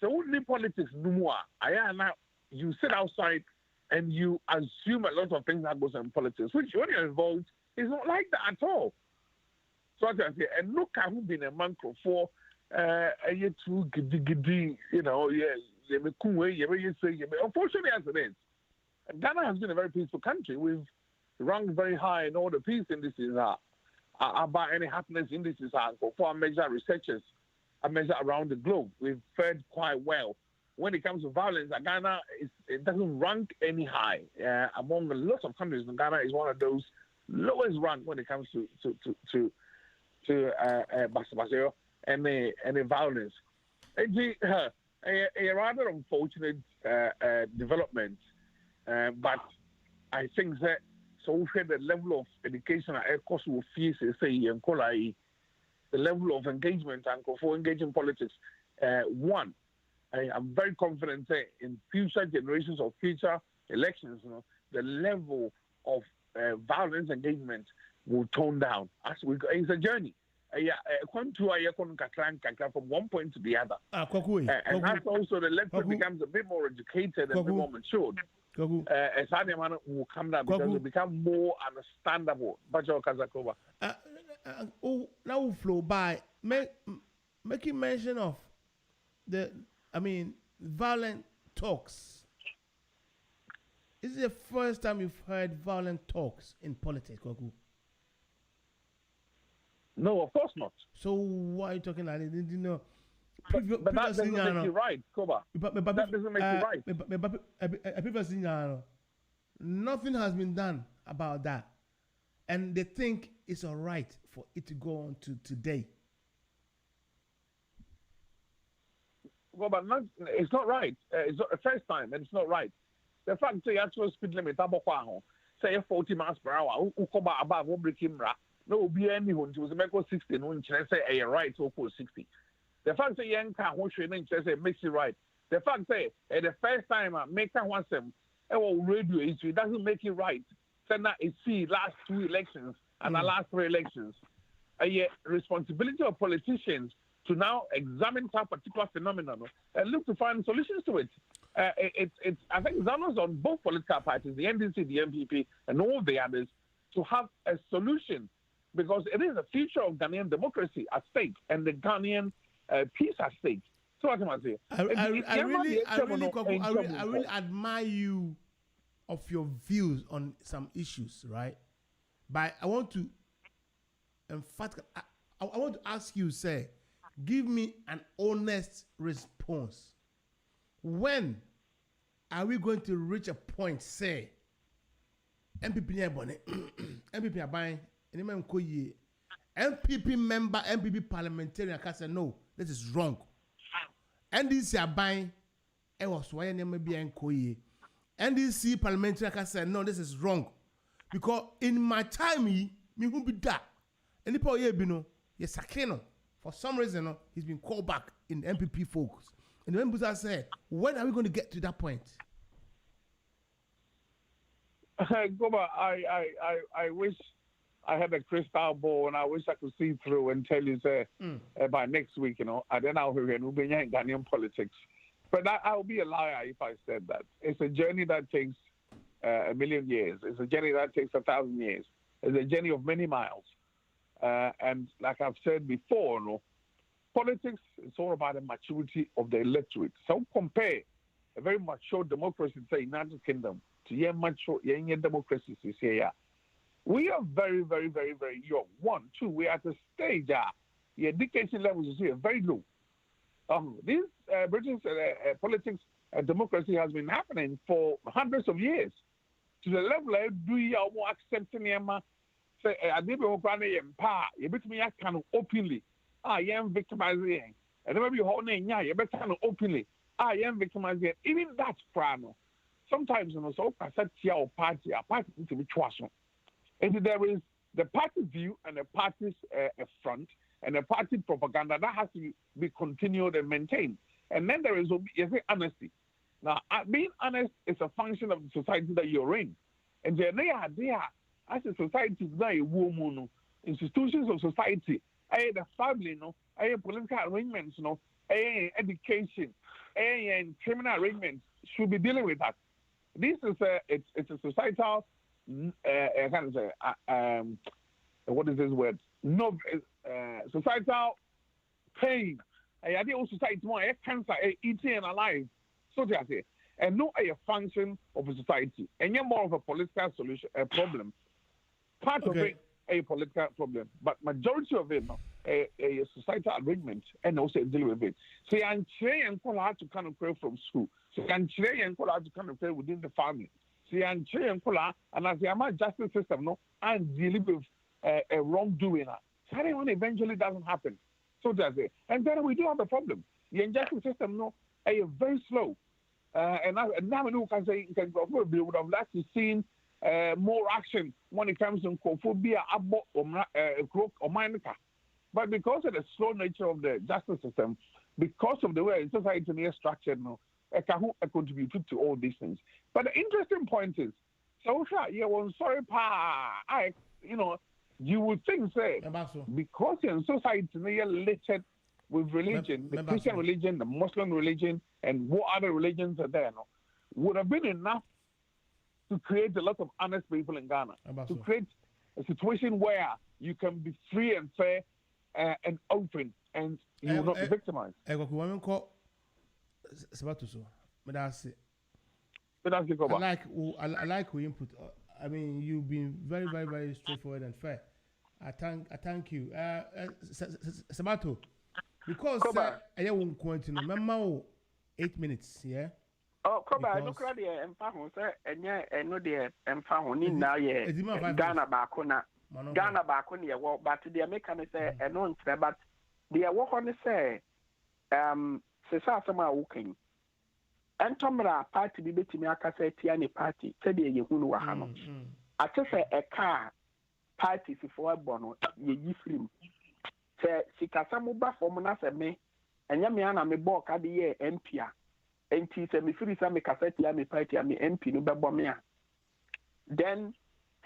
so only politics no more. Now you sit outside and you assume a lot of things that goes in politics, which when you're involved is not like that at all. So I say, and look at who been a monk for. Too giddy, unfortunately as it is, Ghana has been a very peaceful country. We've ranked very high in all the peace indices about any happiness indices for our major researchers, a measure around the globe. We've fared quite well. When it comes to violence, Ghana it doesn't rank any high. Among lots of countries, Ghana is one of those lowest ranked when it comes to basabaseo and violence. It's a rather unfortunate development, but I think that so the level of education at cost will fees say the level of engagement and for engaging politics. One, I am very confident that in future generations of future elections, the level of violence engagement will tone down as we go. It's a journey. From one point to the other. And that's also the electorate becomes a bit more educated and a bit more matured. Sadiamana will come down because it become more understandable. Bajo Kazakoba.
Now we'll flow by making mention of violent talks. Is it the first time you've heard violent talks in politics, Kwaku?
No, of course not.
So why are you talking like that? You know,
but that doesn't make you right, Koba. That doesn't make you right.
Nothing has been done about that. And they think it's all right for it to go on to today.
Well, but it's not right. It's not the first time, and it's not right. The fact that actual speed limit, say 40 miles per hour, above no be anyone to make 60, no one say a right to 60. The fact that young car say makes it right. The fact that the first time make one sem, radio it doesn't make it right. Send that see last 2 elections and the last 3 elections. A responsibility of politicians to now examine that particular phenomenon and look to find solutions to it. It's I think it's almost on both political parties, the NDC, the MPP, and all the others, to have a solution, because it is the future of Ghanaian democracy at stake and the Ghanaian peace at stake. So what can I say?
I really admire you of your views on some issues, right? But I want to I want to ask you, say, give me an honest response. When are we going to reach a point, say, MPP MPP are buying, MPP member, MPP parliamentarian can say, no, this is wrong. NDC are buying, it was why NDC parliamentarian can say, no, this is wrong. Because in my time, me who be that. And the yes, for some reason, he's been called back in the MPP focus. And the members are saying, when are we going to get to that point?
Goba, I wish I had a crystal ball and I wish I could see through and tell you, say, by next week, and then I'll be in Ghanaian politics. But I'll be a liar if I said that. It's a journey that takes 1,000,000 years. It's a journey that takes 1,000 years. It's a journey of many miles. And like I've said before, politics is all about the maturity of the electorate. So compare a very mature democracy, say United Kingdom, to your mature democracies here. We are very, very, very, very young. 1, 2, we are at a stage the education levels is here very low. This British politics and democracy has been happening for hundreds of years. To the level do you more accepting say I did you bet me kind of openly. I am victimizing. And maybe you hold you bet kind of openly. I am victimizing. Even that prano. Sometimes so party to be trusted. And there is the party view and the party's front and the party propaganda that has to be continued and maintained. And then there is honesty. Now, being honest is a function of the society that you're in. And there as a society, institutions of society, the family, political arrangements, education, and criminal arrangements should be dealing with that. This is it's a societal, what is this word? No, societal pain. I think society more cancer, eating and alive. So to say, and not a function of a society. And you're more of a political solution, a problem. Part of it a political problem, but majority of it, a societal arrangement, and also deal with it. So I'm trying to kind of create from school. So I'm trying to kind of create within the family. So I'm trying and as the justice system, and dealing with a wrongdoing. So that one eventually doesn't happen. So that's it. And then we do have a problem. The justice system, is very slow. And now we can say we would have liked to see more action when it comes to homophobia, but because of the slow nature of the justice system, because of the way society is structured, it can contribute to all these things. But the interesting point is, you would think, say, because in society we are related with religion, the Christian religion, the Muslim religion, and what other religions are there, would have been enough to create a lot of honest people in Ghana, to create a situation where you can be free and fair and open, and you will not be victimized. I
like your input. I mean, you've been very, very, very straightforward and fair. I thank you. Sabato, because I won't continue. Remember, 8 minutes, yeah?
Oh, Koba, look at the emphasis, and yeah, and no, the emphasis now, yeah, Ghana Bakuna. Ghana Bakuna, well, but the American say, and no, but the work on the say, Sesama Woking. And Tomra party be betting me, I can say, Tiani party, said the Yahoo. I just say a car party before Bono, ye film. Say, Sikasamu Bafomana said me, and Yamiana me balk at the year Empia. And he said, me free some cassette, me party, me MP, no babomia. Then,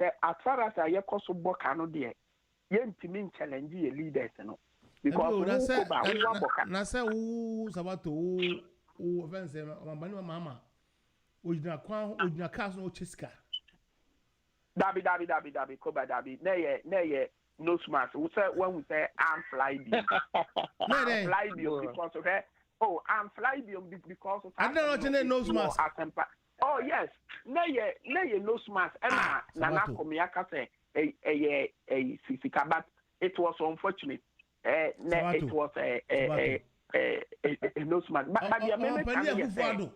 as far as I cost of Bocano, dear, yen to mean challenge ye leaders, because
Nasa, who's about to offense Mama, with your castle Chiska.
Dabby, Koba, Dabby, nay, no smart. We say when we say I'm fly because of her. Oh, I'm fly because of
I don't know no smart.
Oh yes, nay, no smart. And Nana Komiaka say a Sisika, but it was unfortunate. It was a no smart. But the American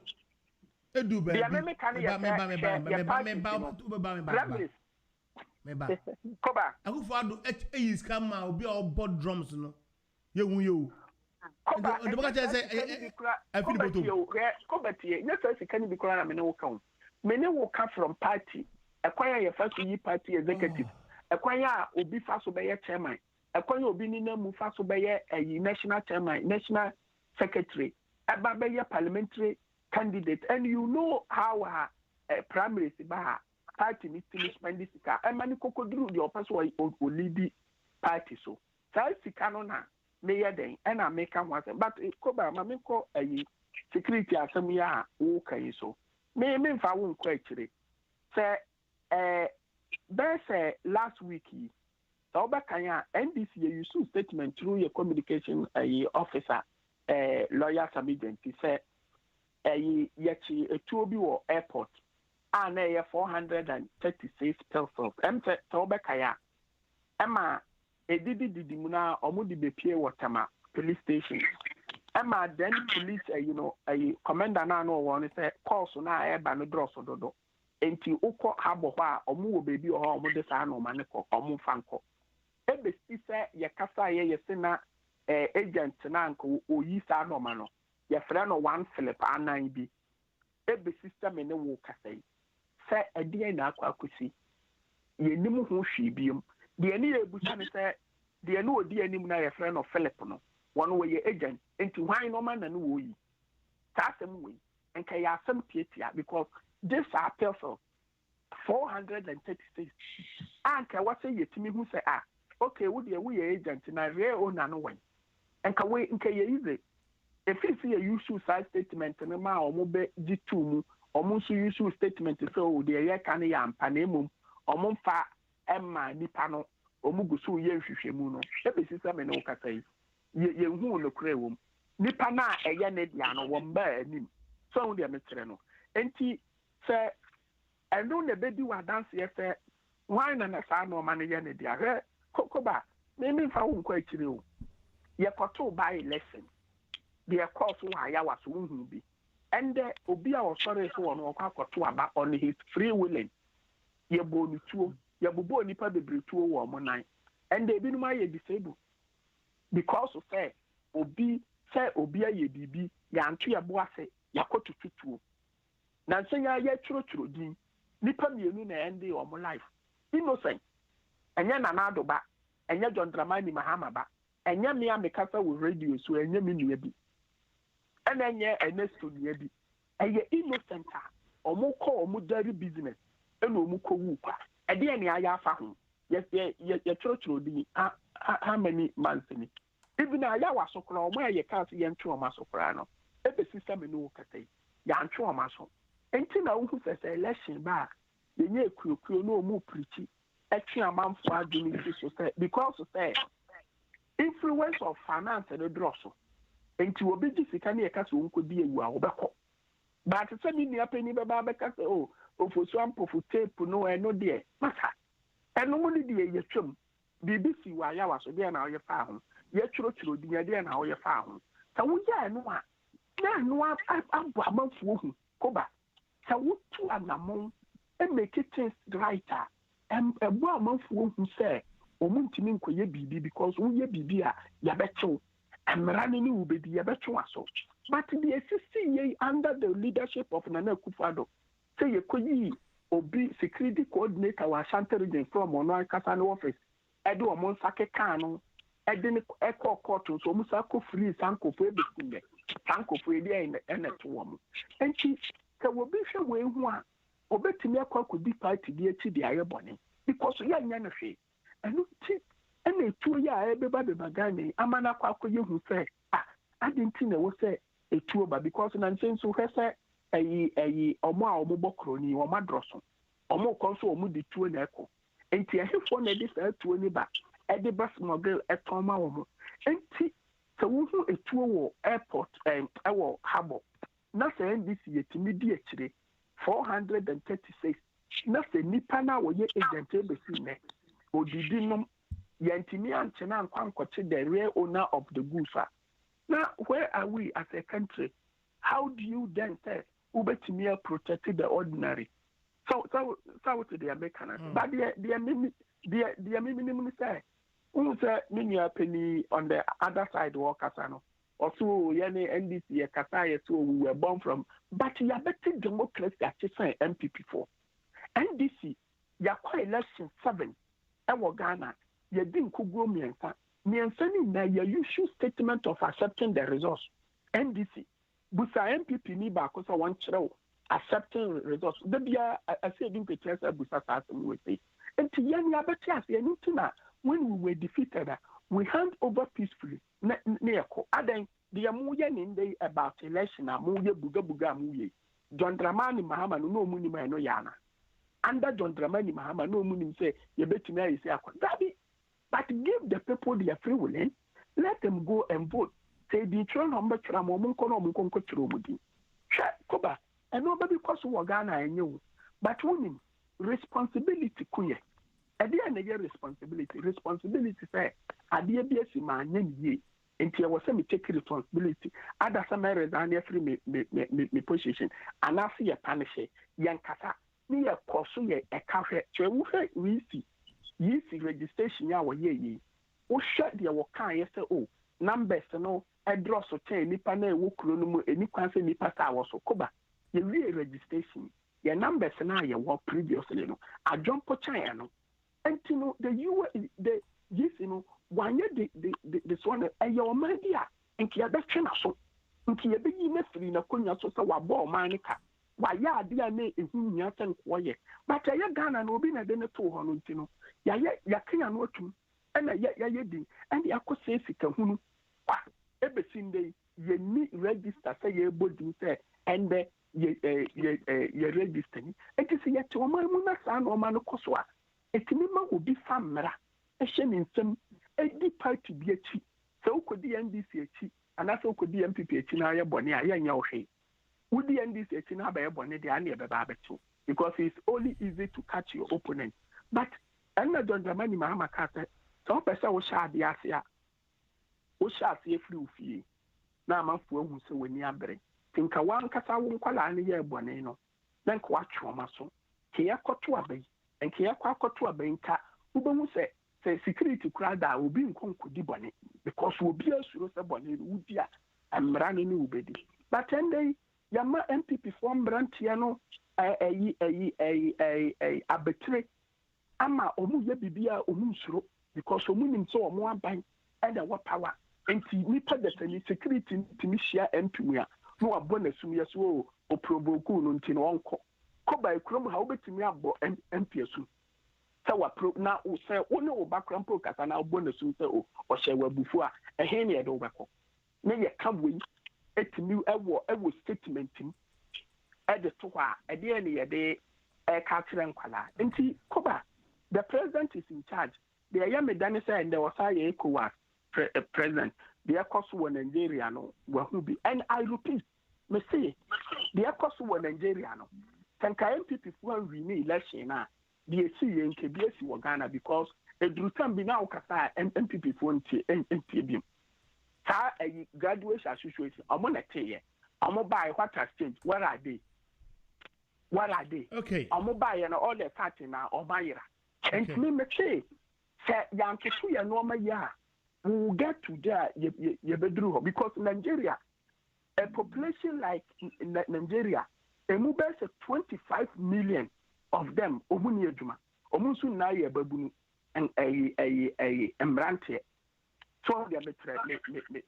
Koba.
Akufo-Addo is come out be all board drums no. You.
Koba, I feel about you. Koba, yes, I can be crying. Many will come. Many will come from party. Acquire your first year party executive. Acquire Obi Faso by chairman. Acquire Obi Nina Mufaso by a national chairman, national secretary. A parliamentary candidate, and you know how primaries party needs to spend this car. And many cocoa your person will lead the party. So, Canona, Mayor Day, and I make one. But it could be Mamiko a security assembly, okay, so. May mean for one question. Say, there's last week, Kanya, NDC, you saw statement through your communication officer, lawyer submitted, he said, a 2B airport. And 436 persons. Said Tobekaya. Emma, a didi muna omudi bepie watama police station. Emma then police, a commander na no one say calls na eba no draw so dodo. Enti uko habo wa omu baby or omu de sa no maneko omu fanko. Ebe si se ye kasa ye sena agent na nko oyi sa no mano. Ye frɛ no one Philip anan bi. Ebe system ne wo kasa yi. Say a dear na kwakusi. Ye nimu ho hwibium. The any busan say the no dear nimu na your friend of Philip no. One way agent into why no man and wo yi. Tasem we and kay asem pietia because this are person 436. And what say ye to me who say okay, would you we agent na real owner no way. And ka we in kay easy. If you see a useful side statement and a ma or mobe G2 almost useful statement so the air can yam panemum or monfa emma nipano or mugusu yen shishemuno. Every system and oka say ye who no crewum. Nipana a yaned yan or one bear nim. So the Mistreno.
enti sɛ ɛno na bɛdi wɔ adanseɛ sɛ wan na saa nɔɔma no yɛ ne de ahwɛ koba memfa wo nkɔ akyire o yɛkɔtoo ba election deɛ kɔɔ so wɔ ayawa so wohu bi ɛndɛ obi a ɔsɔre so wɔ no ɔkɔ akɔto aba on his free willing yɛbɔ ne tuo yɛbobɔ nipa bebree tuo wɔ ɔmo nan ɛndɛ ebinom ayɛ disabled because sɛ obi ayɛ biribi yɛanto yɛbo ase yɛakɔtutu tuo na nsɛ yɛatwerɛtwerɛ din nipa mmienu na ɛnde ɔmo life innocent ɛnyɛ Nana Addo ba ɛnyɛ John Dramani Mahama ba ɛnyɛ me a mekasa wɔ radio so ɛnyɛ me nua bi ɛna ɛnyɛ Ernesto nua bi ɛyɛ innocent a ɔmo kɔ ɔmo dairy business ɛna ɔmo kɔ wu kwa ɛdeɛ ne ayɛ afa ho yɛtwerɛtwerɛ din how many months ni even ayɛ wɔ so koraa ɔmo a yɛ kaa so yɛntwe ɔmo aso koraa no ɛbɛsi sɛ me ne wo kasa yi yɛantwe ɔmo aso enti na wohu sɛ election ba a yɛnyɛ ekuokuo na ɔmo pirikyi ɛtwe amanfo adwene si so sɛ because sɛ influence of finance no drɔ so enti obi gye sika ne yɛka sɛ ɔnkɔdi ewu a wɔbɛkɔ baate sɛ ne nua panyin bɛba bɛka sɛ o ofosu ampofo tape no ɛno deɛ masa ɛno mo ne deɛ yɛtwam biribi si wɔ ayawa so deɛ na ɔyɛ faa ho yɛtwerɛtwerɛ din deɛ na ɔyɛ faa ho sɛ woyɛ ɛno a na ɛno abɔ amanfoɔ hu koba sɛ wotu anamɔn make things right a ɛbɔ amanfoɔ hu sɛ ɔmo ntumi nkɔyɛ biribi because woyɛ biribi a yɛbɛkyew mmara no ne wo bɛdi yɛbɛtwe aso but deɛ ɛsisi yɛ under the leadership of Nana Akufo-Addo sɛ yɛkɔyi obi security coordinator wɔ Ashanti region from ɔno ankasa ne office ɛde ɔmo nsa kekaa no ɛde ne ɛkɔ kɔɔto nso ɔmo sa kɔ free sankofo ebesi mɛ sankofo edi ɛna to wɔn nti sɛ obi hwɛ wɔn ehu a obetumi akɔ akɔdi party bi akyi de ayɛ bɔne because yɛ nyɛ no hwee ɛno ti ɛna etuo yɛ a ɛbɛba bɛba Ghana yi ama no akɔ akɔyɛ hu sɛ adi nti na ɛwɔ sɛ etuo ba because na nkyɛn nso hwɛ sɛ ɛyi ɔmo a ɔmo bɔ kroni ɔmo adorɔ so ɔmo kɔ nso ɔmo de tuo na ɛkɔ nti ɛhefoɔ na ɛde saa tuo ne ba ɛde ba smuggle ɛtɔn ma wɔn nti sɛ wohu etuo wɔ airport ɛwɔ harbour na sɛ NDC yɛtumi di akyire 436 na sɛ nipa na wɔyɛ agent ebesi nɛ odidi nom yɛntumi ankyɛn ankwankɔkye the real owner of the goods a na where are we as a country how do you then say ubetumi protect the ordinary so to the American but the minimum say who say me penny on the other side work kasano also yene NDC ye kasa so we were born from but you better democracy at MPP for NDC ya kwa election 7 ewo Ghana ye din kugo miensa ni na ye issue statement of accepting the results NDC busa MPP ni ba ko so won kyerɛ accepting results da bia ase din pete asa busa sa asem we say enti ye ni abeti ase eni tina when we were defeated we hand over peacefully na yɛkɔ adan deɛ mo yɛ ne ndɛ about election a mo yɛ buga mo yɛ John Dramani Mahama no ɔmo nim ɛno yɛ ana under John Dramani Mahama no ɔmo nim sɛ yɛbɛtumi ayɛ sɛ akɔ dabi but give the people their free will let them go and vote say di twerɛ na ɔmo bɛtwerɛ ma ɔmo nkɔ na ɔmo nkɔ twerɛ ɔmo din hwɛ koba ɛno ɔbɛbi kɔ so wɔ Ghana ɛnyɛ wo but wonim responsibility kuyɛ ɛdeɛ na yɛ responsibility sɛ adeɛ bi asi ma anyɛ ne yie nti ɛwɔ sɛ me take responsibility ada sɛ mɛ resign afiri me position anaasɛ yɛ punish yɛnkasa ne yɛ kɔ so yɛ ɛka hwɛ kyerɛ wohwɛ yisi registration a wɔyɛ yi wohwɛ deɛ wɔkaeɛ sɛ o numbers no ɛdrɔ so kyɛn nipa na ɛwɔ kuro no mu ɛni kwan sɛ nipa sɛ awɔ so koba yɛwie registration yɛ numbers no a yɛwɔ previously no adwɔmpo kyɛn no nti no the yisi no wanyɛ the one ɛyɛ ɔman bi a nti yɛbɛtwe na so nti yɛbɛyi na firi na konya so sɛ wabɔ ɔman ne ka wayɛ adeɛ a na ehu nyia sɛ nkɔyɛ but ɛyɛ Ghana na obi na de ne to hɔ no nti no yɛkenya no atum ɛna yɛyɛ din ɛna yɛakɔ sɛ sika hunu kwa ebesi ndɛ yɛni register sɛ yɛbɔ din sɛ ɛndɛ yɛ register ni eti sɛ yɛte ɔman mu na saa na ɔman no kɔ so a etimi ma obi fa mmara ɛhyɛ ne nsɛm edi party bi akyi sɛ wokɔdi NDC akyi anaasɛ wokɔdi MPP akyi na ayɛ bɔne a yɛnyɛ wo hwee Would the NDC na be born the ane be ba beto because it's only easy to catch your opponent. But enna John Dramani Mahama Kase, some person wo sha de ase a wo sha ase free ofie. Na amanfo hu se wani abere. Tinka wan kasa wo nkwala ne ye bone no. Na nko atwoma so. Ke yakoto abai. Enke yakoto abai nka wo say security crowd that will be in Konkudi Bonnet because we'll be a sure bonnet would be and running new baby. But 10 days, Yama MPP from Brantiano a betray Ama Omuya Bibia Omusro because Omunim so more bank and what power and Nipa that any security to Mishia MP. No a bonus sumia so or provoke on Tinonko. Koba Chrome, how bet me up MP soon. Pro now say only o background pro kasa na bonus so o hye wabufu a ehe ne do beko na ye come we etimi ewo statement tim e de to a e de ne ye de e ka kire nkwala nti koba the president is in charge the yam dane say and there was a ECOWAS president the ekoso wo Nigeria no wa hu bi and I repeat me say the ekoso wo Nigeria no tanka MPP for win election na the see in KBS Ghana because a Drutan be now Kasa and MPP for NTB. Sa a graduation association, I'm on a tell I'm gonna buy what has changed. What are they? What are they?
Okay.
I'm gonna buy and all the party now or buy it. And me say, Yankee to normal ya. We will get to there ye bedroom because Nigeria, a population like Nigeria, a move 25 million. Of them, Omuni Ejuma, Omunsu Naye Babunu, and a Embrante. So they are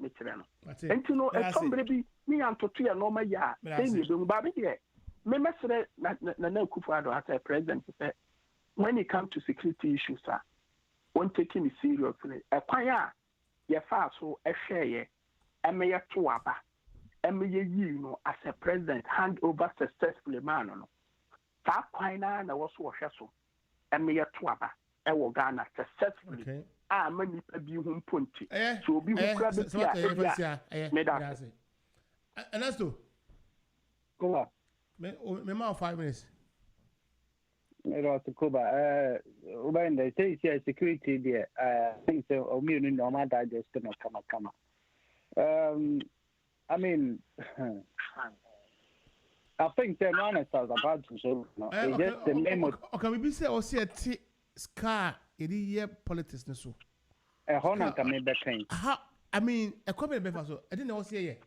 Metrano. And to know a somebody, me and Totia Norma Ya, saying you don't baby there. Me mesre na Kufado as a president said, when it comes to security issues, sir, one taking it seriously. A choir, ye fast so a share, a mayor to Abba, a mayor you know as a president hand over successfully man. That quina na was so and me a twaba, I will Ghana successfully. Ah, many be home punty. So be who grab it.
And that's to
go up.
Me 5 minutes.
KOBA. When they say security there, I think so. Immune normal digest cannot come. I mean. I think they're honest as about to so it's just the name of
okay we be say or see a scar year politics so
a honor can be back
how I mean a comment be so I didn't know say here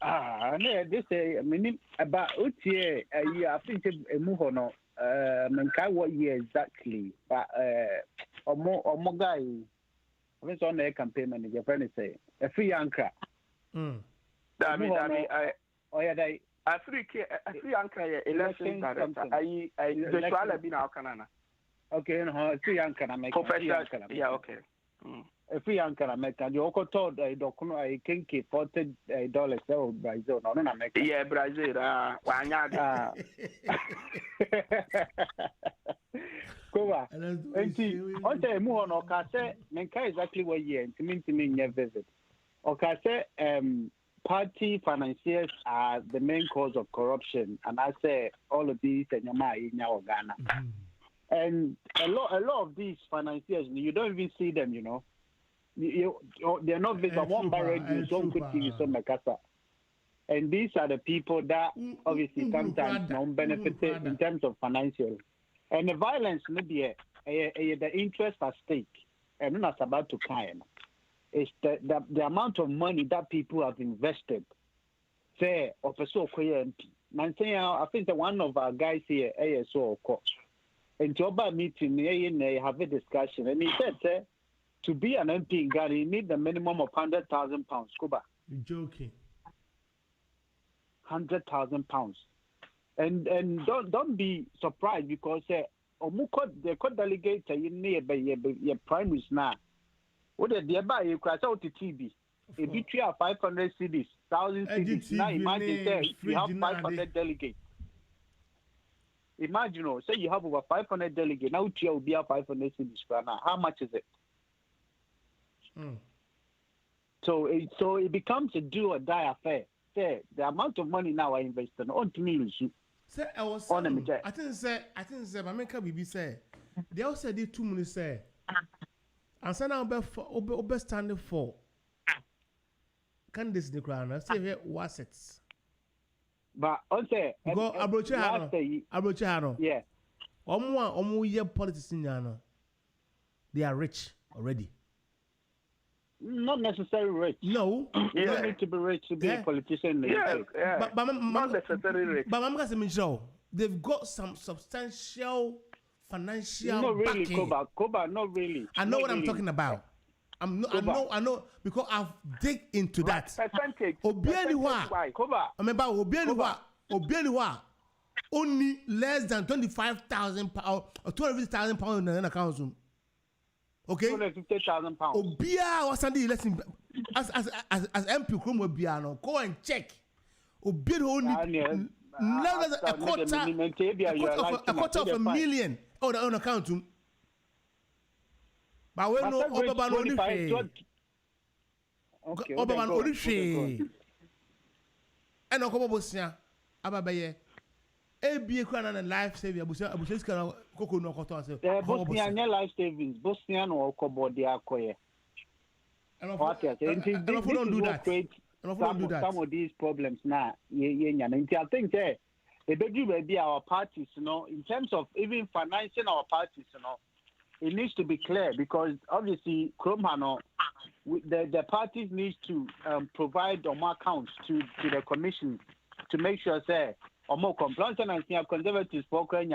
no this I mean about utie I think a move on menka what year exactly but omo guy when on the campaign manager friend say a free anchor I free anchor election director. I Joshua be now Canada. Okay, no, free anchor I make. Yeah, okay. A free anchor I make. And you also told I can keep $40 so Brazil. No, I make. Yeah, Brazil. KOBA. And see, on the move on. Okay, say, menka exactly what year. To me, never visit. Okay, say, party financiers are the main cause of corruption, and I say all of these in Ghana. And a lot of these financiers, you don't even see them, you know. They're not visible. One by radio, some good TV, some Makasa. And these are the people that obviously sometimes don't benefit in terms of financial. And the violence, maybe the interest at stake, and not about to kind. It's the amount of money that people have invested. Say, or so I think that one of our guys here, ASO, in KOBA meeting, they have a discussion, and he said, to be an MP in Ghana, you need the minimum of £100,000. KOBA.
You're joking.
£100,000. And don't be surprised because they could delegate your primaries now. What did they buy? You crash out the TV. If you have 500 CDs, 1,000 CDs, now imagine if you have 500 delegates. Imagine, say you have over 500 delegates. Now you will be 500 CDs. How much is it? So it becomes a do or die affair. say the amount of money now I invest on to me.
Say I was I think say my make BB say they also said it 2 minutes say and say now be standing for candidates the crown say here assets.
But on say
go abroche hano
yeah
omo year politics in no they are rich already.
Not necessarily rich.
No.
You don't need to be rich to be a politician.
But not necessarily rich.
But I'm going to say, they've got some substantial financial
not really,
backing.
KOBA, not really.
I know what I'm talking about. I know because I've dig into that.
Percentage.
KOBA. Only less than 25,000 pounds or 250,000 pounds in an account. Okay.
250,000 pounds.
Obia was Sunday lesson as MP Chrome Obiano. Go and check. Obia only a quarter of a million on the account. But we know Obaban only Obaban only and Okobosia Ababaye. ABA crown and life saving Abusis can cocoa no cotton.
Bosnia life savings, Bosnia or Kobo de Akoye.
And don't do that.
Some of these problems now, I think the big will be our parties, in terms of even financing our parties, it needs to be clear because obviously, the parties need to provide accounts to the commission to make sure, say, or more compliance and conservatives spoken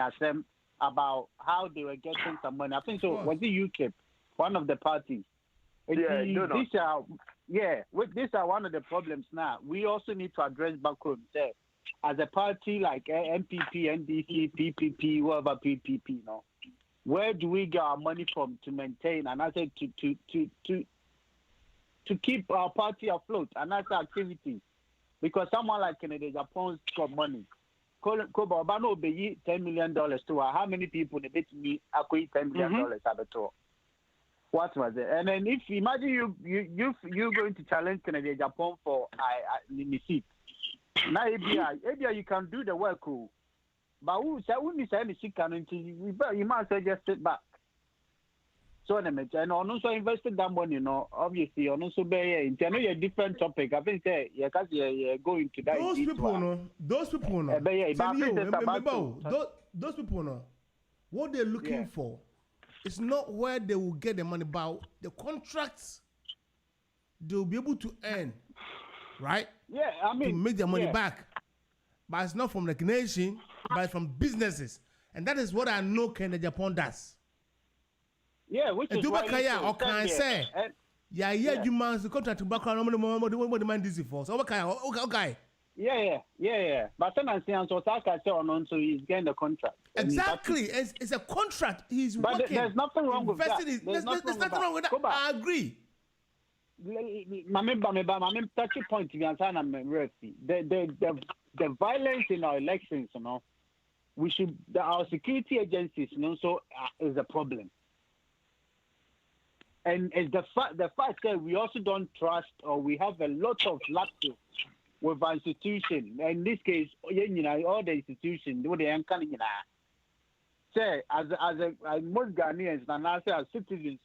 about how they were getting some money. I think so. Was it UKIP, one of the parties? These are one of the problems now. We also need to address back home. As a party like MPP, NDC, PPP, whatever PPP, where do we get our money from to maintain and I said to keep our party afloat and that's activity? Because someone like Kennedy Japan's got money. KOBA Obano be $10 million to her. How many people they bet me acquit $10 million at the tour? What was it? And then if imagine you going to challenge Kennedy Japan for a seat. Now ABI you can do the work, but who say we say any sick and you might say just sit back. So and also invested that money, obviously, and also be a different topic. I think you go into that.
Those people what they're looking for is not where they will get the money, but the contracts they'll be able to earn, right?
Yeah, I mean,
to make their money back. But it's not from the nation, but from businesses. And that is what I know Kennedy Japan does.
Yeah, which is why
you man the contract to back on the man this for. So okay.
Yeah. But then I see so Saka say on so he's getting the contract.
Exactly. It's a contract. He's
but
working.
There's nothing wrong with that.
There's nothing wrong with that. I agree.
My touchy point to be answered the violence in our elections, we should our security agencies, so is a problem. And it's the fact that we also don't trust or we have a lot of lapses with our institution. In this case, all the institutions, what they are coming say as most Ghanaians and as citizens,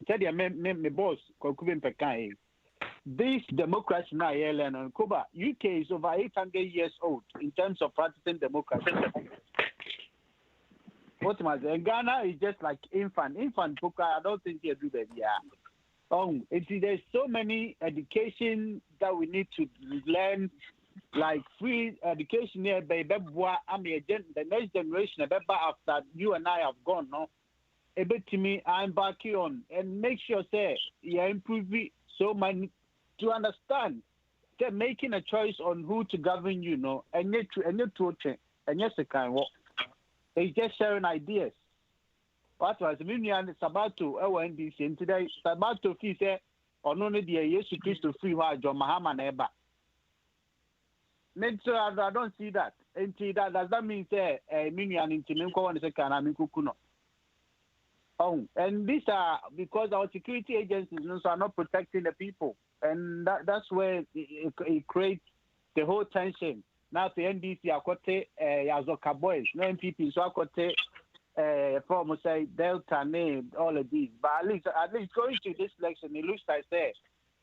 tell you, my boss, Kokubin Pekai, this democracy now, and KOBA, UK is over 800 years old in terms of practicing democracy. What was it? Ghana is just like infant book. I don't think they do that. Yeah. There's so many education that we need to learn, like free education here. Baby, the next generation, after you and I have gone, a bit to me, I'm back on and make sure say you improve so many to understand. They're making a choice on who to govern you, and yet and yes, it can work. It's just sharing ideas. What was Minian Sabato, NDC, and today Sabato fee said, on only the Jesus Christ free John Mahama neighbor. I don't see that. And that does that mean say Minian in Timinko and Sekana Mikukuno? Oh, and these are because our security agencies are not protecting the people, and that's where it creates the whole tension. Now the NDC akote Yazoka boys, no MPP so akote from say Delta name all of these, but at least going to this election, it looks like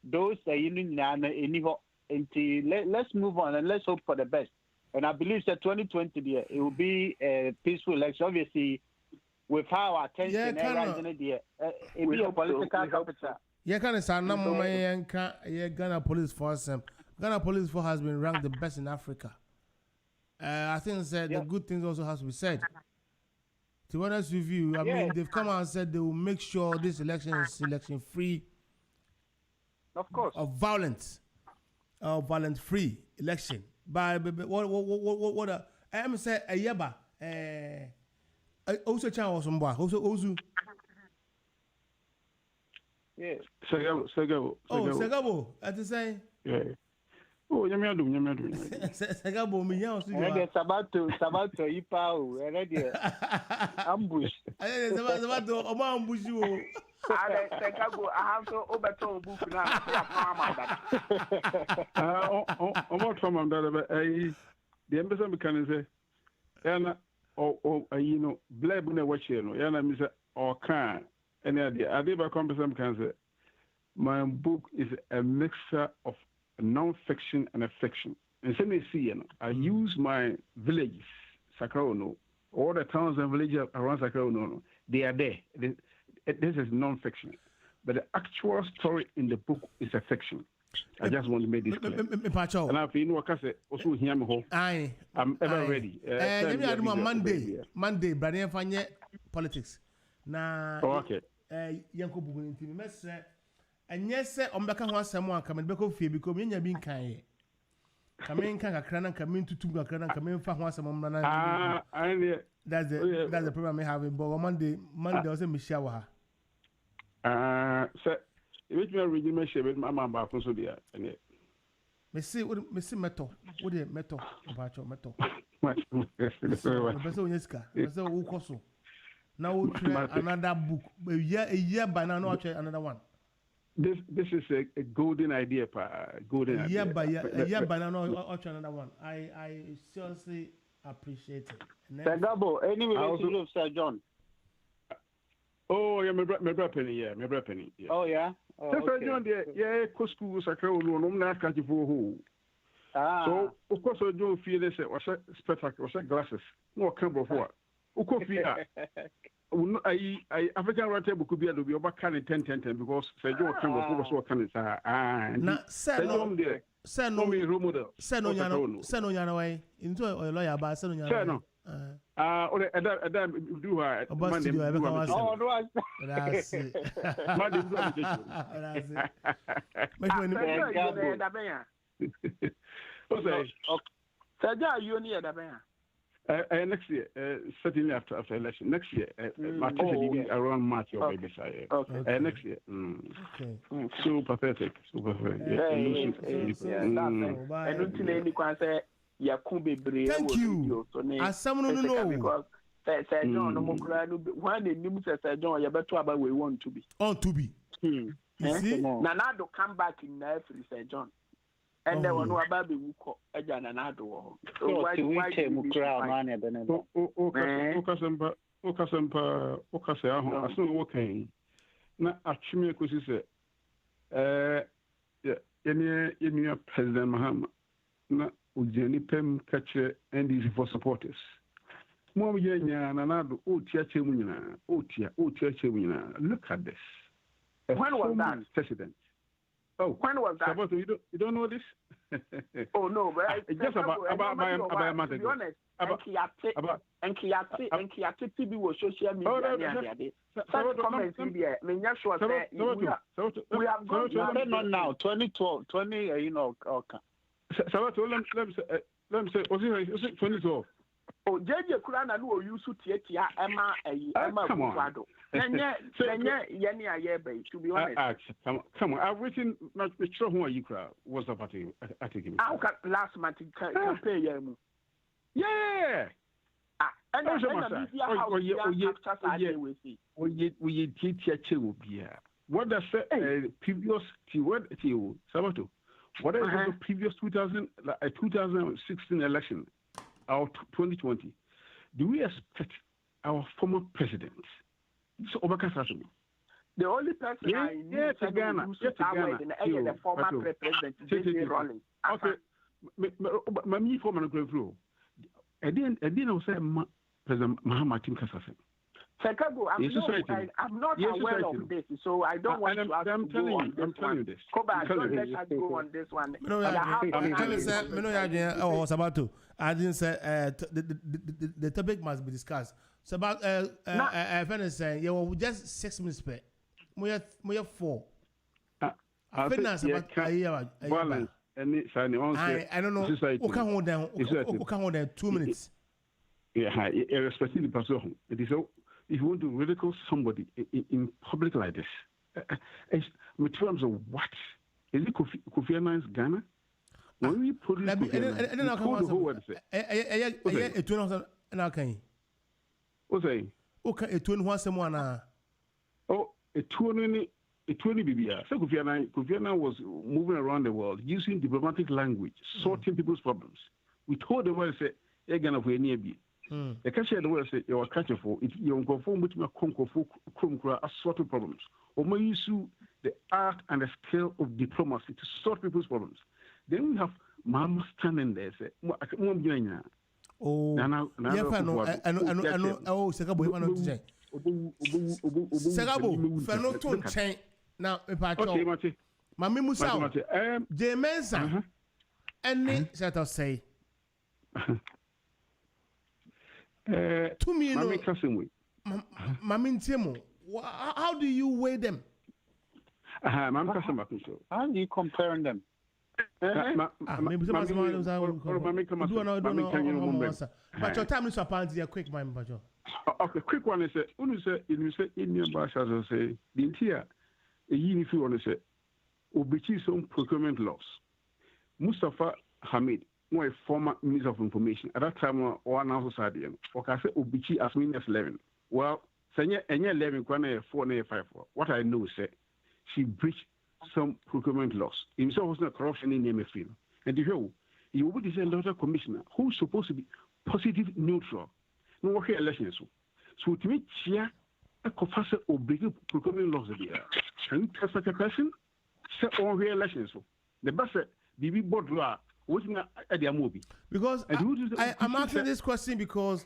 those let's move on and let's hope for the best. And I believe that 2020 it will be a peaceful election. Obviously, with how our attention rising in the it be a political capital.
Yeah, kind of sound Ghana police force. Ghana police force has been ranked the best in Africa. I think that the good things also has to be said. To be honest with you, I mean, they've come out and said they will make sure this election is election free.
Of course.
Of violence free election. But what I'm saying, Yeba, also Chan was also.
Yeah. Segabo.
Oh, Segabo, at the same.
Yeah. Oh, Yamiadu.
Segabo, me young.
Sabato, Ipao, ambush.
Sabato, ambush you.
Segabo, I have to overturn book now.
I'm from that. The embassy can say, Yana, or you know, Blabuna watch you know, Yana Misa or can. And the Adiba Compensum can say, my book is a mixture of non-fiction and a fiction. And so see, I use my villages, Sacrono, all the towns and villages around Sacrono, they are there. This is non-fiction. But the actual story in the book is a fiction. I just want to make this clear. And I've been working also here. I'm ever ready.
Monday, Brian Fanye politics. Now,
okay.
Yanko Bugun TV message. And yes, sir, on back on someone coming back of fear because you're being kind. Coming can a cran and coming to Tunga Cran and coming for once a moment. That's the problem I have in Bogo Monday also Michelle.
Sir, which may read my share with my mamma from Sodia. And yet,
Missy Metal, would it metal about your metal? So, now we'll try another book. A year by now, I'll try another one.
This is a golden idea, golden idea.
A year by now, I'll try another one. I seriously appreciate it.
Segabo, any relationship with Sir John?
Oh, yeah, my brother Penny, yeah.
Oh, yeah?
Sir John, yeah, school, Sacro, no, not country for who. So, of course, I don't feel this was a spectacle, was glasses, no camera for. I African writer could be able to be over 10 because Sir John came over so can
Send no role model. Send on your way into a lawyer by sending your no.
Do her Monday.
Oh, no,
that's it.
You near the man.
Next year, certainly after election. Next year, around March or maybe next year. Super pathetic.
Thank you. As someone who knows.
Sir John, when the news Sir John, you better about we want to be.
On to be.
You see? Nanado come back in every Sir John. And there were no about the Wuko, Ejan and Ado. So why
working? Not actually, because any President Mahama, not Ujani Pem catcher and these for supporters. More Yanya and another Otia, look at this.
When was that?
President.
Oh, when was that?
You don't know this?
Oh no, but
just about my matter.
To be honest, and Kiati TV was social media. Such comments in there. I mean, you're sure that we have gone
on now. 2012, okay.
So let me say, was it 2012?
Oh, JJ Kurana no use Tia Emma Guado. To be honest.
Come on. I've written not sure who you crowd was the party at
last month campaign.
Yeah. And what does previous Sabato? What is the previous 2016 election or 2020? Do we expect our former president? So
the only person I knew to Ghana, the former president, J.J. Rawlings.
Okay, my former president. I didn't say President Mahama Tim Kasase.
Chicago, I'm not aware of this, so I don't want to ask you go on this one. KOBA, don't let us go on this one.
I didn't say the topic must be discussed. So about Venice saying, you were just 6 minutes per. We have 4. Finance about a year. I don't know. Who can hold down? Who can hold down 2 minutes?
Yeah, irrespective of the person. It is so. If you want to ridicule somebody in public like this, in terms of what? Is it Kofi Annan's Ghana? When we produce Kofi
Annan,
what's saying?
Okay, a 21
Oh, a 20 BBR. So Kofi Annan was moving around the world using diplomatic language, sorting people's problems. We told the world, say, you're going to near be. The catcher the world say you're catcher for it, you're conform with my conquer for sort of problems. Or may use the art and the skill of diplomacy to sort people's problems. Then we have Mama standing there, say,
oh, oh, Segabo, Fano Tone Chain. Now, if I told Mammy Musa, J. Mensa, and me, set us say. To me, Mammy Timo, how do you weigh them?
How do you compare them?
Maybe some but your time is apparently a quick mind, but
okay, quick one is when you say Indian Bashas say the entire a if you want to say Obichi some procurement laws. Mustafa Hamid, a former Minister of Information at that time, or now society, or can say Obichi as many as 11. Well, Sanya 11 kwana 4 na 5. What I know is she breached some procurement laws. Himself was not corruption in MFL. And you will be the daughter commissioner who's supposed to be positive neutral. No work elections. So to me, here a professor obliged procurement laws there. Can you trust such a person? Say on elections. The best BB board law working at the movie.
Because I'm asking this question because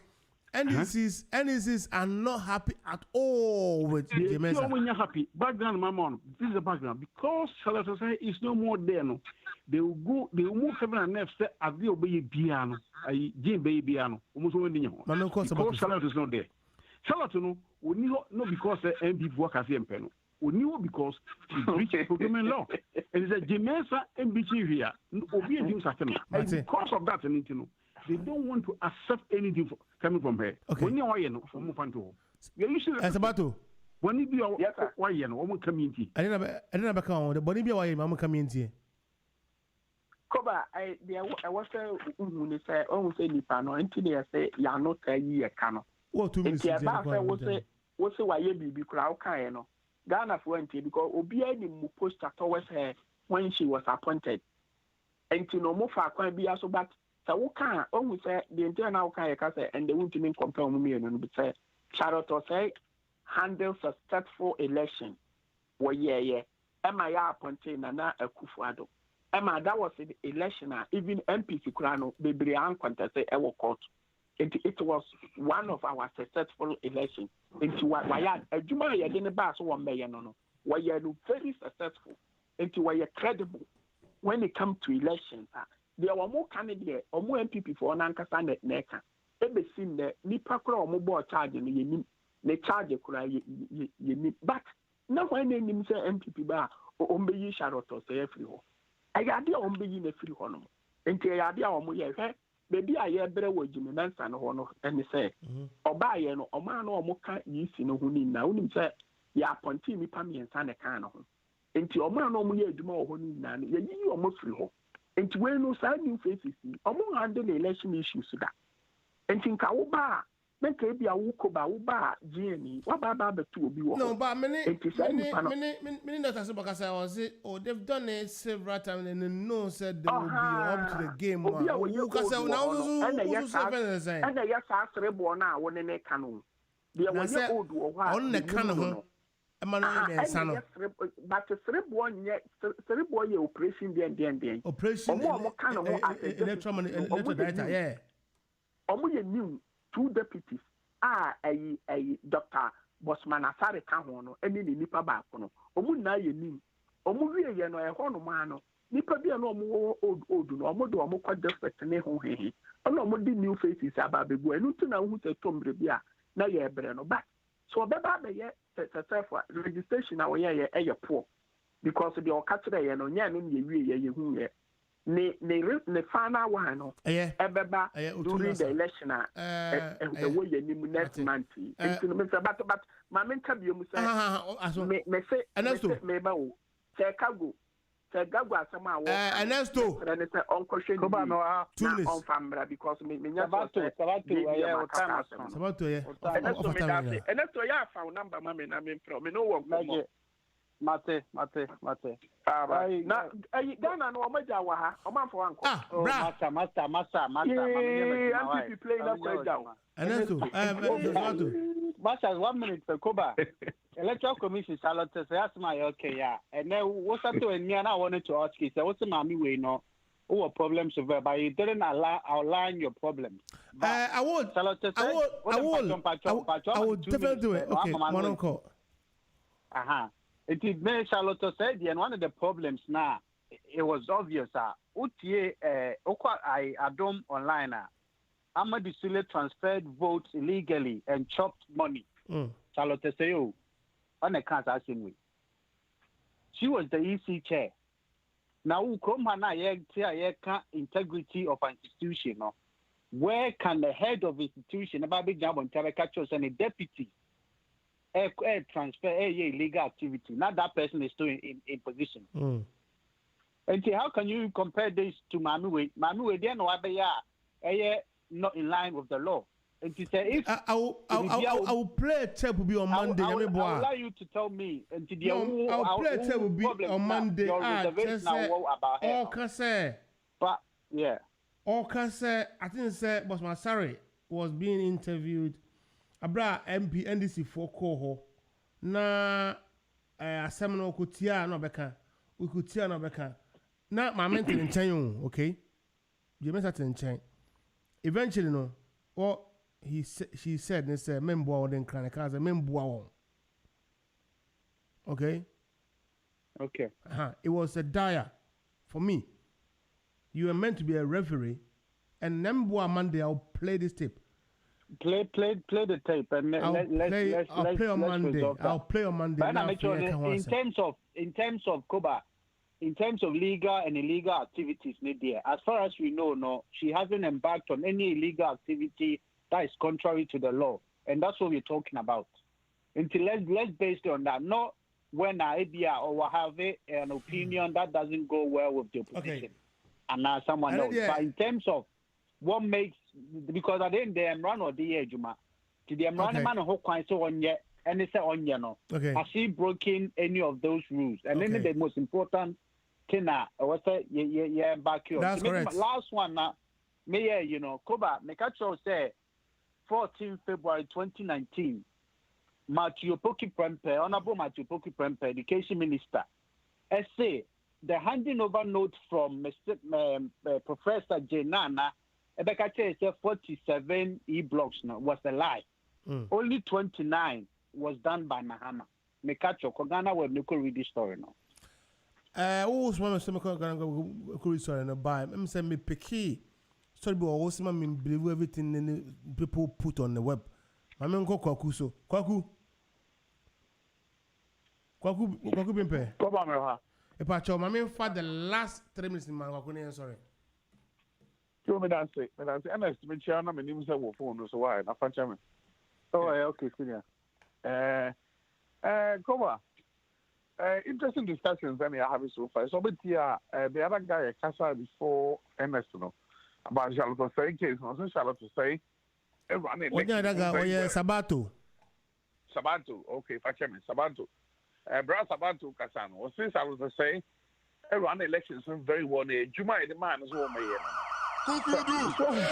NECs are not happy at all with the Mensa.
When you're happy, background, my mom, this is the background. Because Salazar is no more there, no. They will move 7 and 9 steps as they obey piano, Jim Baby piano, almost one in your home. Because Salazar is not there. Salazar, we knew not because the MB work as the pen. We knew because he breached procurement law. And it's a Jemensa MBC here, obedient Satan. And because of that, they don't want to accept anything coming from her.
Okay.
When you are from Mufanto,
as about to
when you be why you know, community.
I didn't back on the body be why I'm community.
KOBA, I was say, almost say Nipano, until they say, you are not a year cano.
What 2 minutes?
What's why you be crowd kind of Ghana for because Obia post towards her when she was appointed. And to no more far can be also, but so can almost say the internal kind of and they won't even compare me and be say, Charlotte or say, handle successful election. Well, yeah. MIA appointed Nana Akufo-Addo. Emma, that was the election, even MPC Kurano, Baby contested our court. It was one of our successful elections. Into what a Juma didn't pass 1 million, no. Why you very successful, into why you're credible when it comes to elections. There were more candidates or more MPP for an anchor stand at NECA. Every seen the Nipakra or mobile charging, the charge you but now when they name say MPP bar or Ombe Charlotte or say every home. I got the Ombe in a free honor. And I idea of my baby, I hear better with Jimmy Manson honor and say, or buy an or man or mocha yeast in a wooden now, say, ya ponti me pammy and son a can of him. And to a man or me, do more wooden nan, you almost free home. And to wear no side new faces, among under the election issues to that. And think KOBA, make a be a wukoba uba genie wababa betu obi wo
no but many not as because I was it or they've done it several times and they know said they will be up to the game who can say now
and yes asrebo na won ne kanu they were old wo
on the kanu but
serebo ye operation den
operation electro data yeah
ye new 2 deputies a Dr. Bosman Asare ka ho no eni ni nipa ba ko no omu na ye nim omu wie ye no e ho no ma no nipa bi no omu old no omu do omu kwa defect ne ho hehe ono omu di new faces aba begu enu tu na hu se tombre bi a na ye ebre no ba so be ba be ye for registration na we ye poor because the okatre ye no nya no ye wie ye hu ye ne final one no ebeba during the election the way you need next month it's no but my menka bi mu say me say me ba o Chicago asama wo
Ernesto
say uncle Sheni
Koba no
on famra because me nya
Sabato
Ernesto ya found number ma me na me from me no work
Mate.
Na Ghana no omaja wa ha omanfo anko.
Master.
MPP playing that question down.
Ernesto,
Master 1 minute for Koba. Electoral Commission Charlotte say asma okay yeah. And then what's up to me and I wanted to ask you, so what's the mommy way no? What problems over but you didn't outline your problems.
I would definitely do it. Okay, one uncle.
It is me Charlotte said, and one of the problems now, it was obvious. Utie, I adom online. Amadi Sule transferred votes illegally and chopped money. Charlotte say, oh, on the can't ask him. She was the EC chair. Now, Ukomana integrity of an institution. Where can the head of institution, about big job on Tabakachos and a deputy, transfer illegal activity? Not that person is still in position. And see, how can you compare this to Manuwe? Manuwe, then not in line with the law. And to say if
I will play a tape will be on Monday.
I will allow you to tell me. And to
I'll play a tape will be on Monday.
But yeah.
All can say I think say Bosman Asare was being interviewed. Abra MP NDC for Koho na assemno kutia no beka we kutia no beka na my mental in chain okay you mental in chain eventually no what she said they said membo den kan ka say membo okay it was a dire for me. You were meant to be a referee and membo Monday I'll play this tape.
Play the tape and
I'll play on Monday. I'll play on Monday.
But in terms of KOBA, in terms of legal and illegal activities, as far as we know, no, she hasn't embarked on any illegal activity that is contrary to the law, and that's what we're talking about. Until let's base it on that. Not when idea or have an opinion that doesn't go well with the opposition, and now someone else. But in terms of what makes, because at the end they run or the Juma to the man who quite so on yet and it's on no. Has she broken any of those rules? And then the most important thing was back here.
That's correct.
Last one Mayor, KOBA Mekacho said 14 February 2019, Matthew Poki Prempe, Honorable Matthew Poki Prempe, Education Minister, say the handing over note from Professor Jenana Ebekache said 47 e-blocks was a lie. Only 29 was done by Mahama. Mekacho Kogana will read this story now.
Who's one of some read story no buy. I'm saying me picky. Story be always me believe everything people put on the web. I mean go Kwaku so. Kwaku Bimpe.
KOBA me ha.
Epacho, I mean for the last 3 minutes in my Kwaku sorry.
Me dance. And I estimate you na me nim say wo phone so why na fancha me.
Okay, senior.
KOBA. Interesting discussions I have so far. So but here the other guy Kasa before MS no about Charlotte say case no so Charlotte say run
Onya daga oye Sabato.
Sabato, okay, Fachemi, Sabato. Bra Sabato Kasano. Well, since I was saying, run elections very well. Juma the man is all my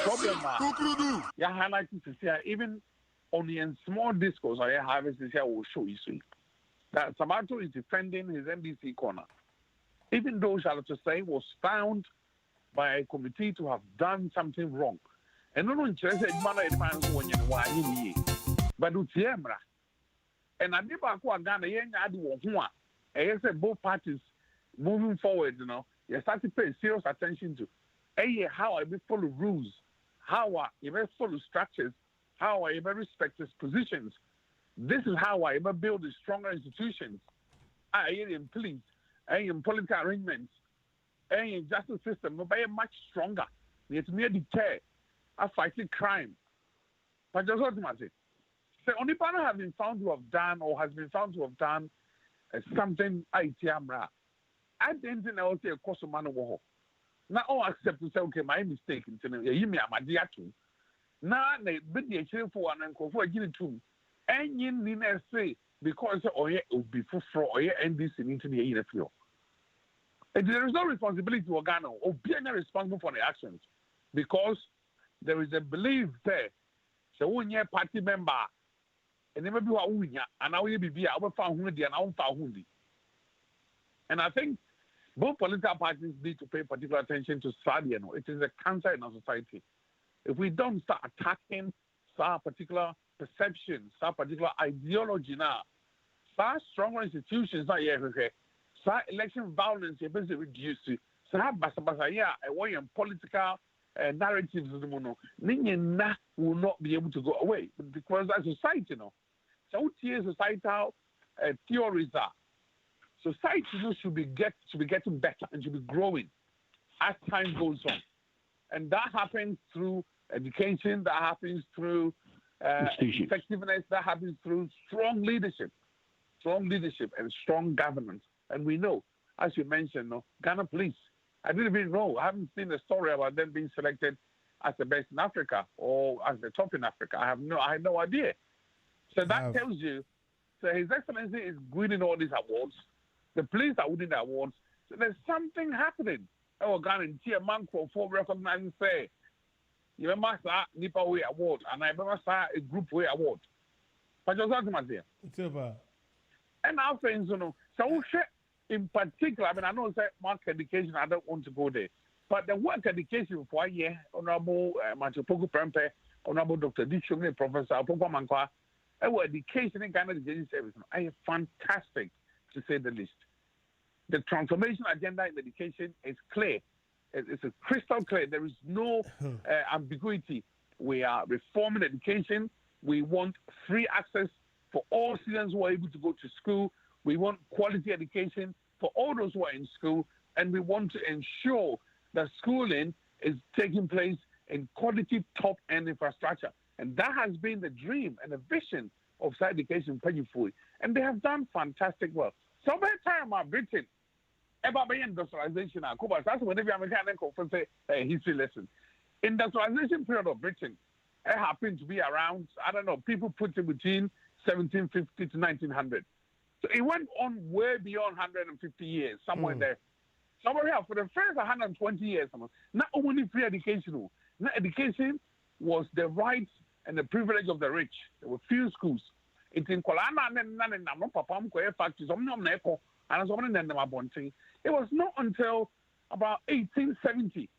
problem. Yeah, highlighting to see even only in small discourse I have is this will show you see that Sabato is defending his NDC corner. Even though Charlotte say was found by a committee to have done something wrong. And no interested man when you but Utiemra. And I never go Ghana yen adi one. I said both parties moving forward, you start to pay serious attention to how I be follow rules, how I follow structures, how I ever respect his positions. This is how I ever build the stronger institutions. I in police, in political arrangements, in justice system, but much stronger. It's mere deter, a fighting crime. But just what I say. So only partner have been found to have done or has been found to have done something ITMRA. I didn't know say a course of man war. Now all accept to say, okay, my mistake in you me my dear too. Now they bid the chill for one and go for a guinea too. And you need to say because or it will be for or NDC into the field. There is no responsibility to Organo or being responsible for the actions because there is a belief there. So when you're a party member, and never be a winner, and now you be our found and our found. And I think both political parties need to pay particular attention to Sadiano. It is a cancer in our society. If we don't start attacking some particular perceptions, some particular ideology now, some stronger institutions not here, some election violence is basically reduced. Some political narratives will not be able to go away because as society, so societal theories are. Society should be getting better and should be growing as time goes on, and that happens through education. That happens through effectiveness. That happens through strong leadership, and strong governance. And we know, as you mentioned, Ghana Police. I didn't even know. I haven't seen a story about them being selected as the best in Africa or as the top in Africa. I had no idea. So that tells you. So His Excellency is winning all these awards. The police are winning the awards. So there's something happening. Oh, Ghana, a man for recognizing say, you remember Nipa Way Award, and I remember a Group Way Award. But just talking about there.
It's over.
And our friends, so in particular, I mean, I know it's mark education, I don't want to go there. But the work education for a year, Honorable Machopoku Prempe, Honorable Dr. Dishungi, Professor Apoko Mankwa, our education in Ghana Education Service, I am fantastic, to say the least. The transformation agenda in education is clear. It's a crystal clear. There is no ambiguity. We are reforming education. We want free access for all students who are able to go to school. We want quality education for all those who are in school. And we want to ensure that schooling is taking place in quality top-end infrastructure. And that has been the dream and the vision of Science Education Panyufui. And they have done fantastic work. So by the time I've written about industrialization and KOBA, that's when every American conference say history lesson. Industrialization period of Britain, it happened to be around, I don't know, people put it between 1750 to 1900. So it went on way beyond 150 years, somewhere there. Somewhere here, for the first 120 years, not only free education, not education was the rights and the privilege of the rich. There were few schools. It was not until about 1870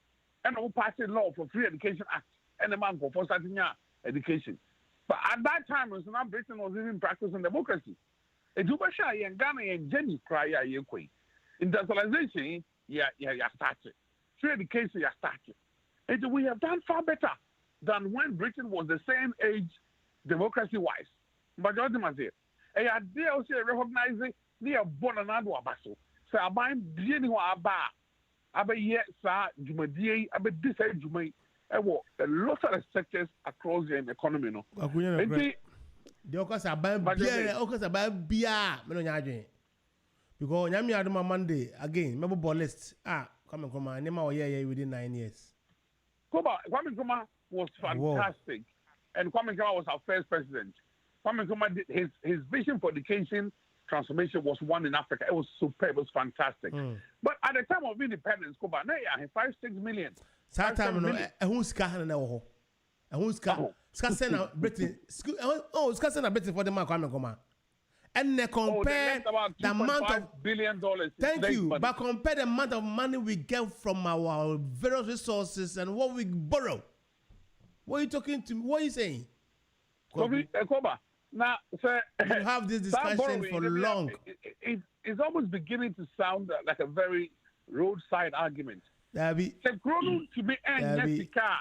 and we passed a law for Free Education Act and the man for starting education. But at that time, Britain was even practicing democracy. Industrialization, started. Free education, started. And we have done far better than when Britain was the same age, democracy-wise. But what do I say? They also recognize near Bonanado Abaso. So I'm buying yes, sir, Jumadie, this Jumay. A lot of sectors across the economy. No,
the Okas are by beer, because Yami Adama Monday again, remember ball list. Come on, name our year within 9 years.
KOBA was fantastic. and Kwame Nkrumah was our first president. Kwame Nkrumah did his vision for education transformation was one in Africa. It was superb. It was fantastic. But at the time of independence, Koba, now you have 5-6 million.
That time, who's carrying now? Who's carrying? Scassena Britain. Oh, Scassena Britain for the man Kwame Nkrumah. And they compare the amount of
$2.5 billion.
Thank you. Money. But compare the amount of money we get from our various resources and what we borrow. What are you talking to me? What are you saying?
Koba. Now, sir,
you have this discussion for long.
It's almost beginning to sound like a very roadside argument.
Dabi.
The growing to be Jessica,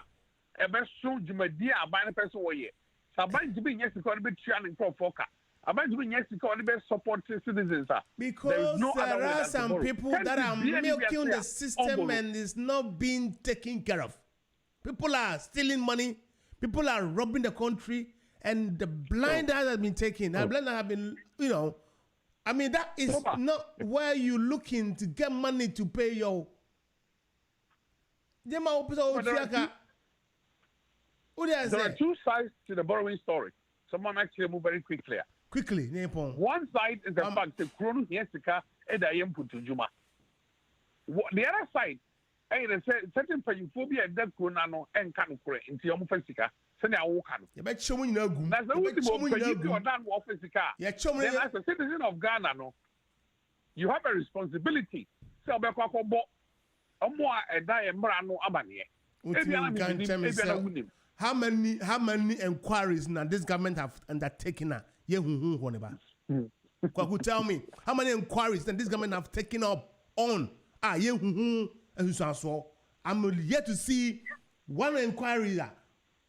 a best soon Jumadia, a buying person way. So I'm to be Jessica, a bit training for Foka. I'm to be Jessica, the best support citizens.
Because there are some people that are milking the system and it's not being taken care of. People are stealing money, people are robbing the country. And the blind eye has been taken. The blind eye have been, I mean, that is not where you looking to get money to pay your. There are
two sides to the borrowing story. Someone actually move very quickly.
Quickly,
one side is the fact the Krono Yesika and I am put to Juma. The other side, certain phobia and that Kronano and Kanukure into Yomufesika. Send our walk.
You bet show me no good.
That's the only Then as a citizen of Ghana, no, you have a responsibility. So
how many inquiries now this government have undertaken? Tell me how many inquiries that this government have taken up on? I'm yet to see one inquiry.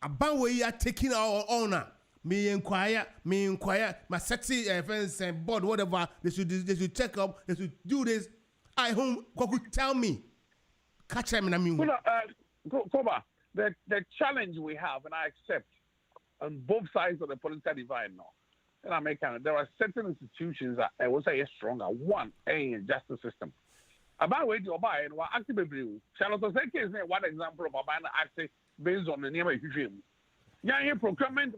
About where you are taking our honor. Me inquire, my sexy friends and board, whatever, they should check up, they should do this. I home, tell me. Catch them in a mean.
Koba, the challenge we have, and I accept, on both sides of the political divide now, in America, there are certain institutions that I will say are stronger. One, a justice system. About where you buy and what active review. Charlotte Oseke is one example of a banner active based on the name of the yeah, procurement,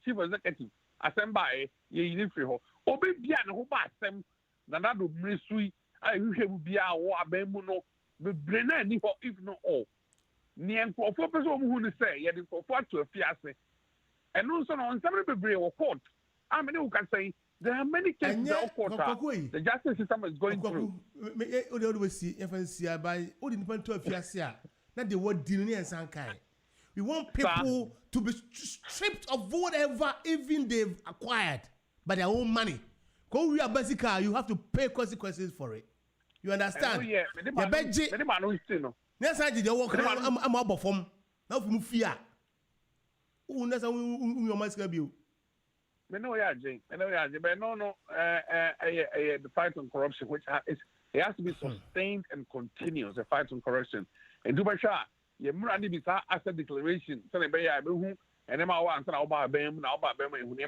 chief executive, assemble, ye free ho. Obe Bian, who bought them, Nanado Ministry, I wish it would be our war, Bemuno, but Brennan, if not all. Nian for 4 person who say, yet for 4 to a fiancé. And also on some of the court. I mean, who can say there are many cases the justice system is going through.
Not the word dealing and sankai. We want people to be stripped of whatever even they've acquired by their own money. Go we are basically you have to pay consequences for it. You understand?
Yeah.
Next time you walk I'm out of form. Now from fear. Oh, that's how your mask be.
But no, the fight on corruption, which it has to be sustained and continuous. The fight on corruption. And Dubasha, you must be asset declaration. So, and then my one, and I'll buy them, and I'll buy them, and who I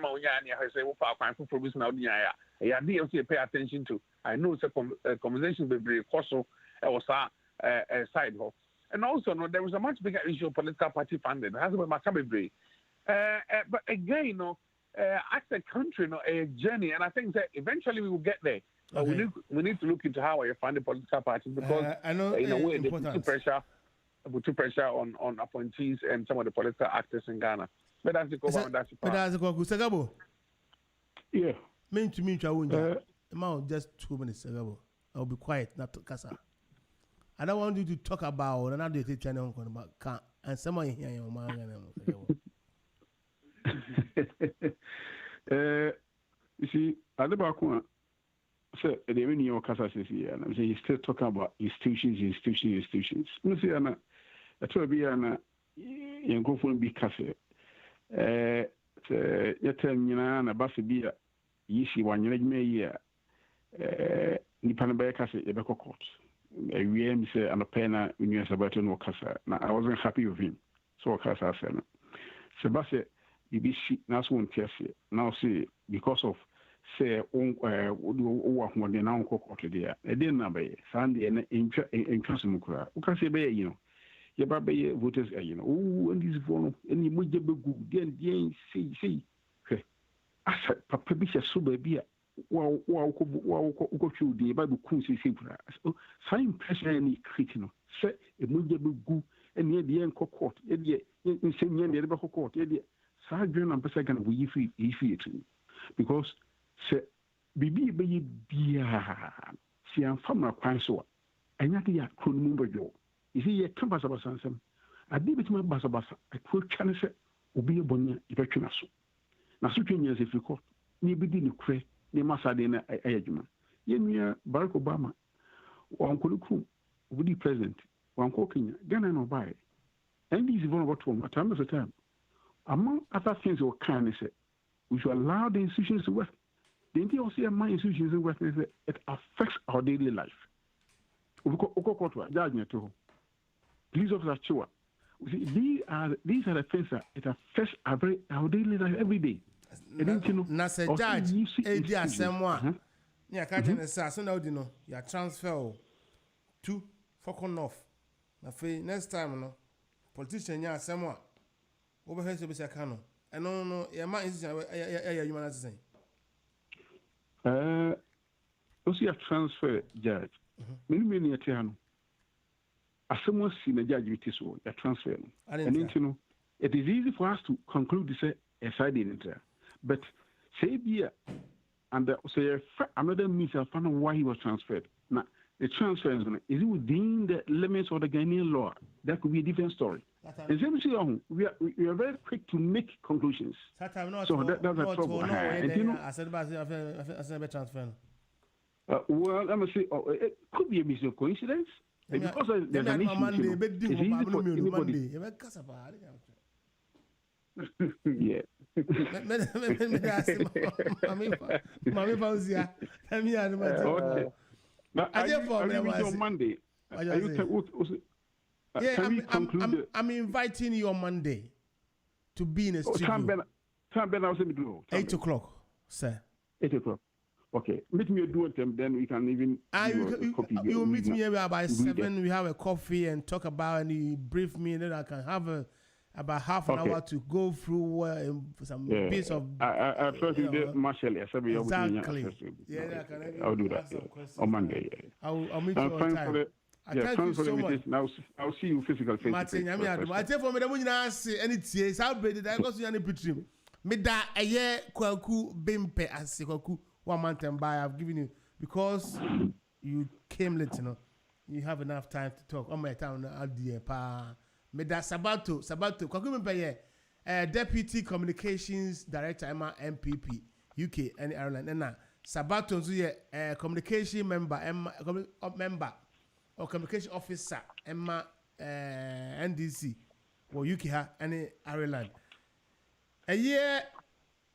say, well, fine for provision out the area. I DLC pay attention to. I know it's a conversation with the Koso, or a side hole. And also, no, there was a much bigger issue of political party funding. It has been Macabre. But again, as a country, a journey, and I think that eventually we will get there. Okay. We need to look into how you fund the political parties because
I know,
in a way they put pressure on appointees and some of the political actors in Ghana. But that's the cover.
That's the cover.
Yeah.
Mean to me, just 2 minutes ago. I'll be quiet, not to Casa. I don't want you to talk about another channel about and someone here in your mind.
You see, at the back one. So, the revenue of Casa says here, and he's still talking about institutions. You see, Anna, I told you, Anna, you go for a big cafe. You tell me, Anna, Bassibia, you see one year, Nipanabaya Casa, Ebeko Court. We aim say, and a penna in your Sabaton or Casa. Now, I wasn't happy with him. So, Casa said, Sebastian, you be now one test now see, because of say when they now court there. They didn't obey Sunday and interest in Mukura. You can say, yɛba bɛyɛ voters ayi no ndcfoɔ no ɛne mogya bɛgu deɛn sei hwɛ asa papa bi hyɛ so baabi a wokɔtwe odin ba bɛku seesei koraa saa impression a ne create no sɛ mogya bɛgu ɛne yɛdeɛ nkɔ court yɛdeɛ nsɛnyɛ ne yɛde bɛkɔ court yɛdeɛ saa adwene na mpɛ sɛ Ghana wɔyi firi yɛtirim because sɛ biribi bɛyɛ biaa si yɛmfa mmara kwan so a ɛnyɛ de yɛ akuro no mu bɛdwɔ ɛsɛ yɛka basabasa nsɛm adeɛ bɛtumi basabasa akuro twa ne sɛ obi yɛ bɔne a yɛbɛtwe na so twa nyɛ sɛ firi court ne yɛbɛdi ne korɛ ne ɛma saa deɛ no ɛyɛ adwuma yɛnnua Barack Obama wankɔne kurom obɛdi president wankɔ Kenya Ghana na ɔbaeɛ NDC fo no bɔtoɔ mu time after time among other things we can say we should allow the institutions to work. The idea of saying my institutions to work is that it affects our daily life. Police officers, these are the things that it affects our daily life every day.
Na se judge edi asemwa ya ka tene sa so na odi no ya transfer to focus off na fe next time no politician ya asemwa wo be hese be saka no eno no ya ma institution ya yuma na sen
also ya transfer judge mini ne yete ha no asemwa si na judge witi so ya transfer no and into it is easy for us to conclude this aside in it. But say be and say another means I found out why he was transferred. Now the transfer is it within the limits of the Ghanaian law? That could be a different story. And so we are very quick to make conclusions. So that's a trouble.
I said I transfer.
Well, I must say it could be a mix of coincidence. Because there's an issue. It's easy for anybody. Yeah.
Mami Fauzia, tell me on
Monday.
I'm inviting you on Monday to be in a studio. 8 o'clock, sir.
8 o'clock. Okay. Meet me do it, then we can even.
You meet me here by 7. We have a coffee and talk about, and you brief me, and then I can have about half an hour to go through some bits of.
I first did Marshall. Exactly. I'll do that on Monday.
I'll meet you on time. I thank you so much.
I'll see you physical face.
Martin, I tell for me the money I say any tears. I'll be there. I go to any picture. Me da a year kwaku bimpe as kwaku 1 month and by I've given you because you came late. You know, you have enough time to talk. On my town, I'll do pa. Me da Sabato kwaku bimpe Deputy Communications Director Emma MPP UK and Ireland. And now Sabato nso communication member or communication officer Emma NDC or UK and Ireland. A year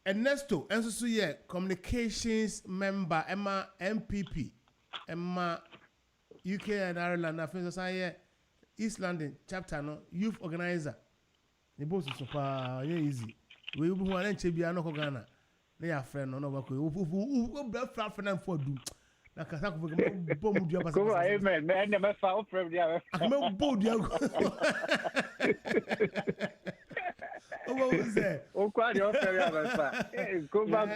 Ernesto enso communications member Emma MPP Emma UK and Ireland. I think so East London chapter no youth organizer. The boss is so far easy. We will want to be an Ghana. They are friend no work. Who blood friend for do. Na kasa ko bomb dia pass.
Ko amen. Man never found from dia.
Me bold dia. What was that?
O kwa dia offer ya ba. KOBA.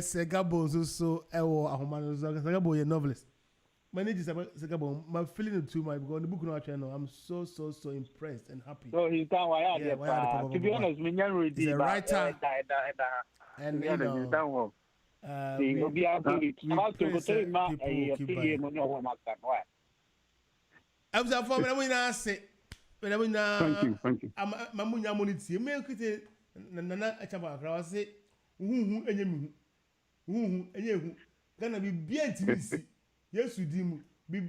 Segabo so ewo ahoma so Segabo ye novelist. Manage Segabo, my feeling it too much because the book no channel. I'm so impressed and happy.
So he's done why to be honest, me nyan read
he's a writer and you know
we praise
Thank you.
Mamunya moniti. Me kite nana achaba akra say huhu enyemu. Huhu enyehu. Gana bi bia ntimi si. Yesu di mu. Bi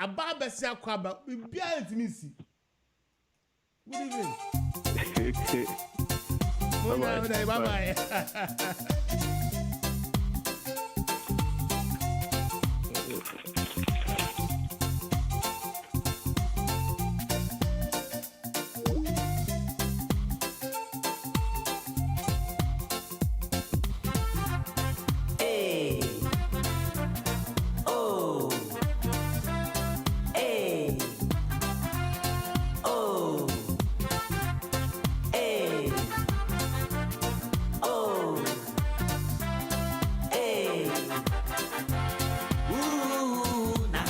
aba besi akwaba bi bia ntimi si. Good evening. Bye bye.
Hey.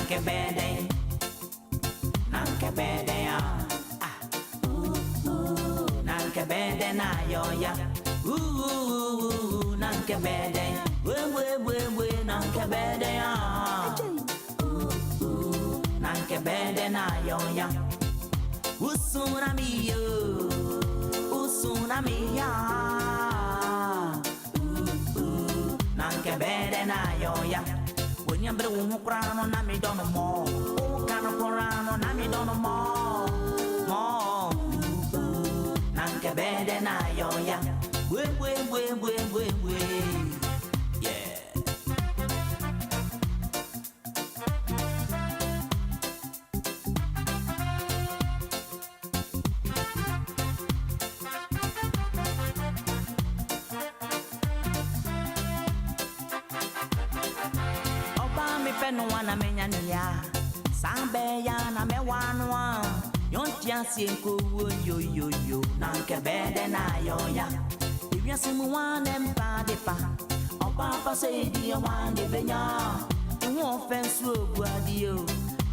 nanke bede ya. Nanke bede na yo ya. Nanke bede. We nanke bede ya. Nanke bede na yo ya. Usuna mi ya. Nanke bede na yo ya. When you bring a crown on me don't more. Oh, can a crown on me don't more. Nanke bede na yo ya. We. Yeah. No one menya niya sambe ya na me wanwa yontia sienko yo nanke bede na yo ya ibia simu wane mpa depa oba pa say di wane benya iwo offense obu adio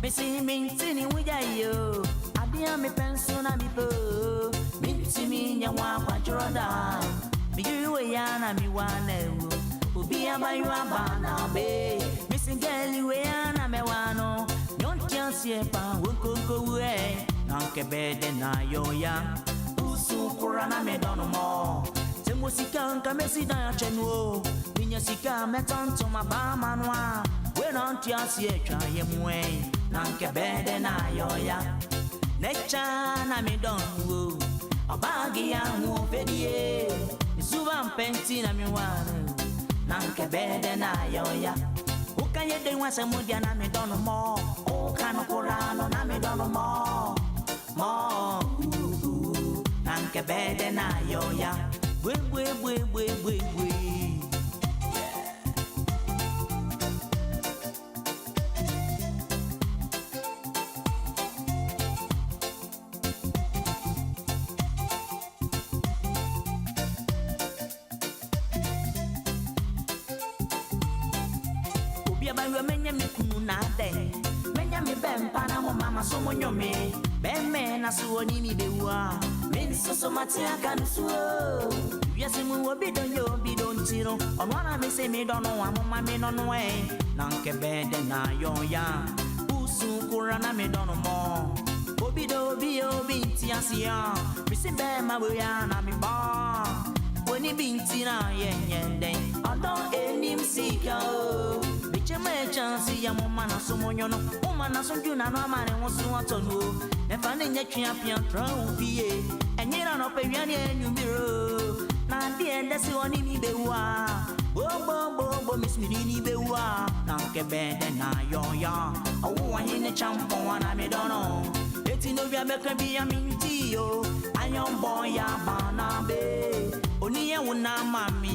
mesi mintini wuja yo adia me penso na mi po mintimi nya wa kwajroda mi yuwe ya na mi wane obi abayu abana be Girl, we ana me wano, yontia siepa wonko we. Nanke bede na yo ya, usu kurana me dono mo. Se musika nka mesi da chenwo, minya sika metonto mabama noa. We nantia sietwa ye mwe, nanke bede na yo ya. Necha na me dono, abagi ya mu fedie. Isuba mpenti na me wano, nanke bede na yo ya. Can you do once a mudia na me dono more? Oh, can of corano na me dono more. Nanke bede na yo ya. We. Na suoni mi bewa men so matia kan suo yesi mu obi don yo bi don tiro onwana me se me don no amoma me no no e nanke bede na yo ya usu kurana me don mo obi do bi obi asia me se be ma bo ya na me ba woni binti na yen den odon enim sika o bicheme chance ya mama na so monyo no mama na so juna no amane wo so atonu nefa ne nyatwe apia tran ubie enyira no pewiane enyumiro na de endesi oni mi bewa bo mismini ni bewa na kebede na yo ya owo anyi ne champo wana me dono eti no bia beka bia minti yo ayon boy ya bana be oni ye wona mami